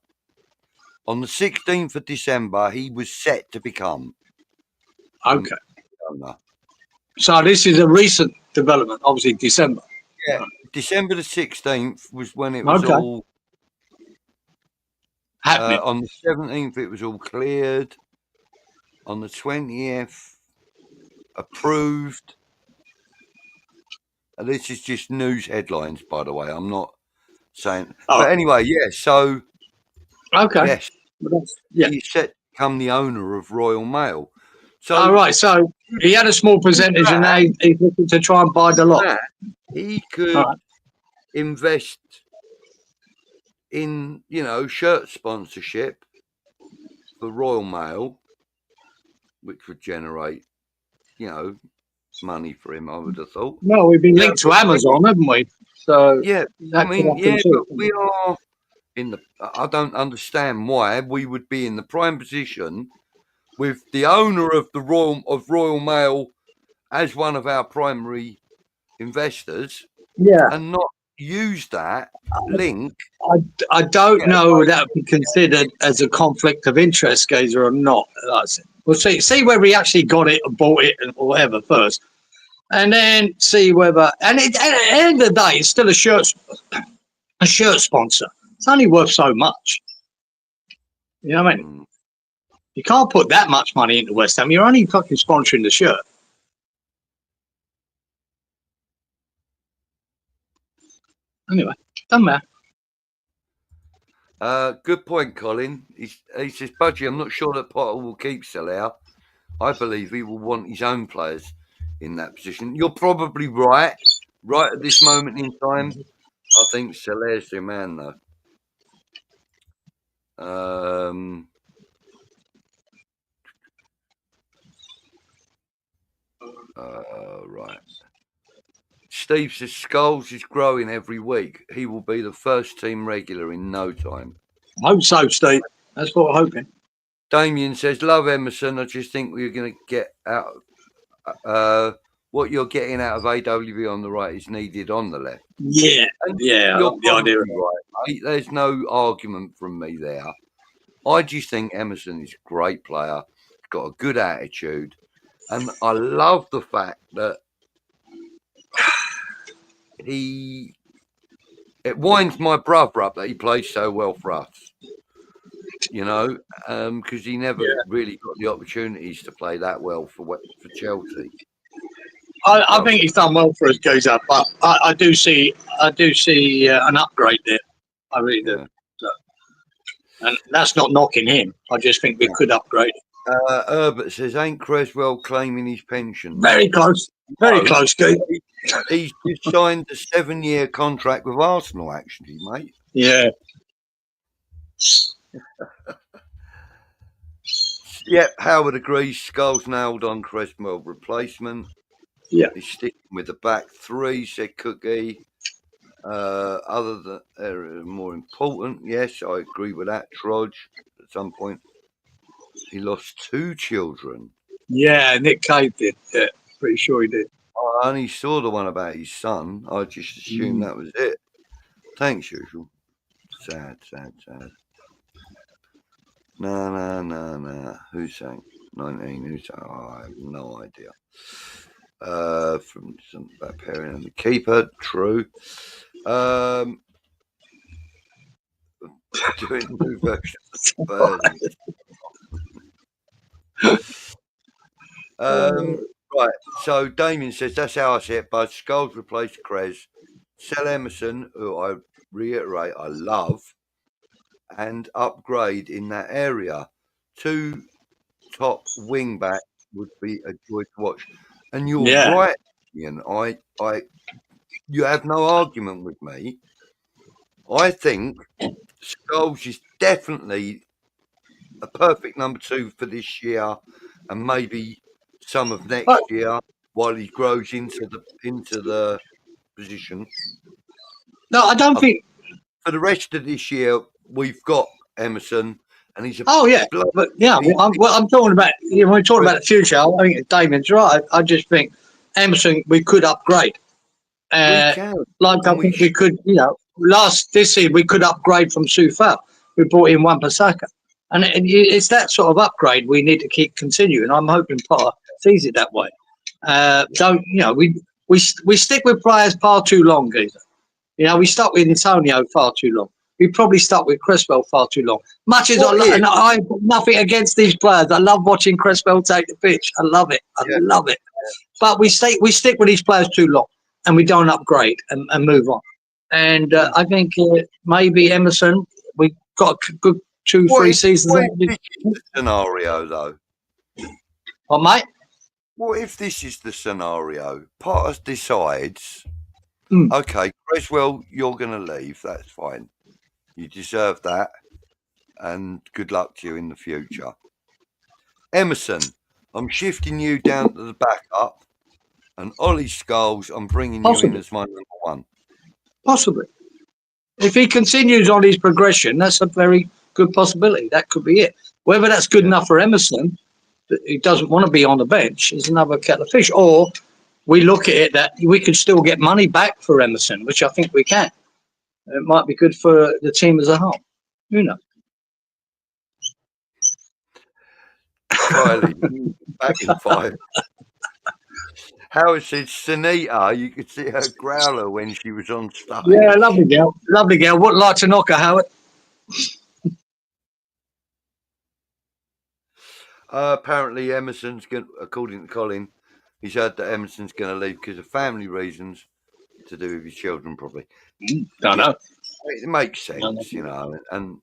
On the 16th of December, he was set to become Okay. owner. So this is a recent development, obviously December. Yeah, December the 16th was when it was Okay. all Happening. on the 17th. It was all cleared. On the 20th, approved. And this is just news headlines, by the way. I'm not saying, but anyway, yeah. So, Okay. yes, Yeah. he's set to become the owner of Royal Mail. So, all right. So he had a small percentage, and now he's looking to try and buy the lot. He could invest in, shirt sponsorship for Royal Mail, which would generate, money for him, I would have thought. Well, we've been linked to Amazon, haven't we? So yeah, I mean, but we are in the. I don't understand why we would be in the prime position with the owner of Royal Mail as one of our primary investors, and not use that link. I don't know that would be considered as a conflict of interest, Gazer, or not. We'll see whether he actually got it or bought it or whatever first, and then see whether. And at the end of the day, it's still a shirt sponsor. It's only worth so much. You know what I mean? You can't put that much money into West Ham. You're only fucking sponsoring the shirt. Anyway, doesn't matter. Good point, Colin. He says, Budgie, I'm not sure that Potter will keep Salah. I believe he will want his own players in that position. You're probably right. Right at this moment in time, I think Salah's the man, though. Right. Steve says Scholes is growing every week. He will be the first team regular in no time. I hope so, Steve. That's what I'm hoping. Damien says, love Emerson. I just think we're going to get out. What you're getting out of AWB on the right is needed on the left. Yeah, You're probably right, mate. There's no argument from me there. I just think Emerson is a great player. He's got a good attitude. And I love the fact that it winds my brother up that he plays so well for us. Because he never really got the opportunities to play that well for Chelsea. I think he's done well for us, Gazer, but I do see an upgrade there. I really do. So, and that's not knocking him. I just think we could upgrade. Herbert says, ain't Creswell claiming his pension? Very close. Very close, Gazer. He's just signed a 7-year contract with Arsenal, actually, mate. Yeah. Yep, Howard agrees. Scholes nailed on Creswell replacement. Yeah. He's sticking with the back three, said Cookie. Other than more important, yes, I agree with that. Trodge, at some point, he lost 2 children. Yeah, Nick Cave did. Yeah, pretty sure he did. I only saw the one about his son. I just assumed that was it. Thanks, usual. Sad. No. Who's saying 19? Who's saying? Oh, I have no idea. From some parent and the keeper, true. Doing new version. Right. So Damien says that's how I see it. But Scholes replaced Krez, sell Emerson, who I reiterate I love, and upgrade in that area. 2 top wing backs would be a joy to watch. And you're right, Ian. You have no argument with me. I think Scholes is definitely a perfect number 2 for this year, and maybe some of next year while he grows into the position. No, I don't think for the rest of this year we've got Emerson, and he's a but I'm talking about when we're talking about the future. I think Damon's right. I just think Emerson we could upgrade. We can. Like I think we could, this year we could upgrade from Sufal. We brought in Wan-Bissaka. And it's that sort of upgrade we need to keep continuing. I'm hoping Potter sees it that way. Don't we stick with players far too long, geezer. We stuck with Antonio far too long. We probably stuck with Cresswell far too long. Much as and I've got nothing against these players. I love watching Cresswell take the pitch. I love it. I love it. But we stick with these players too long, and we don't upgrade and move on. And I think maybe Emerson, we got a good 2-3 seasons. What if this is the scenario, though? What, mate? What if this is the scenario? Potter decides, okay, Cresswell, you're going to leave. That's fine. You deserve that. And good luck to you in the future. Emerson, I'm shifting you down to the backup. And Ollie Scholes, I'm bringing you in as my number one. Possibly. If he continues on his progression, that's a very good possibility. That could be it. Whether that's good enough for Emerson, he doesn't want to be on the bench, is another kettle of fish. Or we look at it that we could still get money back for Emerson, which I think we can. It might be good for the team as a whole. Who knows? Kylie, back in 5. Howard said, Sunita, you could see her growler when she was on stage. Yeah, lovely girl. Lovely girl. Wouldn't like to knock her, Howard. Apparently, Emerson's going, according to Colin, he's heard that Emerson's going to leave because of family reasons to do with his children, probably. Don't know. It makes sense, and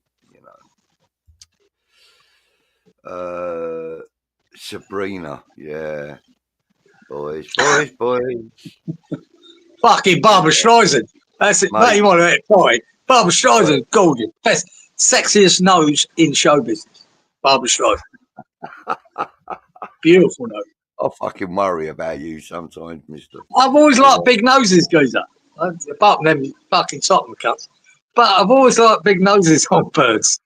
Sabrina, yeah. Boys. Fucking Barbara Streisand. That's it. Mate, you want to boy. Barbara Streisand, gorgeous. Best, sexiest nose in show business. Barbara Streisand. Beautiful nose. I fucking worry about you sometimes, mister. I've always liked big noses, geezer. Apart from them fucking Tottenham cunts. But I've always liked big noses on birds.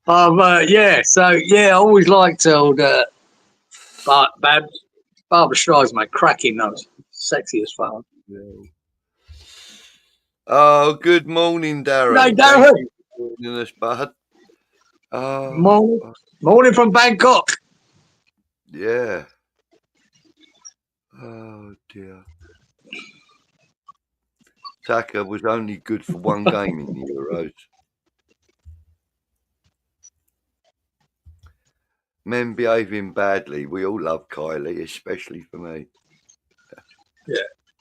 I always liked old Barbara Streisand, mate. Cracking nose. Sexy as fuck. Yeah. Oh, good morning, Darren. No, Darren. Joining us, bud. Morning from Bangkok. Yeah. Oh, dear. Saga was only good for one game in the Euros. Men behaving badly. We all love Kylie, especially for me.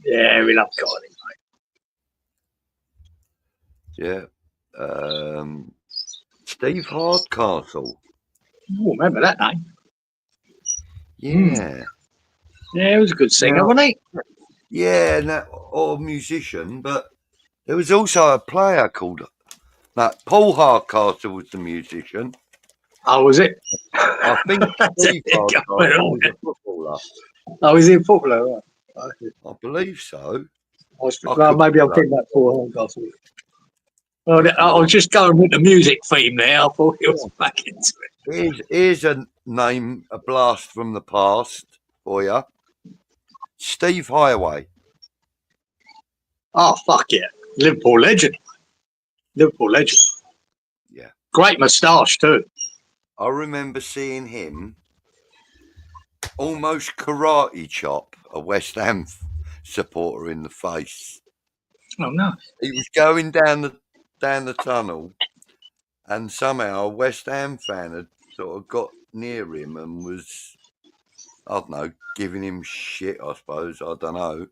Yeah, we love Kylie, mate. Yeah. Steve Hardcastle. Oh, remember that name? Yeah. Yeah, he was a good singer, wasn't he? Yeah, or musician, but there was also a player called Paul Hardcastle was the musician. Oh, was it? I think Steve Hardcastle was a footballer. Oh, is he a footballer? Right. I believe so. Maybe I'll pick that Paul Hardcastle. Well, I was just going with the music theme there. I thought he was back into it. Here's a name, a blast from the past for you. Steve Highway. Oh, fuck yeah. Liverpool legend. Yeah. Great moustache, too. I remember seeing him almost karate chop a West Ham supporter in the face. Oh, no. He was going down the tunnel, and somehow a West Ham fan had sort of got near him and was, I don't know, giving him shit, I suppose. I don't know.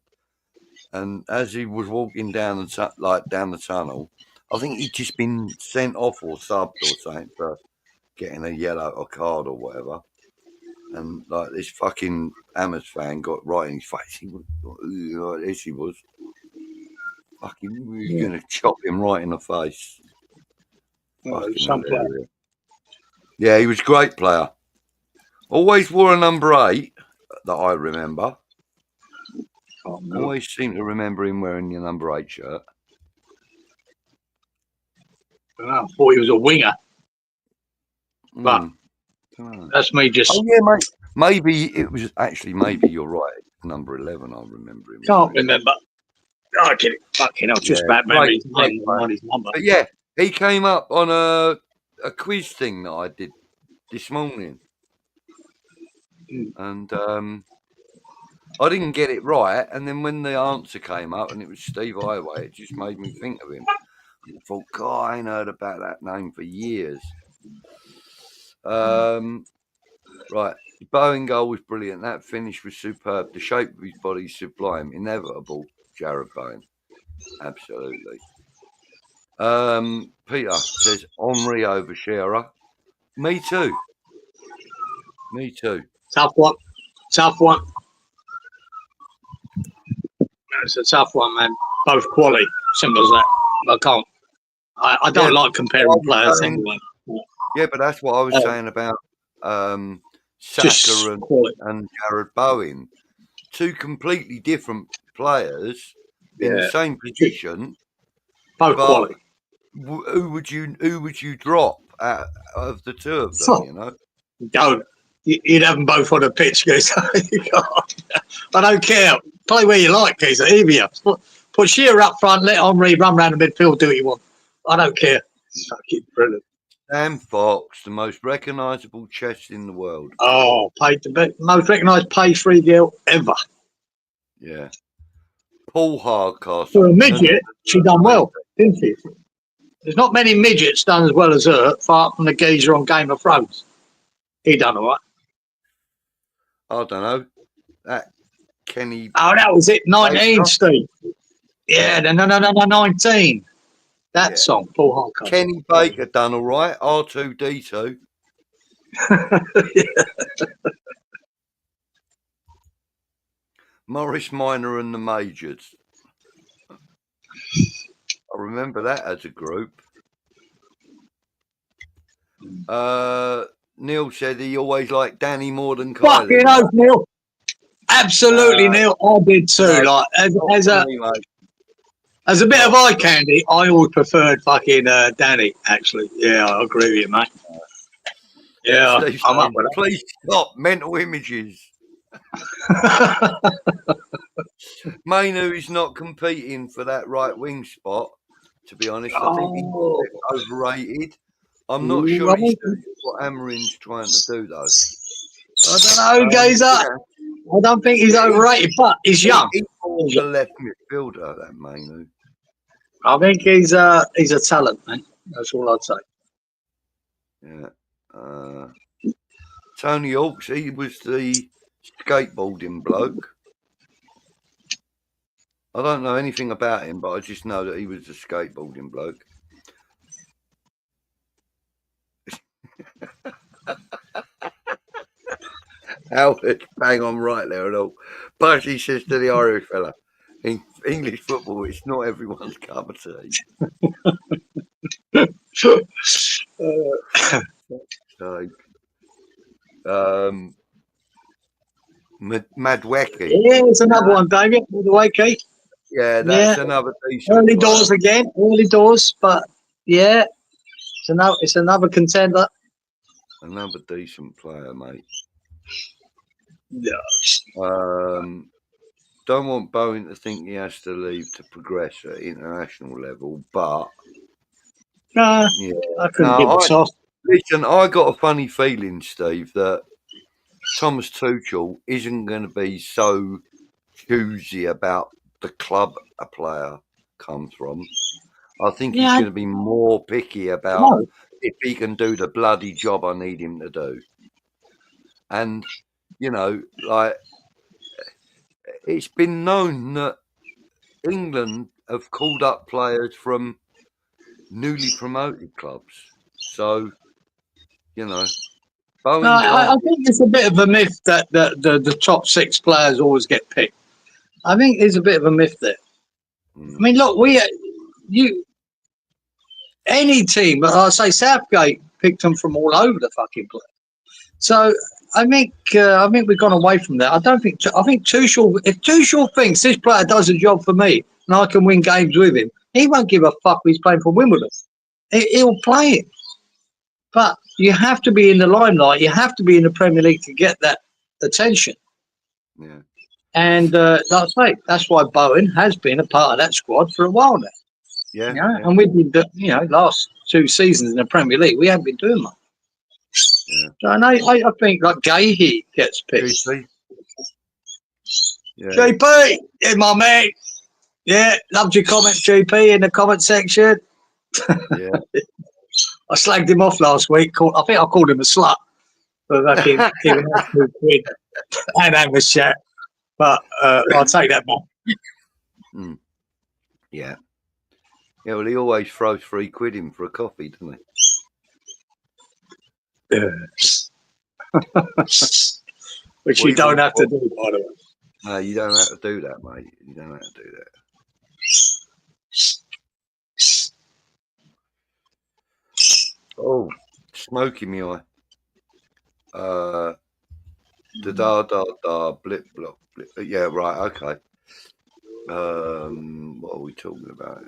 And as he was walking down the tunnel, I think he'd just been sent off or subbed or something for getting a yellow card or whatever. And like this fucking Hammers fan got right in his face. He was like this. He was fucking going to chop him right in the face. Yeah, he was a great player. Always wore a number 8 that I remember. Oh, no. Always seem to remember him wearing your number 8 shirt. I thought he was a winger. But that's me just... Oh, yeah, mate. Maybe it was actually, you're right. Number 11, I remember him. Can't remember. I get it. Fucking hell, just about memory. His number. But yeah, He came up on a quiz thing that I did this morning, and I didn't get it right. And then when the answer came up and it was Steve Highway, it just made me think of him. I thought, God, I ain't heard about that name for years. Right. The Bowen goal was brilliant. That finish was superb. The shape of his body sublime. Inevitable, Jared Bowen. Absolutely. Peter says Henri over Shearer. Me too. Me too. Tough one. Tough one. It's a tough one, man. Both quality. Simple as that. I can't. I don't like comparing players anyway. Yeah, but that's what I was saying about Saga and Jared Bowen. Two completely different players in the same position. Both quality. Who would you drop out of the two of them? You know, don't. You'd have them both on the pitch, guys. I don't care. Play where you like, Geezer. Either put Shearer up front, let Henri run around the midfield, do what you want. I don't care. Fucking brilliant. Sam Fox, the most recognisable chest in the world. Oh, paid the most recognised pay-free girl ever. Yeah. Paul Hardcastle. For a midget, she done well, didn't she? There's not many midgets done as well as her, apart from the geezer on Game of Thrones. He done all right. I don't know. That Kenny. Oh, that was it. 19, Steve. Yeah, no, 19. That song, Paul Hardcastle. Kenny Baker done all right. R2D2. Morris Minor and the Majors. I remember that as a group. Neil said he always liked Danny more than Kylie. Fucking oath, Neil. Absolutely, Neil. I did too. Like as a bit of eye candy, I always preferred fucking Danny. Actually, yeah, I agree with you, mate. Yeah, I'm up with that. Please stop mental images. Mainu is not competing for that right wing spot. To be honest, I think he's overrated. I'm not sure he's doing what Amarin's trying to do, though. I don't know, Geezer. I don't think he's overrated, but he's young. He's a left midfielder, that Mainu. I think he's a talent, man. That's all I'd say. Yeah. Tony Hawks, he was the skateboarding bloke. I don't know anything about him, but I just know that he was a skateboarding bloke. Howard, bang on right there and all. Budgie says to the Irish fella, in English football, it's not everyone's cup of tea. Madwecki. Yeah, it's another one, David. Madwecki. Yeah, that's another decent early player. Doors again, early doors, but yeah, it's another contender. Another decent player, mate. Yes. Don't want Bowen to think he has to leave to progress at international level, but I couldn't give a toss. Listen, I got a funny feeling, Steve, that Thomas Tuchel isn't going to be so choosy about the club a player comes from. I think he's going to be more picky about if he can do the bloody job I need him to do. And, you know, like, it's been known that England have called up players from newly promoted clubs. So, you know. I think it's a bit of a myth that the top 6 players always get picked. I think there's a bit of a myth there. I mean, look, any team, but I say Southgate picked them from all over the fucking place. So I think we've gone away from that. I think Tuchel, if Tuchel thinks this player does a job for me and I can win games with him, he won't give a fuck if he's playing for Wimbledon. He'll play it. But you have to be in the limelight. You have to be in the Premier League to get that attention. Yeah. And like I say, that's why Bowen has been a part of that squad for a while now. Yeah, You know, yeah, and we've been, last 2 seasons in the Premier League, we haven't been doing much. yeah. And I think like Gahey gets picked. GP. Yeah, JP, yeah, my mate. Yeah, loved your comment, JP, in the comment section. yeah. I slagged him off last week. I think I called him a slut for fucking giving us £2 and having a chat. But I'll take that back. Mm. Yeah. Yeah, well, he always throws £3 in for a coffee, doesn't he? Yes. Which Well, you he don't will- have to do, by the way. No, you don't have to do that, mate. You don't have to do that. Oh, smoky me eye. Da blip block blip. Yeah, right. Okay. What are we talking about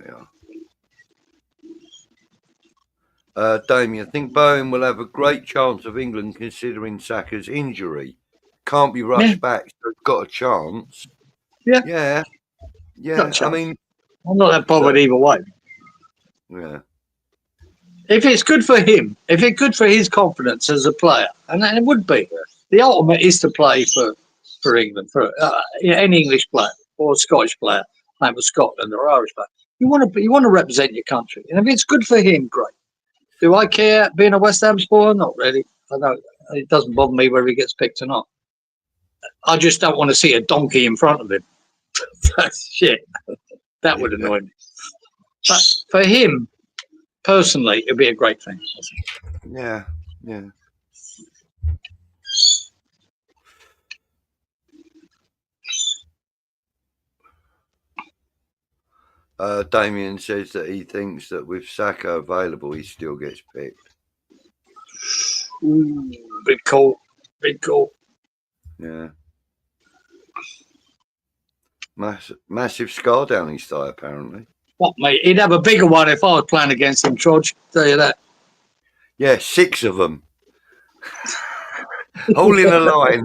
here? Damien, I think Bowen will have a great chance of England considering Saka's injury. Can't be rushed back, so it's got a chance. Yeah. Yeah. Yeah. I mean, I'm not that bothered either way. yeah. If it's good for him, if it's good for his confidence as a player, and it would be, the ultimate is to play for England, for any English player or Scottish player, playing for Scotland or Irish player. You want to represent your country, and if it's good for him, great. Do I care being a West Ham supporter? Not really. I don't. It doesn't bother me whether he gets picked or not. I just don't want to see a donkey in front of him. That's shit. That would annoy me. But for him, personally, it'd be a great thing. Yeah. Yeah. Damien says that he thinks that with Saka available, he still gets picked. Ooh, big call. Big call. Yeah. Massive scar down his thigh, apparently. What, mate? He'd have a bigger one if I was playing against him, Trudge. Tell you that. Yeah, 6 of them. All in a line.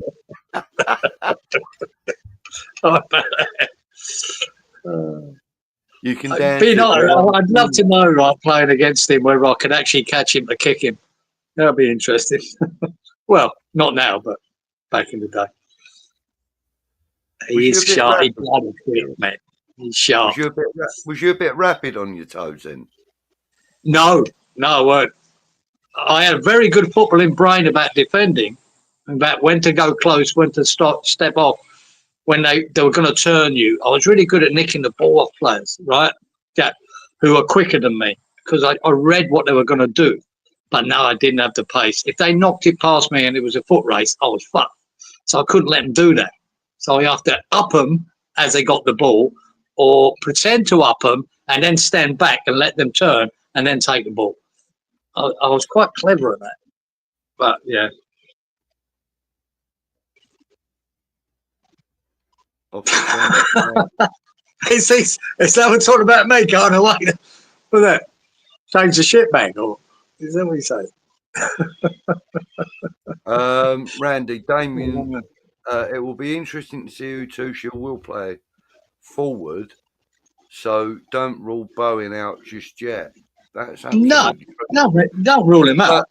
You can dance. I'd love to know, right, playing against him, whether I could actually catch him to kick him. That'd be interesting. Well, not now, but back in the day. He is sharp. He's bloody quick, man. He's sharp. Was you a bit rapid on your toes then? No, I weren't. I had a very good footballing brain about defending, about when to go close, when to step off, when they were going to turn you. I was really good at nicking the ball off players, right? Yeah, who were quicker than me, because I read what they were going to do. But no, I didn't have the pace. If they knocked it past me and it was a foot race, I was fucked. So I couldn't let them do that. So I have to up them as they got the ball, or pretend to up them and then stand back and let them turn and then take the ball. I was quite clever at that. But yeah. It's never talking about me going away. Look at that. Change the shit bag, or is that what you say? Randy, Damien, it will be interesting to see who Tuchel will play forward. So don't rule Bowen out just yet. That's absolutely no, don't rule him out.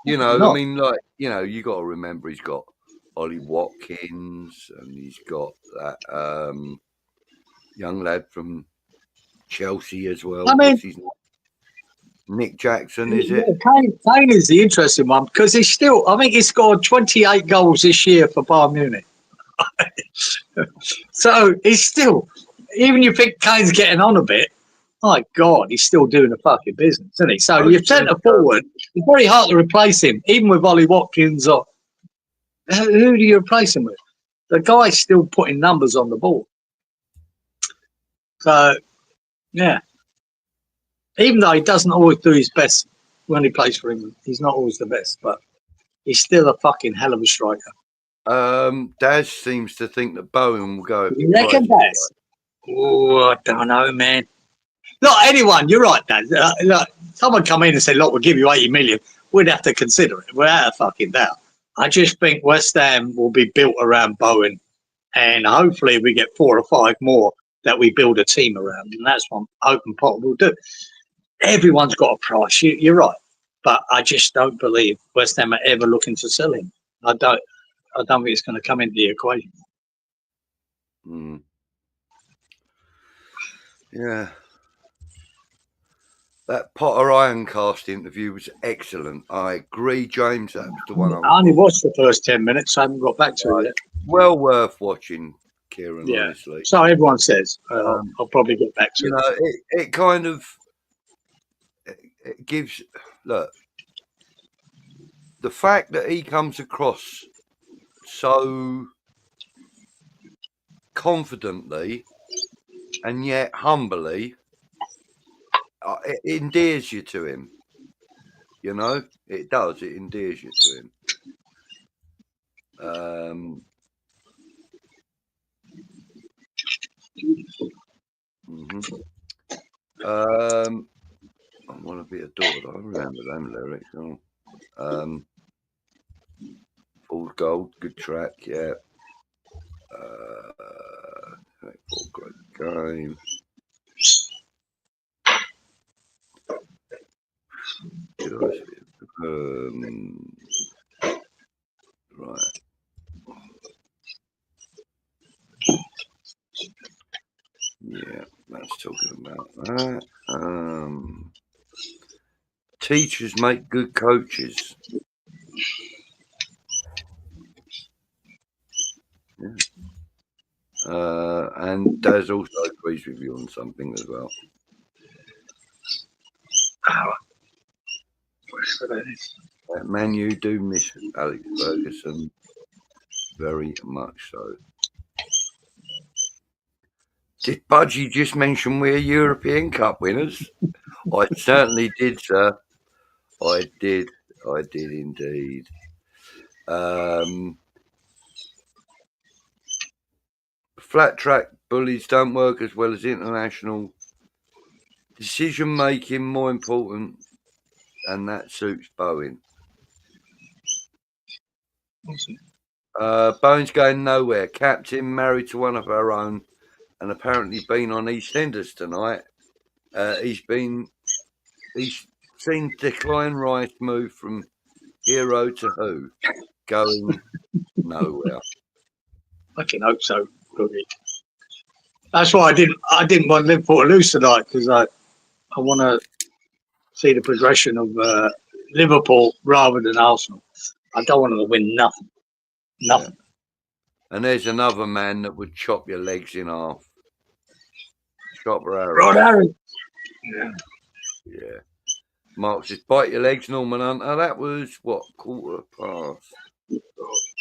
You know, I mean, like, you know, you got to remember he's got Ollie Watkins and he's got that young lad from Chelsea as well. I mean, Nick Jackson, is it? Kane is the interesting one because he's still, I think he scored 28 goals this year for Bayern Munich. So he's still, even you think Kane's getting on a bit, my God, he's still doing the fucking business, isn't he? So you've centre forward, it's very hard to replace him, even with Ollie Watkins. Or who do you replace him with? The guy's still putting numbers on the ball. So, yeah. Even though he doesn't always do his best when he plays for England, he's not always the best, but he's still a fucking hell of a striker. Daz seems to think that Bowen will go. You reckon, Daz? Oh, I don't know, man. Look, anyone, you're right, Daz. Look, someone come in and say, look, we'll give you 80 million. We'd have to consider it without a fucking doubt. I just think West Ham will be built around Bowen, and hopefully we get 4 or 5 more that we build a team around, and that's what Open Pot will do. Everyone's got a price. You're right, but I just don't believe West Ham are ever looking to sell him. I don't think it's going to come into the equation. Mm. Yeah. That Potter Ironcast interview was excellent. I agree, James. That was the one I only watched the first 10 minutes. I haven't got back to it yet. Well worth watching, Kieran, Yeah. honestly. So everyone says. I'll probably get back to it. It kind of it gives, look, the fact that he comes across so confidently and yet humbly, it endears you to him. You know, it does. It endears you to him. I want to be adored. I remember them lyrics. Full Gold, good track, yeah. Great game. Right. Yeah, that's talking about that. Teachers make good coaches. Yeah. And Daz also agrees with you on something as well. Man, you do miss Alex Ferguson very much so. Did Budgie just mention we're European Cup winners? I certainly did, sir. I did indeed. Flat track bullies don't work as well as international. Decision making more important, and that suits Bowen. Bowen's going nowhere. Captain married to one of our own, and apparently been on EastEnders tonight. He's seen Declan Rice move from hero to who, going nowhere. I can hope so, Boogie. That's why I didn't want Liverpool to lose tonight, because I want to see the progression of Liverpool rather than Arsenal. I don't want them to win nothing. Nothing. Yeah. And there's another man that would chop your legs in half. Chopper Harris. Rod Harris. Yeah. Mark says, bite your legs, Norman Hunter. That was, what, quarter past?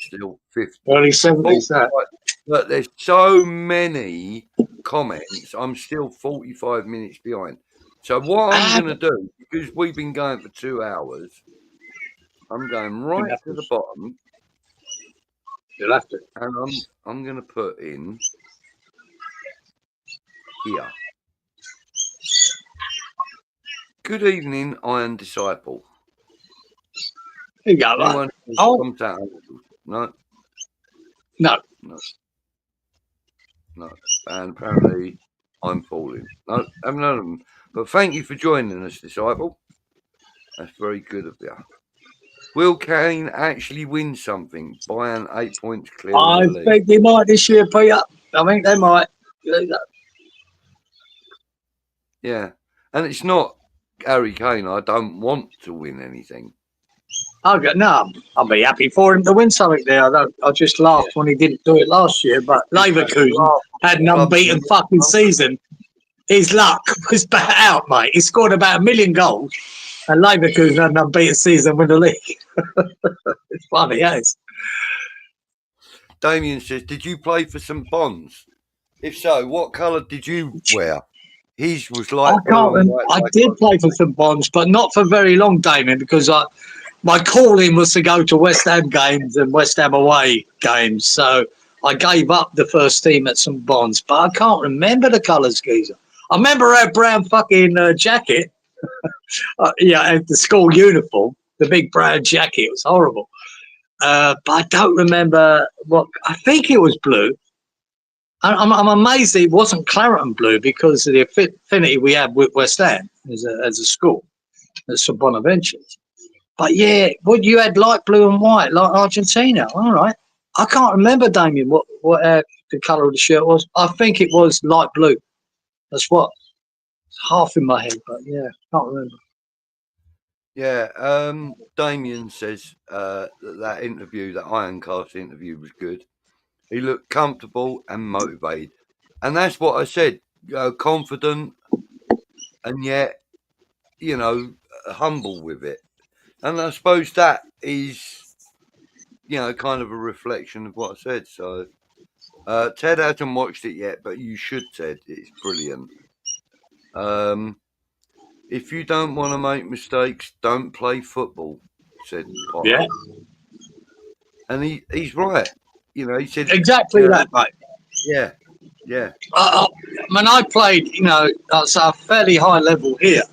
Still 50. Early 70s, that. Look, there's so many comments. I'm still 45 minutes behind. So what I'm going to do, because we've been going for 2 hours, I'm going right to the bottom. You'll have to. And I'm going to put in here. Good evening, Iron Disciple. There you go, right? No. No. No. And apparently I'm falling. No, haven't heard of them. But thank you for joining us, Disciple. That's very good of you. Will Kane actually win something? Bayern 8 points clear. I think they might this year, Peter. I think they might. Yeah. And it's not Harry Kane. I don't want to win anything. I'll be happy for him to win something there. I just laughed when he didn't do it last year, but Leverkusen had an unbeaten fucking season. His luck was out, mate. He scored about 1 million goals, and Leverkusen had an unbeaten season with the league. It's funny, yes. Damien says, did you play for St. Bonds? If so, what colour did you wear? His was like... I did play for St. Bonds, but not for very long, Damien, because my calling was to go to West Ham games and West Ham away games. So I gave up the first team at St. Bonds, but I can't remember the colours, geezer. I remember our brown fucking jacket. And the school uniform, the big brown jacket. It was horrible. But I don't remember what. I think it was blue. I'm amazed it wasn't claret and blue because of the affinity we had with West Ham as a school at St Bonaventure's. But yeah, what you had light blue and white like Argentina. All right, I can't remember, Damien, what the colour of the shirt was. I think it was light blue. That's what half in my head, but yeah, can't remember. Yeah, Damien says that interview, that Ironcast interview, was good. He looked comfortable and motivated, and that's what I said. Confident, and yet, humble with it. And I suppose that is, kind of a reflection of what I said. So, Ted hasn't watched it yet, but you should, Ted. It's brilliant. If you don't want to make mistakes, don't play football, said Potter. Yeah, And he's right. He said exactly that, mate. Yeah, yeah. When I played, at a fairly high level here,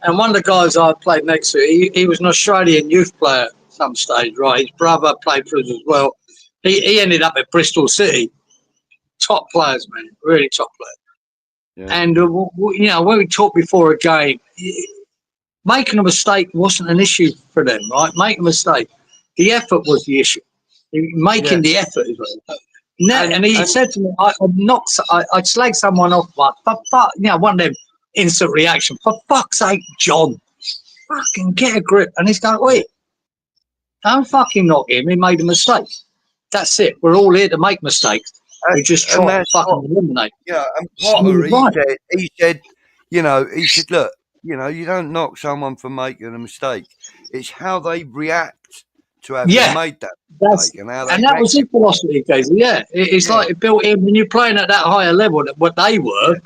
and one of the guys I played next to, he was an Australian youth player at some stage, right? His brother played for us as well. He ended up at Bristol City. Top players, man, really top players. Yeah. And, when we talked before a game, making a mistake wasn't an issue for them, right? Making a mistake. The effort was the issue. Making the effort is what. And he said to me, I'd slag someone off, but one of them instant reaction. For fuck's sake, John, fucking get a grip. And he's going, wait, don't fucking knock him. He made a mistake. That's it. We're all here to make mistakes. We just try to fucking eliminate. Yeah, and Potter, he said, look, you don't knock someone for making a mistake. It's how they react to having made that mistake. And that was his philosophy, Casey. Yeah, it's like it built in when you're playing at that higher level, what they were,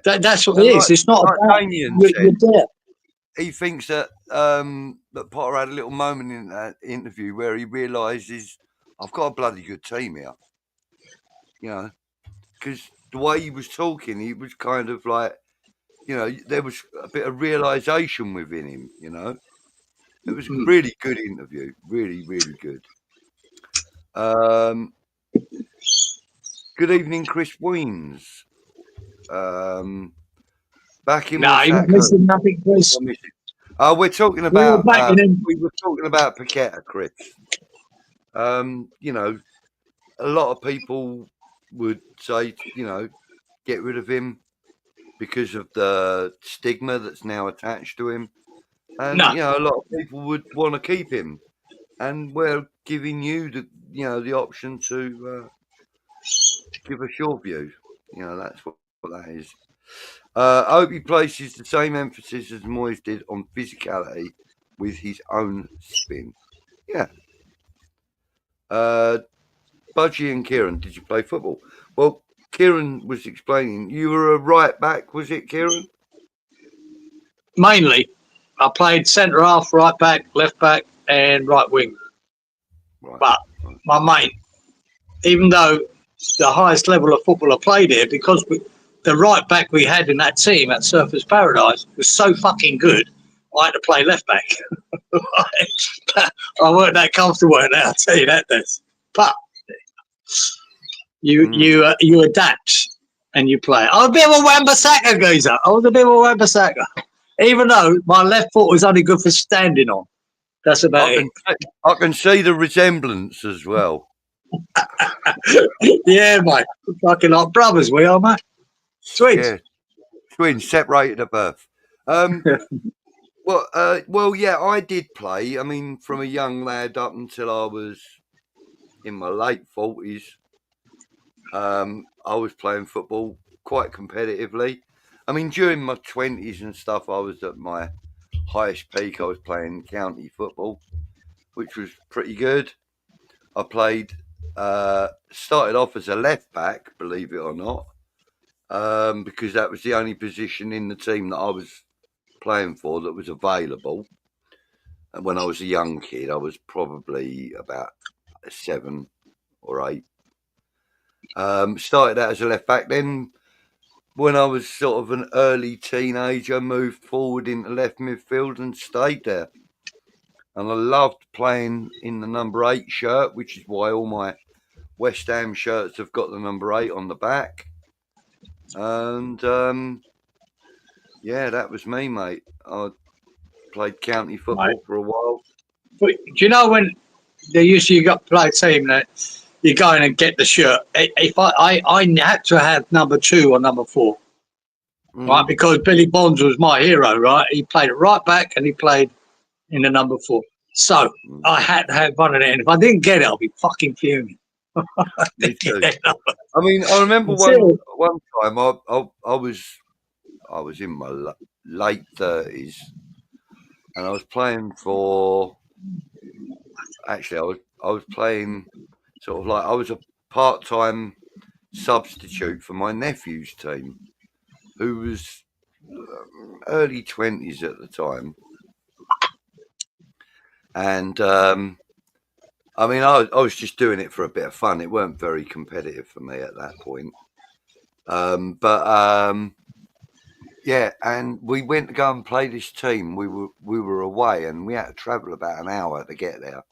that's what it is. It's not about Damien said, he thinks that that Potter had a little moment in that interview where he realises, I've got a bloody good team here. Because the way he was talking, he was kind of like, there was a bit of realisation within him, It was a really good interview. Really, really good. Good evening, Chris Weens. Back in missing nothing, Chris. We're talking about we were talking about Paqueta, Chris. A lot of people would say, get rid of him because of the stigma that's now attached to him. And a lot of people would want to keep him. And we're giving you the option to give us your view. That's what that is. I hope he places the same emphasis as Moyes did on physicality with his own spin. Yeah. Budgie and Kieran, did you play football? Well, Kieran was explaining, you were a right back, was it, Kieran? Mainly. I played centre half, right back, left back, and right wing. Right. But my mate, even though the highest level of football I played here, because the right back we had in that team at Surfers Paradise was so fucking good, I had to play left back. I weren't that comfortable in that, I'll tell you that, Des. But you adapt and you play. I was a bit of a Wan-Bissaka geezer. Even though my left foot was only good for standing on. That's about it. I can see the resemblance as well. Yeah, mate. Fucking like brothers we are, mate. Twins. Yeah. Twins, separated at birth. Well, yeah, I did play. I mean, from a young lad up until I was in my late 40s, I was playing football quite competitively. I mean, during my 20s and stuff, I was at my highest peak. I was playing county football, which was pretty good. I played, started off as a left back, believe it or not, because that was the only position in the team that I was playing for that was available. And when I was a young kid, I was probably about 7 or 8. Started out as a left back. Then when I was sort of an early teenager, moved forward into left midfield and stayed there. And I loved playing in the number 8 shirt, which is why all my West Ham shirts have got the number 8 on the back. And yeah, that was me, mate. I played county football for a while. But do you know when they usually got play a team that you go in and get the shirt? If I had to have number 2 or number 4, right? Because Billy Bonds was my hero, right? He played it right back and he played in the number 4. So I had to have one of them. If I didn't get it, I'll be fucking fuming. Me too. I mean, I remember one time I was in my late 30s, and I was playing for. Actually, I was playing sort of like I was a part-time substitute for my nephew's team, who was early 20s at the time, and I mean, I was just doing it for a bit of fun. It weren't very competitive for me at that point. Yeah, and we went to go and play this team. We were away, and we had to travel about an hour to get there.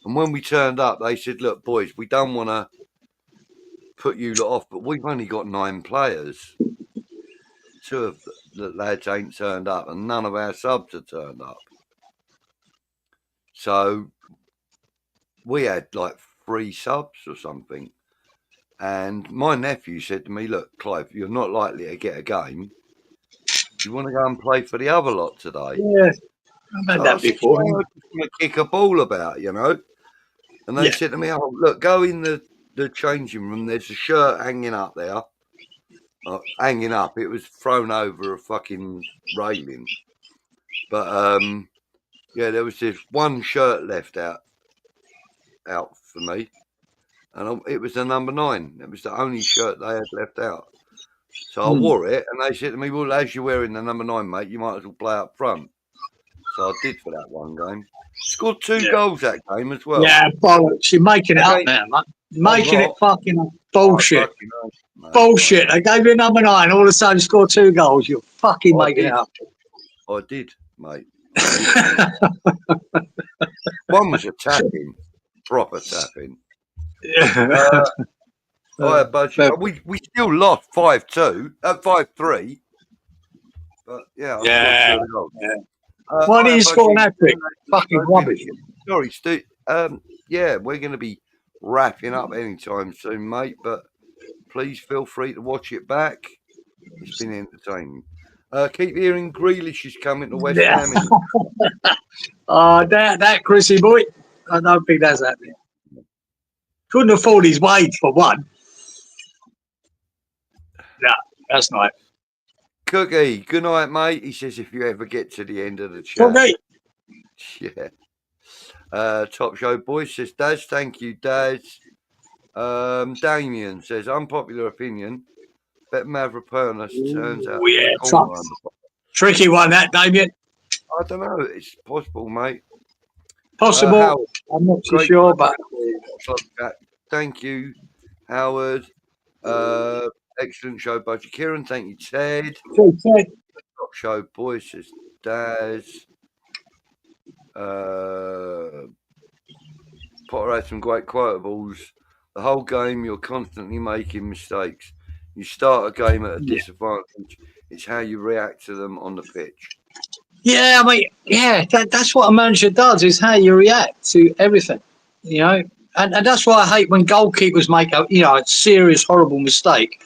And when we turned up, they said, "Look, boys, we don't want to put you lot off, but we've only got 9 players. 2 of the lads ain't turned up, and none of our subs have turned up. So we had like 3 subs or something." And my nephew said to me, "Look, Clive, you're not likely to get a game. Do you want to go and play for the other lot today?" Yeah, I've had that before. I just want to kick a ball about, you know. And they said to me, "Oh, look, go in the changing room. There's a shirt hanging up there. Hanging up. It was thrown over a fucking railing. But yeah, there was this one shirt left out for me, and it was the number 9. It was the only shirt they had left out. So I wore it, and they said to me, "Well, as you're wearing the number 9, mate, you might as well play up front." So I did for that one game. Scored 2 goals that game as well. Yeah, bollocks. You're making it up now, mate. Making it fucking bullshit. Bullshit. They gave you number 9, all of a sudden you scored 2 goals. You're fucking making it up. I did, mate. One was a tapping, proper tapping. Yeah. Budgie. We still lost 5-2, 5-3. But yeah. Why did you score an hat-trick? Fucking rubbish. Sorry, Steve. Yeah, we're going to be wrapping up anytime soon, mate. But please feel free to watch it back. It's been entertaining. Keep hearing Grealish is coming to West Ham. That Chrissy boy. I don't think that's happening. Couldn't afford his wage for one. No, that's not. Cookie, good night, mate. He says if you ever get to the end of the chat. Okay. Yeah. Top Show Boys says, Daz, thank you, Daz. Damien says, unpopular opinion. Bet Mavropanos turns out. Tricky one, that, Damien. I don't know. It's possible, mate. Possible. Howard, I'm not too sure, but thank you, Howard. Excellent show, Budgie. Kieran, thank you, Ted. Top Show Boys says Daz. Potter had some great quotables. The whole game, you're constantly making mistakes. You start a game at a disadvantage. It's how you react to them on the pitch. Yeah, I mean, that's what a manager does, is how you react to everything, you know. And that's why I hate when goalkeepers make a serious, horrible mistake.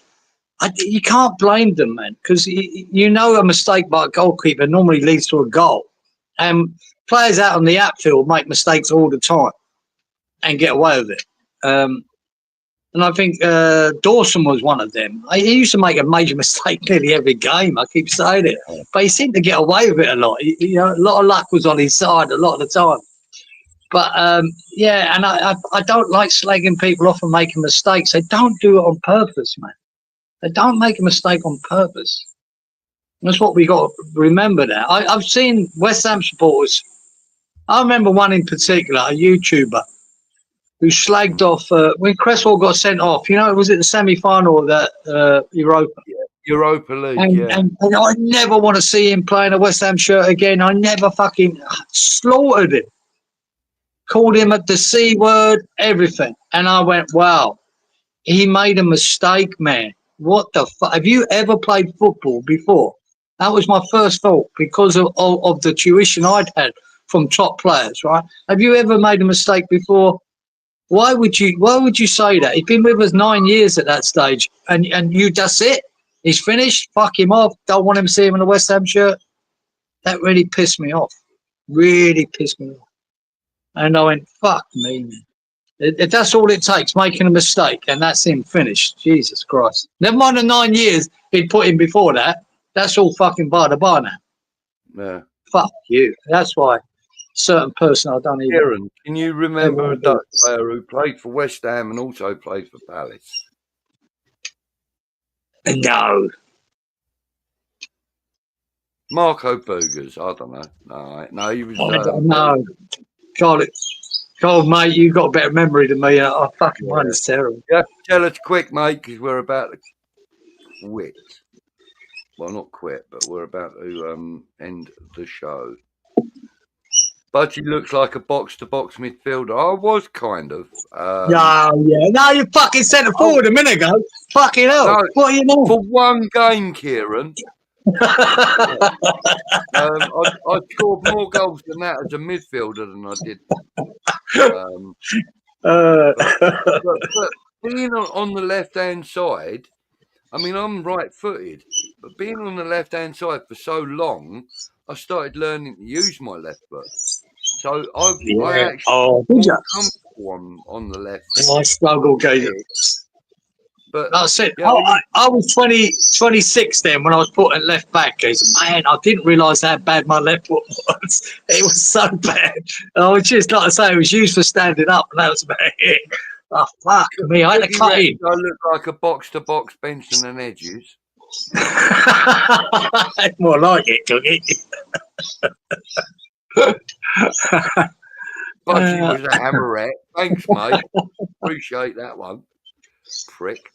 You can't blame them, man, because a mistake by a goalkeeper normally leads to a goal. And players out on the outfield make mistakes all the time and get away with it. And I think Dawson was one of them. He used to make a major mistake nearly every game. I keep saying it, but he seemed to get away with it a lot. A lot of luck was on his side a lot of the time. But and I don't like slagging people off and making mistakes. They don't do it on purpose, man. They don't make a mistake on purpose. That's what we got to remember now. I've seen West Ham supporters. I remember one in particular, a YouTuber, who slagged off when Cresswell got sent off. Was it the semi-final of that Europa? Yeah, Europa League, and I never want to see him playing a West Ham shirt again. I never fucking slaughtered him. called him at the C word, everything. And I went, wow, he made a mistake, man. What the fuck? Have you ever played football before? That was my first thought because of the tuition I'd had from top players, right? Have you ever made a mistake before? Why would you say that? He's been with us 9 years at that stage, and you that's it. He's finished. Fuck him off. Don't want him to see him in a West Ham shirt. That really pissed me off. Really pissed me off. And I went, fuck me, man. If that's all it takes, making a mistake, and that's him finished. Jesus Christ. Never mind the 9 years he'd put in before that. That's all fucking by the by now. Yeah. Fuck you. That's why certain person I don't even. CIERAN, can you remember a Dutch player who played for West Ham and also played for Palace? No. Marco Boogers, I don't know. No, he was. No. God, mate, you've got a better memory than me. I fucking mine is terrible. Yeah, tell us quick, mate, because we're about to quit. Well, not quit, but we're about to end the show. Budgie looks like a box-to-box midfielder. I was kind of. Yeah. No, you fucking centre forward a minute ago. Fucking hell. No, what are you know? For one game, Kieran. I scored more goals than that as a midfielder than I did. But being on the left-hand side, I mean, I'm right-footed, but being on the left-hand side for so long, I started learning to use my left foot. So I actually comfortable on the left. I struggle, Gator. But like I said, I was 26 then when I was put at left back. Man, I didn't realise how bad my left foot was. It was so bad. I was just, like I say, it was used for standing up, and that was about it. Oh, fuck me. I had to cut in. I look like a box-to-box Benson and Edges. More like it, Cookie. Budgie was a hammerette. Thanks, mate. Appreciate that one. Prick.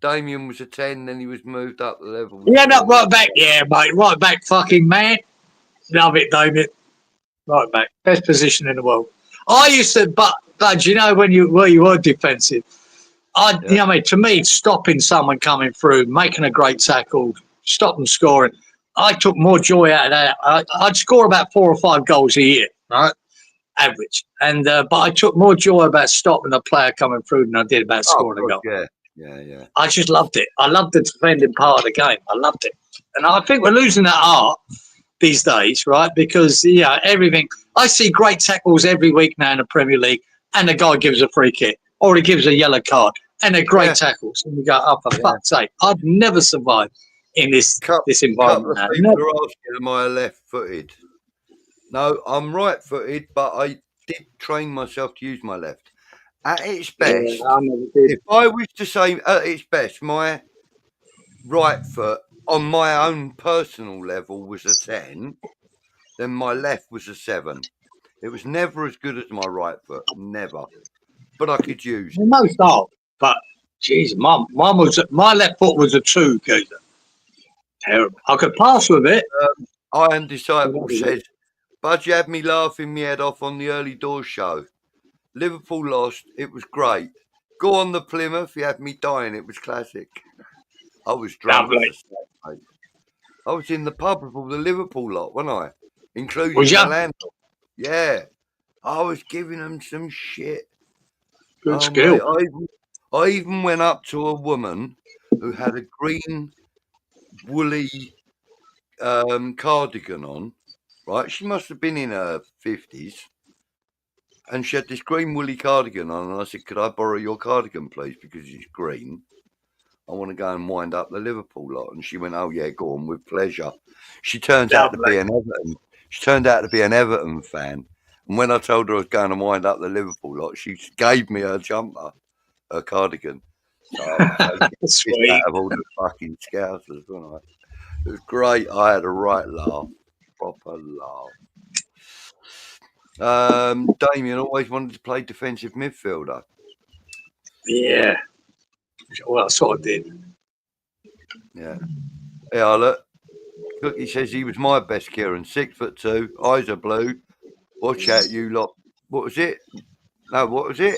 Damien was a 10, then he was moved up the level. Yeah, no, right back. Yeah, mate. Right back, fucking man. Love it, Damien. Right back. Best position in the world. I used to, but you know, when you were defensive, you know what I mean? To me, stopping someone coming through, making a great tackle, stop them scoring, I took more joy out of that. I'd score about 4 or 5 goals a year, right? Average. And but I took more joy about stopping a player coming through than I did about scoring a goal. Yeah. I just loved it. I loved the defending part of the game. I loved it. And I think we're losing that art these days, right? Because, everything. I see great tackles every week now in the Premier League, and the guy gives a free kick or he gives a yellow card, and they're great tackles. And you go, oh, for fuck's sake, I'd never survive in this environment. Couple of people are asking, am I left-footed? No, I'm right-footed, but I did train myself to use my left. At its best, if I was to say at its best, my right foot on my own personal level was a 10, then my left was a 7. It was never as good as my right foot, never. But I could use it. No style, but jeez, my left foot was a 2, Geezer. Terrible. I could pass with it. Iron Disciple says, Budgie had me laughing my head off on the early doors show. Liverpool lost. It was great. Go on the Plymouth. You had me dying. It was classic. I was drunk. I was in the pub with all the Liverpool lot, wasn't I? Including the landlord. Yeah. I was giving them some shit. Good skill. Mate, I even went up to a woman who had a green woolly cardigan on, right? She must have been in her 50s. And she had this green woolly cardigan on, and I said, could I borrow your cardigan, please, because it's green? I want to go and wind up the Liverpool lot. And she went, oh, yeah, go on, with pleasure. She turned out to be an Everton fan. And when I told her I was going to wind up the Liverpool lot, she gave me her jumper, her cardigan. So I was sweet. Out of all the fucking scousers, wasn't I? It was great. I had a right laugh, proper laugh. Damien always wanted to play defensive midfielder. Yeah. Well, I sort of did. Yeah. Yeah, look. Cookie says he was my best, Kieran. 6'2", eyes are blue. Watch out, you lot. What was it? No, what was it?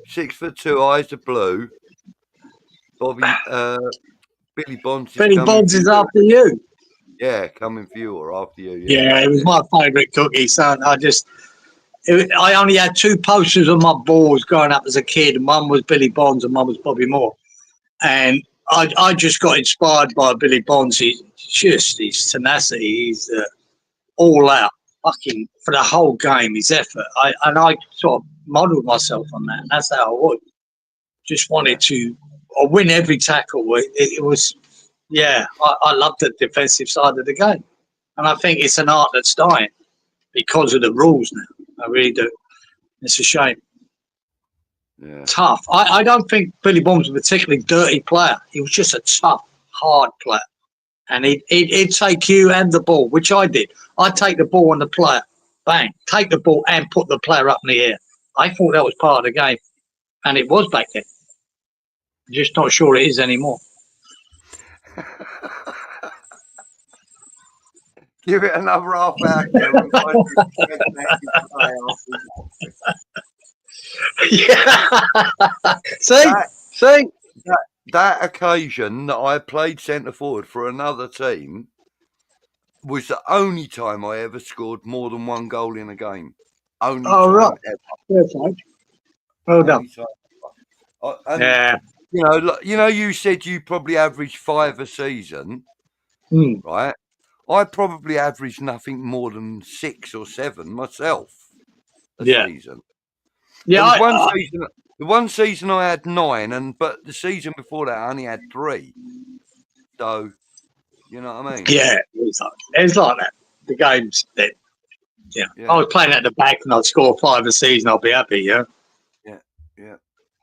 6'2", eyes are blue. Bobby, Billy Bonds is Billy coming Bonds for is you. after you. Yeah, coming for you or after you. Yeah, it was my favourite Cookie, son. I only had 2 posters on my walls growing up as a kid, and one was Billy Bonds and one was Bobby Moore. And I just got inspired by Billy Bonds. He's just his tenacity. He's all out, fucking for the whole game. His effort. I sort of modelled myself on that. And that's how I would. Just wanted to win every tackle. It was, I loved the defensive side of the game, and I think it's an art that's dying because of the rules now. I really do. It's a shame. Yeah. Tough. I don't think Billy Bonds was a particularly dirty player. He was just a tough, hard player. And he'd take you and the ball, which I did. I'd take the ball and the player, bang, take the ball and put the player up in the air. I thought that was part of the game. And it was back then. I'm just not sure it is anymore. Give it another half hour, Kieran. Yeah. See? That occasion that I played centre forward for another team was the only time I ever scored more than 1 goal in a game. Only time right. ever. Well done. Yeah. You know, you said you probably averaged 5 a season, right? I probably averaged nothing more than 6 or 7 myself a season. Yeah, the one season I had 9, but the season before that I only had 3. So, you know what I mean? Yeah, it was like that. The games then. Yeah. I was playing at the back and I'd score 5 a season, I'll be happy, yeah.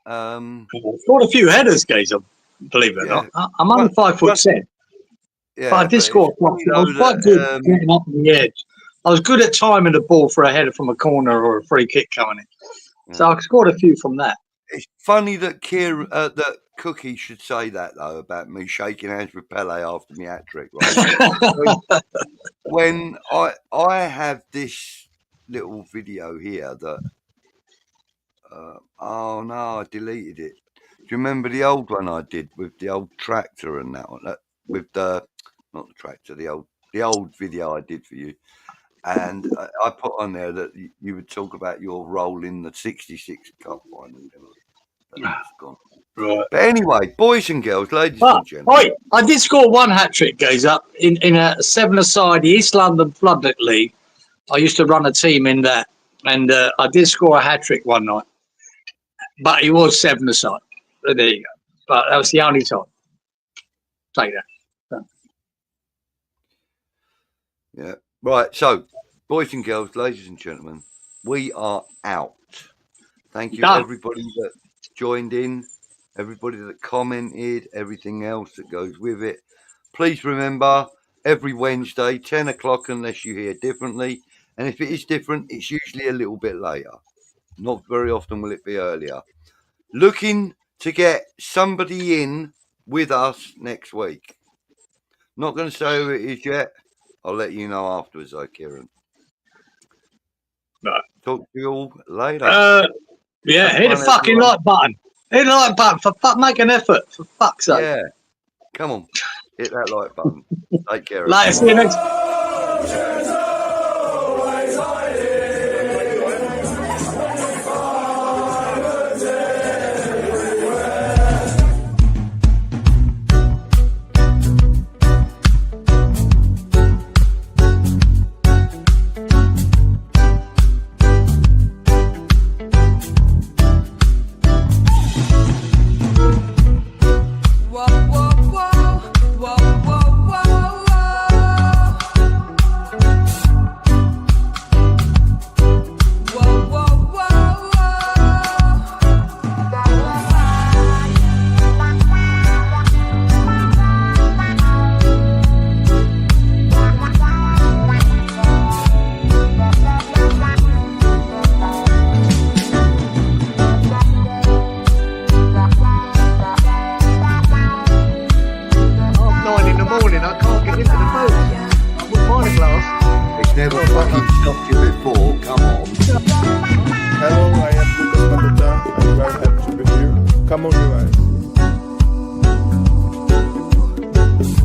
I scored a few headers, Gazer, believe it or not. I'm only 5'10". Yeah, but I did score. I was quite good getting up on the edge. I was good at timing the ball for a header from a corner or a free kick coming in. Yeah. So I scored a few from that. It's funny that that Cookie should say that, though, about me shaking hands with Pele after my hat-trick. Right? when I have this little video here that... oh, no, I deleted it. Do you remember the old one I did with the old tractor and that one? With the... Not the tractor, the old video I did for you. And I put on there that you would talk about your role in the 66 Cup final. Right. But anyway, boys and girls, ladies and gentlemen. I did score 1 hat-trick, Gazer, in a 7-a-side, the East London Floodlit League. I used to run a team in that. And I did score a hat-trick one night. But it was 7-a-side. So there you go. But that was the only time. Take that. Yeah. Right. So, boys and girls, ladies and gentlemen, we are out. Thank you, everybody that joined in, everybody that commented, everything else that goes with it. Please remember, every Wednesday, 10 o'clock, unless you hear differently. And if it is different, it's usually a little bit later. Not very often will it be earlier. Looking to get somebody in with us next week. Not going to say who it is yet. I'll let you know afterwards, though, Kieran. Right. Talk to you all later. Hit the fucking like button. Hit the like button. Make an effort, for fuck's sake. Yeah. Come on. Hit that like button. Take care. Later. See you next never fucking stopped you before.